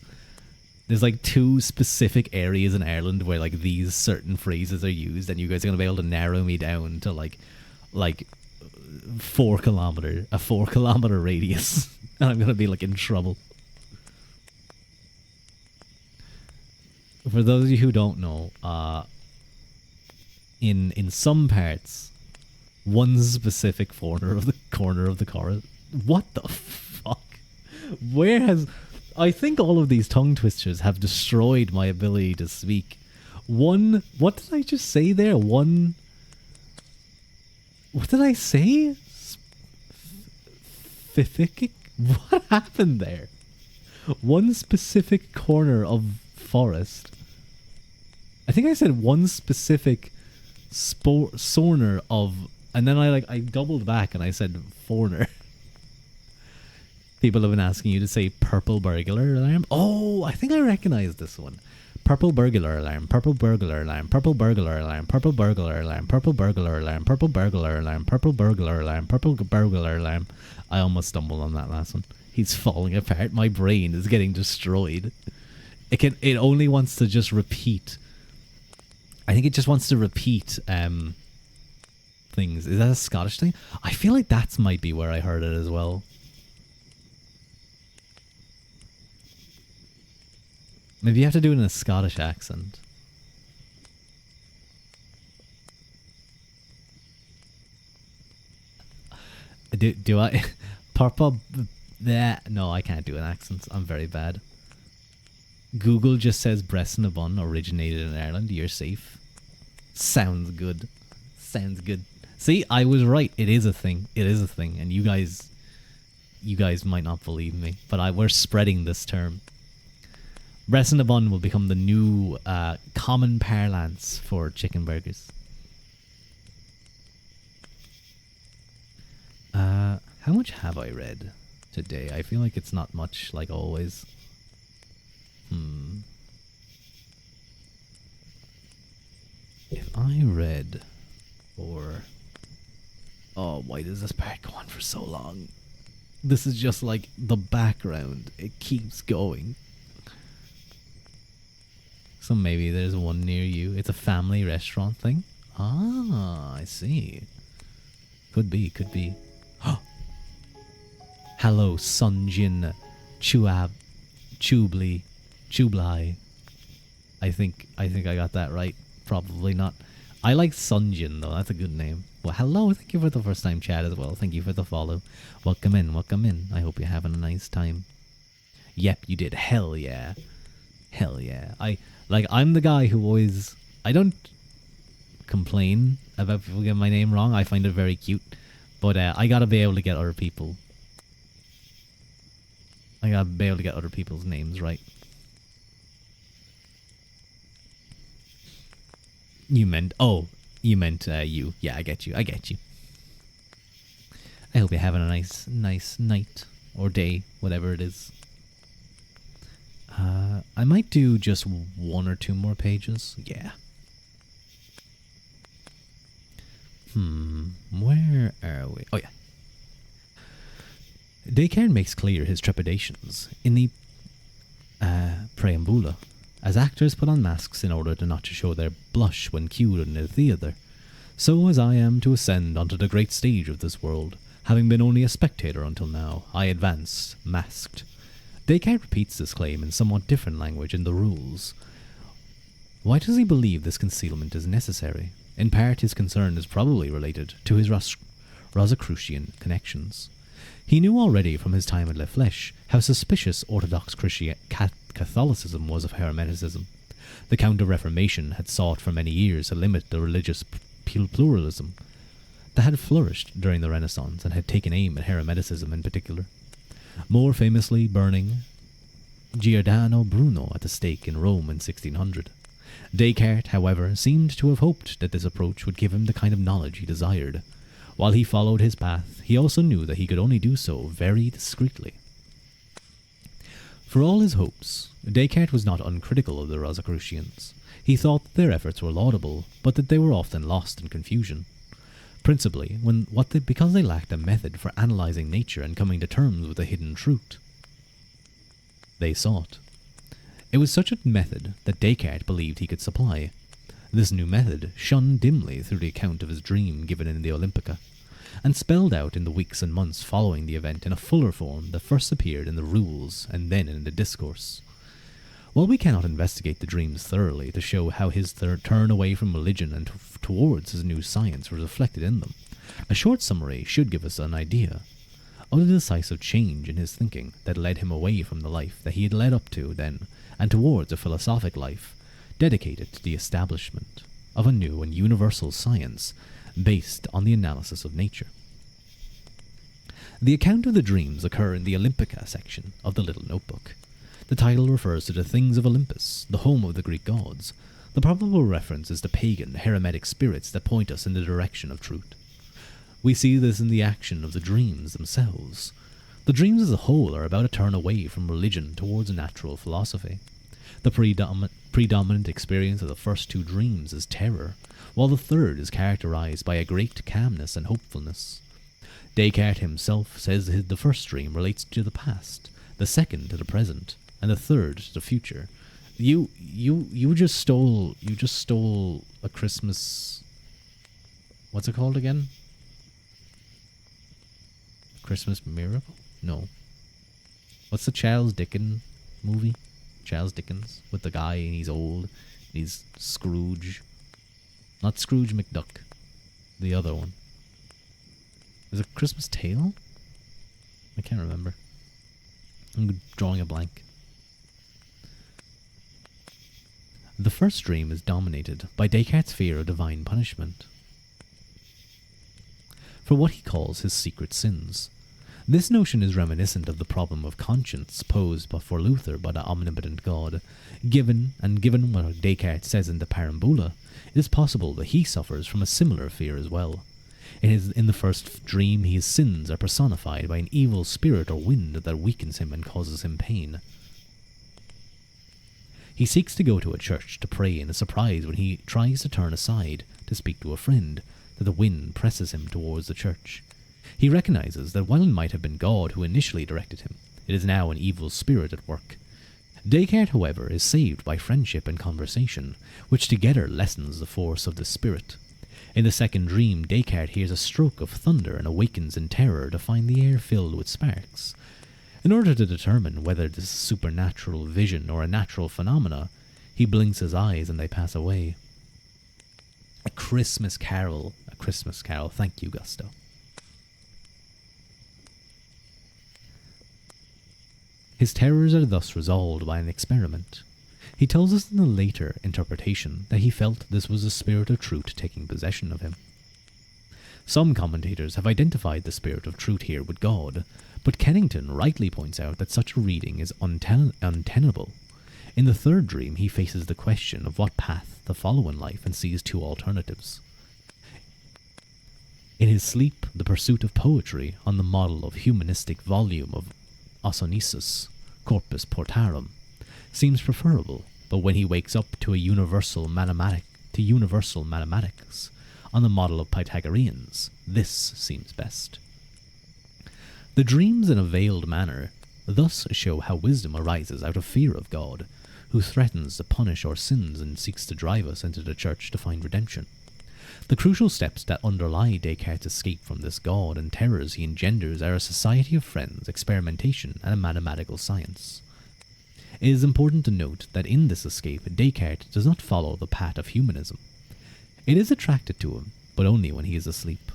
There's like 2 specific areas in Ireland where like these certain phrases are used, and you guys are gonna be able to narrow me down to like 4 kilometer radius. And I'm gonna be like in trouble. For those of you who don't know, in some parts, one specific corner of the chorus. What the fuck? Where has? I think all of these tongue twisters have destroyed my ability to speak. What did I just say there? What did I say? Specific? What happened there? One specific corner of forest. I think I said one specific sorner of, and then I doubled back and I said foreigner. People have been asking you to say purple burglar alarm. Oh, I think I recognize this one. Purple burglar alarm, purple burglar alarm, purple burglar alarm, purple burglar alarm, purple burglar alarm, purple burglar alarm, purple burglar alarm, purple burglar alarm. I almost stumbled on that last one. He's falling apart. My brain is getting destroyed. It only wants to just repeat. I think it just wants to repeat things. Is that a Scottish thing? I feel like that might be where I heard it as well. Maybe you have to do it in a Scottish accent. Do I? Purple. No, I can't do an accent. I'm very bad. Google just says breast in a bun originated in Ireland. You're safe. Sounds good. Sounds good. See, I was right. It is a thing. It is a thing, and you guys might not believe me, but we're spreading this term. Breast in a bun will become the new common parlance for chicken burgers. How much have I read today? I feel like it's not much, like always. If I read for... Oh, why does this part go on for so long? This is just like the background. It keeps going. So maybe there's one near you. It's a family restaurant thing. Ah, I see. Could be, could be. Hello, Sunjin Chuab Chublai. I think I got that right. Probably not. I like Sunjin though. That's a good name. Well, hello. Thank you for the first time chat as well. Thank you for the follow. Welcome in. Welcome in. I hope you're having a nice time. Yep, you did. Hell yeah. Hell yeah. I'm the guy who always... I don't complain about people getting my name wrong. I find it very cute. But I gotta be able to get other people. I gotta be able to get other people's names right. You meant... Oh, you meant you. Yeah, I get you. I get you. I hope you're having a nice night or day, whatever it is. I might do just one or two more pages. Yeah. Where are we? Oh, yeah. Descartes makes clear his trepidations in the preambula, as actors put on masks in order not to show their blush when cued in the theatre. So as I am to ascend onto the great stage of this world, having been only a spectator until now, I advance, masked. Descartes repeats this claim in somewhat different language in the Rules. Why does he believe this concealment is necessary? In part, his concern is probably related to his Rosicrucian connections. He knew already from his time at La Flèche how suspicious Orthodox Catholicism was of Hermeticism. The Counter-Reformation had sought for many years to limit the religious pluralism that had flourished during the Renaissance and had taken aim at Hermeticism in particular. More famously burning Giordano Bruno at the stake in Rome in 1600. Descartes, however, seemed to have hoped that this approach would give him the kind of knowledge he desired. While he followed his path, he also knew that he could only do so very discreetly. For all his hopes, Descartes was not uncritical of the Rosicrucians. He thought that their efforts were laudable, but that they were often lost in confusion. Principally, because they lacked a method for analyzing nature and coming to terms with a hidden truth they sought. It was such a method that Descartes believed he could supply. This new method shone dimly through the account of his dream given in the Olympica, and spelled out in the weeks and months following the event in a fuller form that first appeared in the Rules and then in the Discourse. While we cannot investigate the dreams thoroughly to show how his turn away from religion and towards his new science was reflected in them, a short summary should give us an idea of the decisive change in his thinking that led him away from the life that he had led up to then and towards a philosophic life dedicated to the establishment of a new and universal science based on the analysis of nature. The account of the dreams occur in the Olympica section of the little notebook. The title refers to the things of Olympus, the home of the Greek gods. The probable reference is to pagan, Hermetic spirits that point us in the direction of truth. We see this in the action of the dreams themselves. The dreams as a whole are about a turn away from religion towards natural philosophy. The predominant experience of the first two dreams is terror, while the third is characterized by a great calmness and hopefulness. Descartes himself says the first dream relates to the past, the second to the present, and the third to the future. You just stole a Christmas... What's it called again? Christmas Miracle? No. What's the Charles Dickens movie? Charles Dickens with the guy and he's old. And he's Scrooge. Not Scrooge McDuck. The other one. Is it Christmas Tale? I can't remember. I'm drawing a blank. The first dream is dominated by Descartes' fear of divine punishment for what he calls his secret sins. This notion is reminiscent of the problem of conscience posed for Luther by the omnipotent God. Given what Descartes says in the Parambula, it is possible that he suffers from a similar fear as well. In the first dream, his sins are personified by an evil spirit or wind that weakens him and causes him pain. He seeks to go to a church to pray and is surprised when he tries to turn aside to speak to a friend, that the wind presses him towards the church. He recognizes that while it might have been God who initially directed him, it is now an evil spirit at work. Descartes, however, is saved by friendship and conversation, which together lessens the force of the spirit. In the second dream, Descartes hears a stroke of thunder and awakens in terror to find the air filled with sparks. In order to determine whether this is supernatural vision or a natural phenomena, he blinks his eyes and they pass away. A Christmas Carol. Thank you, Gusto. His terrors are thus resolved by an experiment. He tells us in the later interpretation that he felt this was the spirit of truth taking possession of him. Some commentators have identified the spirit of truth here with God, but Kennington rightly points out that such a reading is untenable. In the third dream, he faces the question of what path to follow in life and sees two alternatives. In his sleep, the pursuit of poetry on the model of humanistic volume of Ausonisus, Corpus Portarum, seems preferable, but when he wakes up to universal mathematics on the model of Pythagoreans, this seems best. The dreams in a veiled manner thus show how wisdom arises out of fear of God, who threatens to punish our sins and seeks to drive us into the church to find redemption. The crucial steps that underlie Descartes' escape from this God and terrors he engenders are a society of friends, experimentation, and a mathematical science. It is important to note that in this escape, Descartes does not follow the path of humanism. It is attracted to him, but only when he is asleep.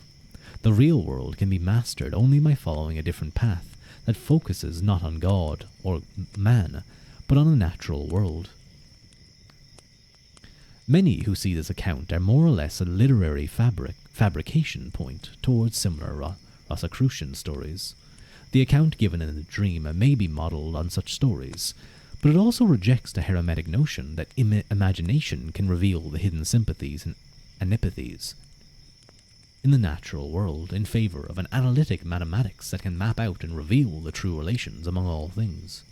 The real world can be mastered only by following a different path that focuses not on God or man, but on a natural world. Many who see this account are more or less a literary fabrication point towards similar Rosicrucian stories. The account given in the dream may be modelled on such stories, but it also rejects the Hermetic notion that imagination can reveal the hidden sympathies and antipathies in the natural world in favour of an analytic mathematics that can map out and reveal the true relations among all things.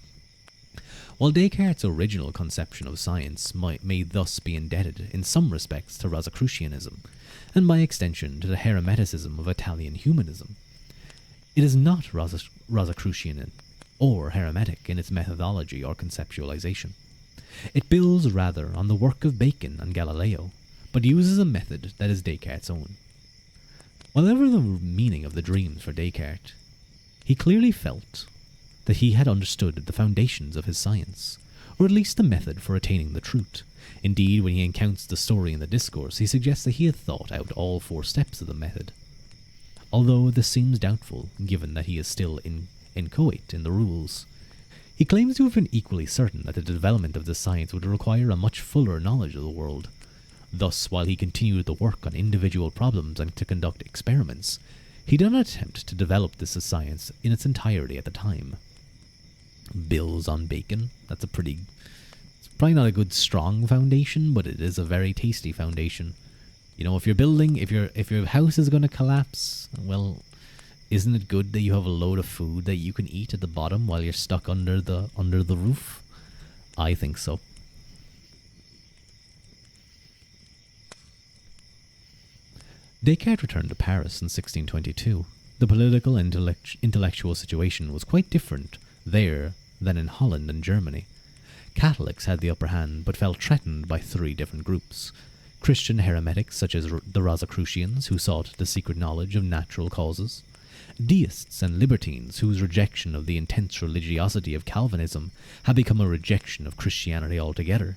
While Descartes' original conception of science may thus be indebted in some respects to Rosicrucianism, and by extension to the Hermeticism of Italian humanism, it is not Rosicrucian or Hermetic in its methodology or conceptualization. It builds rather on the work of Bacon and Galileo, but uses a method that is Descartes' own. Whatever the meaning of the dreams for Descartes, he clearly felt that he had understood the foundations of his science, or at least the method for attaining the truth. Indeed, when he encounters the story in the discourse, he suggests that he had thought out all 4 steps of the method. Although this seems doubtful, given that he is still inchoate in the rules. He claims to have been equally certain that the development of this science would require a much fuller knowledge of the world. Thus, while he continued the work on individual problems and to conduct experiments, he did not attempt to develop this science in its entirety at the time. Bills on bacon. It's probably not a good strong foundation, but it is a very tasty foundation. You know, if your house is going to collapse, well, isn't it good that you have a load of food that you can eat at the bottom while you're stuck under the roof? I think so. Descartes returned to Paris in 1622. The political and intellectual situation was quite different there than in Holland and Germany. Catholics had the upper hand, but felt threatened by 3 different groups. Christian hermetics, such as the Rosicrucians, who sought the secret knowledge of natural causes. Deists and libertines, whose rejection of the intense religiosity of Calvinism had become a rejection of Christianity altogether.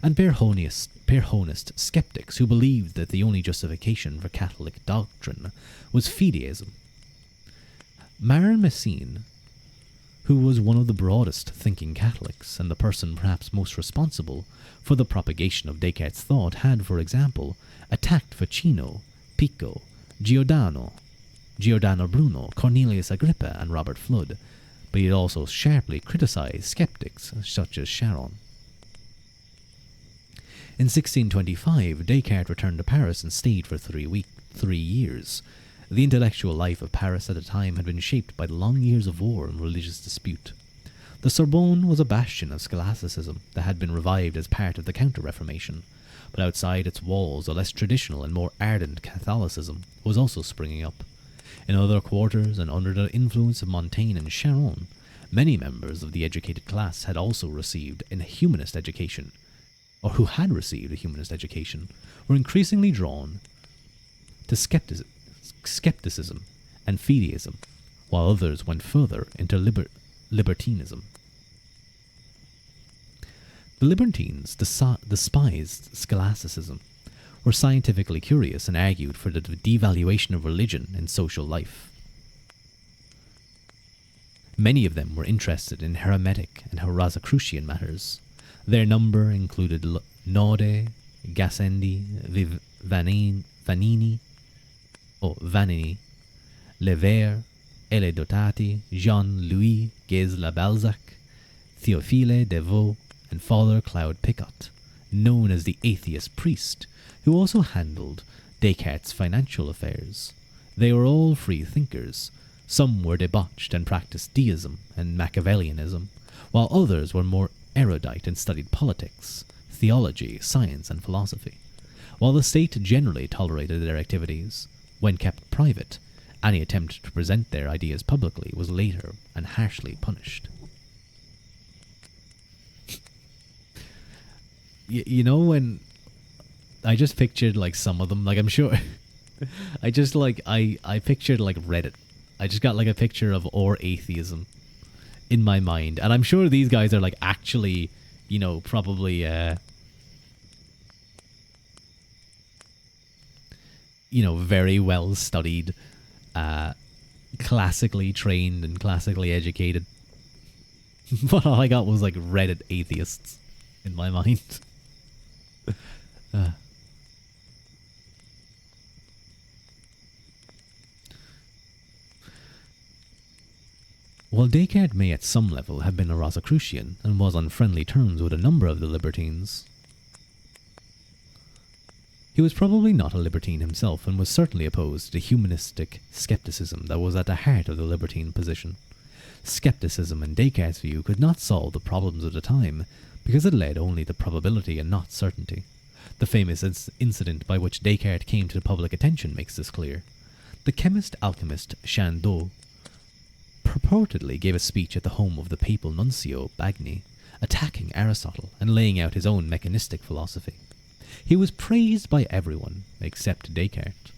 And Pyrrhonist skeptics who believed that the only justification for Catholic doctrine was fideism, Marin Messine, who was one of the broadest thinking Catholics and the person perhaps most responsible for the propagation of Descartes' thought, had, for example, attacked Ficino, Pico, Giordano Bruno, Cornelius Agrippa, and Robert Flood, but he had also sharply criticized skeptics such as Charon. In 1625, Descartes returned to Paris and stayed for 3 years. The intellectual life of Paris at the time had been shaped by the long years of war and religious dispute. The Sorbonne was a bastion of scholasticism that had been revived as part of the Counter-Reformation, but outside its walls a less traditional and more ardent Catholicism was also springing up. In other quarters, and under the influence of Montaigne and Charon, many members of the educated class had also received a humanist education, or who had received a humanist education, were increasingly drawn to skepticism and fideism, while others went further into libertinism. The libertines despised scholasticism, were scientifically curious, and argued for the devaluation of religion in social life. Many of them were interested in Hermetic and Rosicrucian matters. Their number included Node, Gassendi, Vanini, Lever, Elle Dotati, Jean-Louis Guez-la-Balzac, Théophile Devaux, and Father Claude Picot, known as the atheist priest, who also handled Descartes' financial affairs. They were all free thinkers. Some were debauched and practiced deism and Machiavellianism, while others were more erudite and studied politics, theology, science, and philosophy. While the state generally tolerated their activities, when kept private, any attempt to present their ideas publicly was later and harshly punished. You know, when I just pictured like some of them, like I'm sure I just like I pictured like Reddit. I just got like a picture of or atheism in my mind, and I'm sure these guys are like actually, you know, probably very well studied, classically trained and classically educated. But all I got was like Reddit atheists in my mind. While Descartes may at some level have been a Rosicrucian and was on friendly terms with a number of the libertines, he was probably not a libertine himself, and was certainly opposed to the humanistic skepticism that was at the heart of the libertine position. Skepticism, in Descartes' view, could not solve the problems of the time, because it led only to probability and not certainty. The famous incident by which Descartes came to public attention makes this clear. The chemist-alchemist Chandos purportedly gave a speech at the home of the papal nuncio, Bagni, attacking Aristotle and laying out his own mechanistic philosophy. He was praised by everyone except Descartes.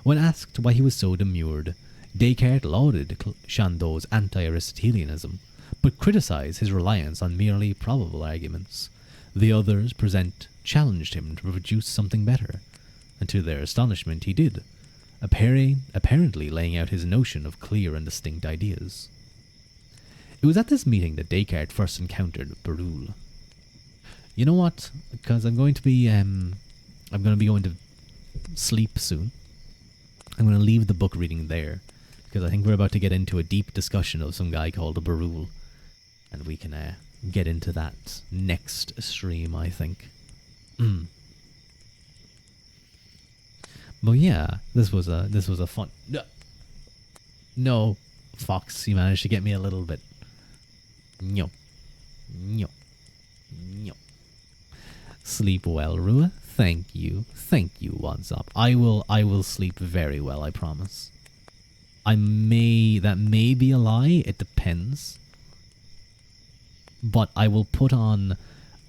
When asked why he was so demurred, Descartes lauded Chandos' anti-Aristotelianism, but criticized his reliance on merely probable arguments. The others present challenged him to produce something better, and to their astonishment he did, apparently laying out his notion of clear and distinct ideas. It was at this meeting that Descartes first encountered Beroul. You know what? Because I'm going to be going to sleep soon. I'm going to leave the book reading there, because I think we're about to get into a deep discussion of some guy called Beroul, and we can get into that next stream, I think. But yeah, this was a fun. No, Fox, you managed to get me a little bit. No. Sleep well, Ruadh. Thank you. What's up? I will sleep very well, I promise. That may be a lie. It depends. But I will put on,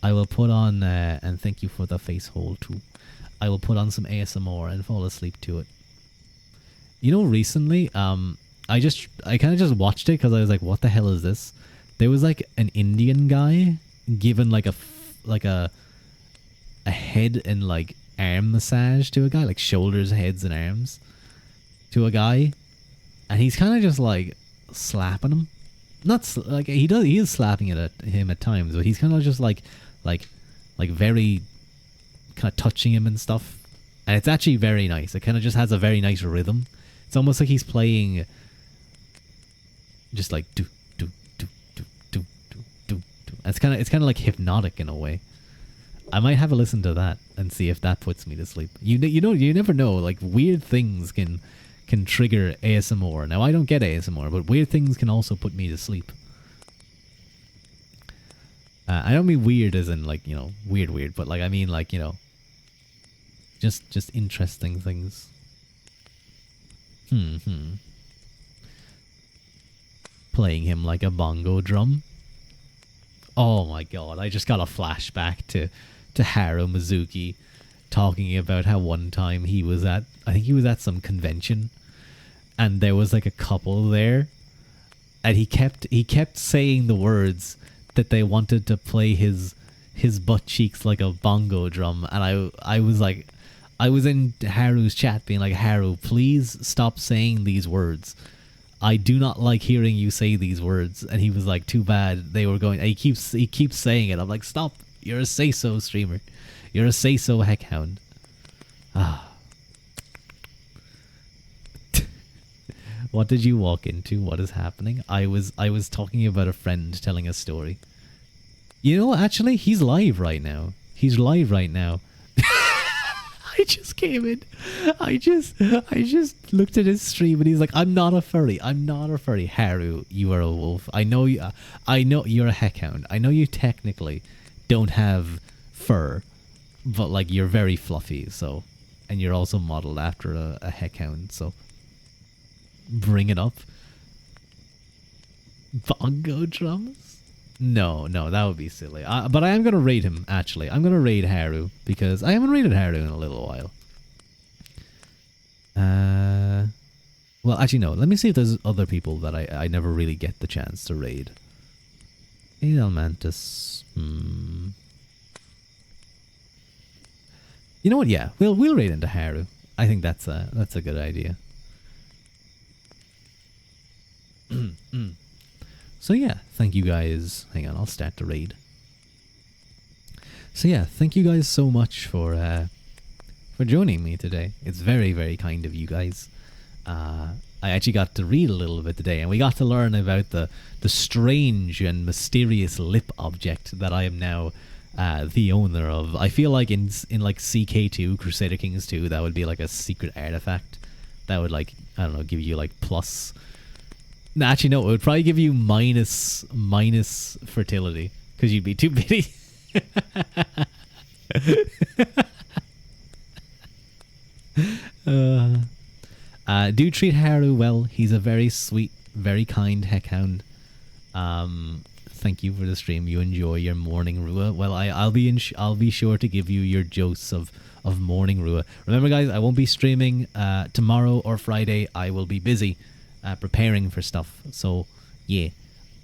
and thank you for the face hole too. I will put on some ASMR and fall asleep to it. You know, recently, I kind of just watched it because I was like, what the hell is this? There was like an Indian guy given like a head and like arm massage to a guy, like shoulders, heads, and arms to a guy, and he's kind of just like slapping him. Not like he does. He is slapping it at him at times, but he's kind of just like very kind of touching him and stuff. And it's actually very nice. It kind of just has a very nice rhythm. It's almost like he's playing just like do do do do do do do do. It's kind of like hypnotic in a way. I might have a listen to that and see if that puts me to sleep. You never know. Like weird things can trigger ASMR. Now I don't get ASMR, but weird things can also put me to sleep. I don't mean weird as in like weird, but like I mean like just interesting things. Playing him like a bongo drum. Oh my god! I just got a flashback to Haru Mizuki talking about how one time he was at some convention, and there was like a couple there, and he kept saying the words that they wanted to play his butt cheeks like a bongo drum, and I was like, I was in Haru's chat being like, Haru, please stop saying these words. I do not like hearing you say these words. And he was like, too bad they were going. He keeps saying it. I'm like, stop. You're a say-so streamer. You're a say-so heckhound. Ah. What did you walk into? What is happening? I was talking about a friend telling a story. You know, actually, he's live right now. He's live right now. I just came in. I just looked at his stream and he's like, I'm not a furry. I'm not a furry. Haru, you are a wolf. I know you're a heckhound. I know you technically don't have fur, but like you're very fluffy, so, and you're also modeled after a heckhound, so bring it up. Bongo drums? No, that would be silly. But I am going to raid him, actually. I'm going to raid Haru, because I haven't raided Haru in a little while. Well, actually, no. Let me see if there's other people that I never really get the chance to raid. Edelmantis. You know what? Yeah, we'll raid into Haru. I think that's a good idea. So yeah, thank you guys. Hang on, I'll start the raid. So yeah, thank you guys so much for joining me today. It's very, very kind of you guys. I actually got to read a little bit today, and we got to learn about the strange and mysterious lip object that I am now the owner of. I feel like in like CK2, Crusader Kings 2, that would be like a secret artifact that would, like, I don't know, give you like plus. No, actually, no. It would probably give you minus fertility because you'd be too bitty. Do treat Haru well. He's a very sweet, very kind heckhound. Thank you for the stream. You enjoy your morning Ruadh. Well, I'll be sure to give you your dose of morning Ruadh. Remember, guys, I won't be streaming tomorrow or Friday. I will be busy. Preparing for stuff, so yeah,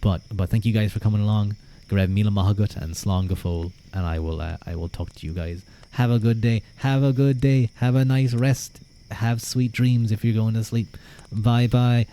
but thank you guys for coming along. Grab Mila Mahagut and Slongafol, and I will talk to you guys. Have a good day. Have a nice rest. Have sweet dreams if you're going to sleep. Bye.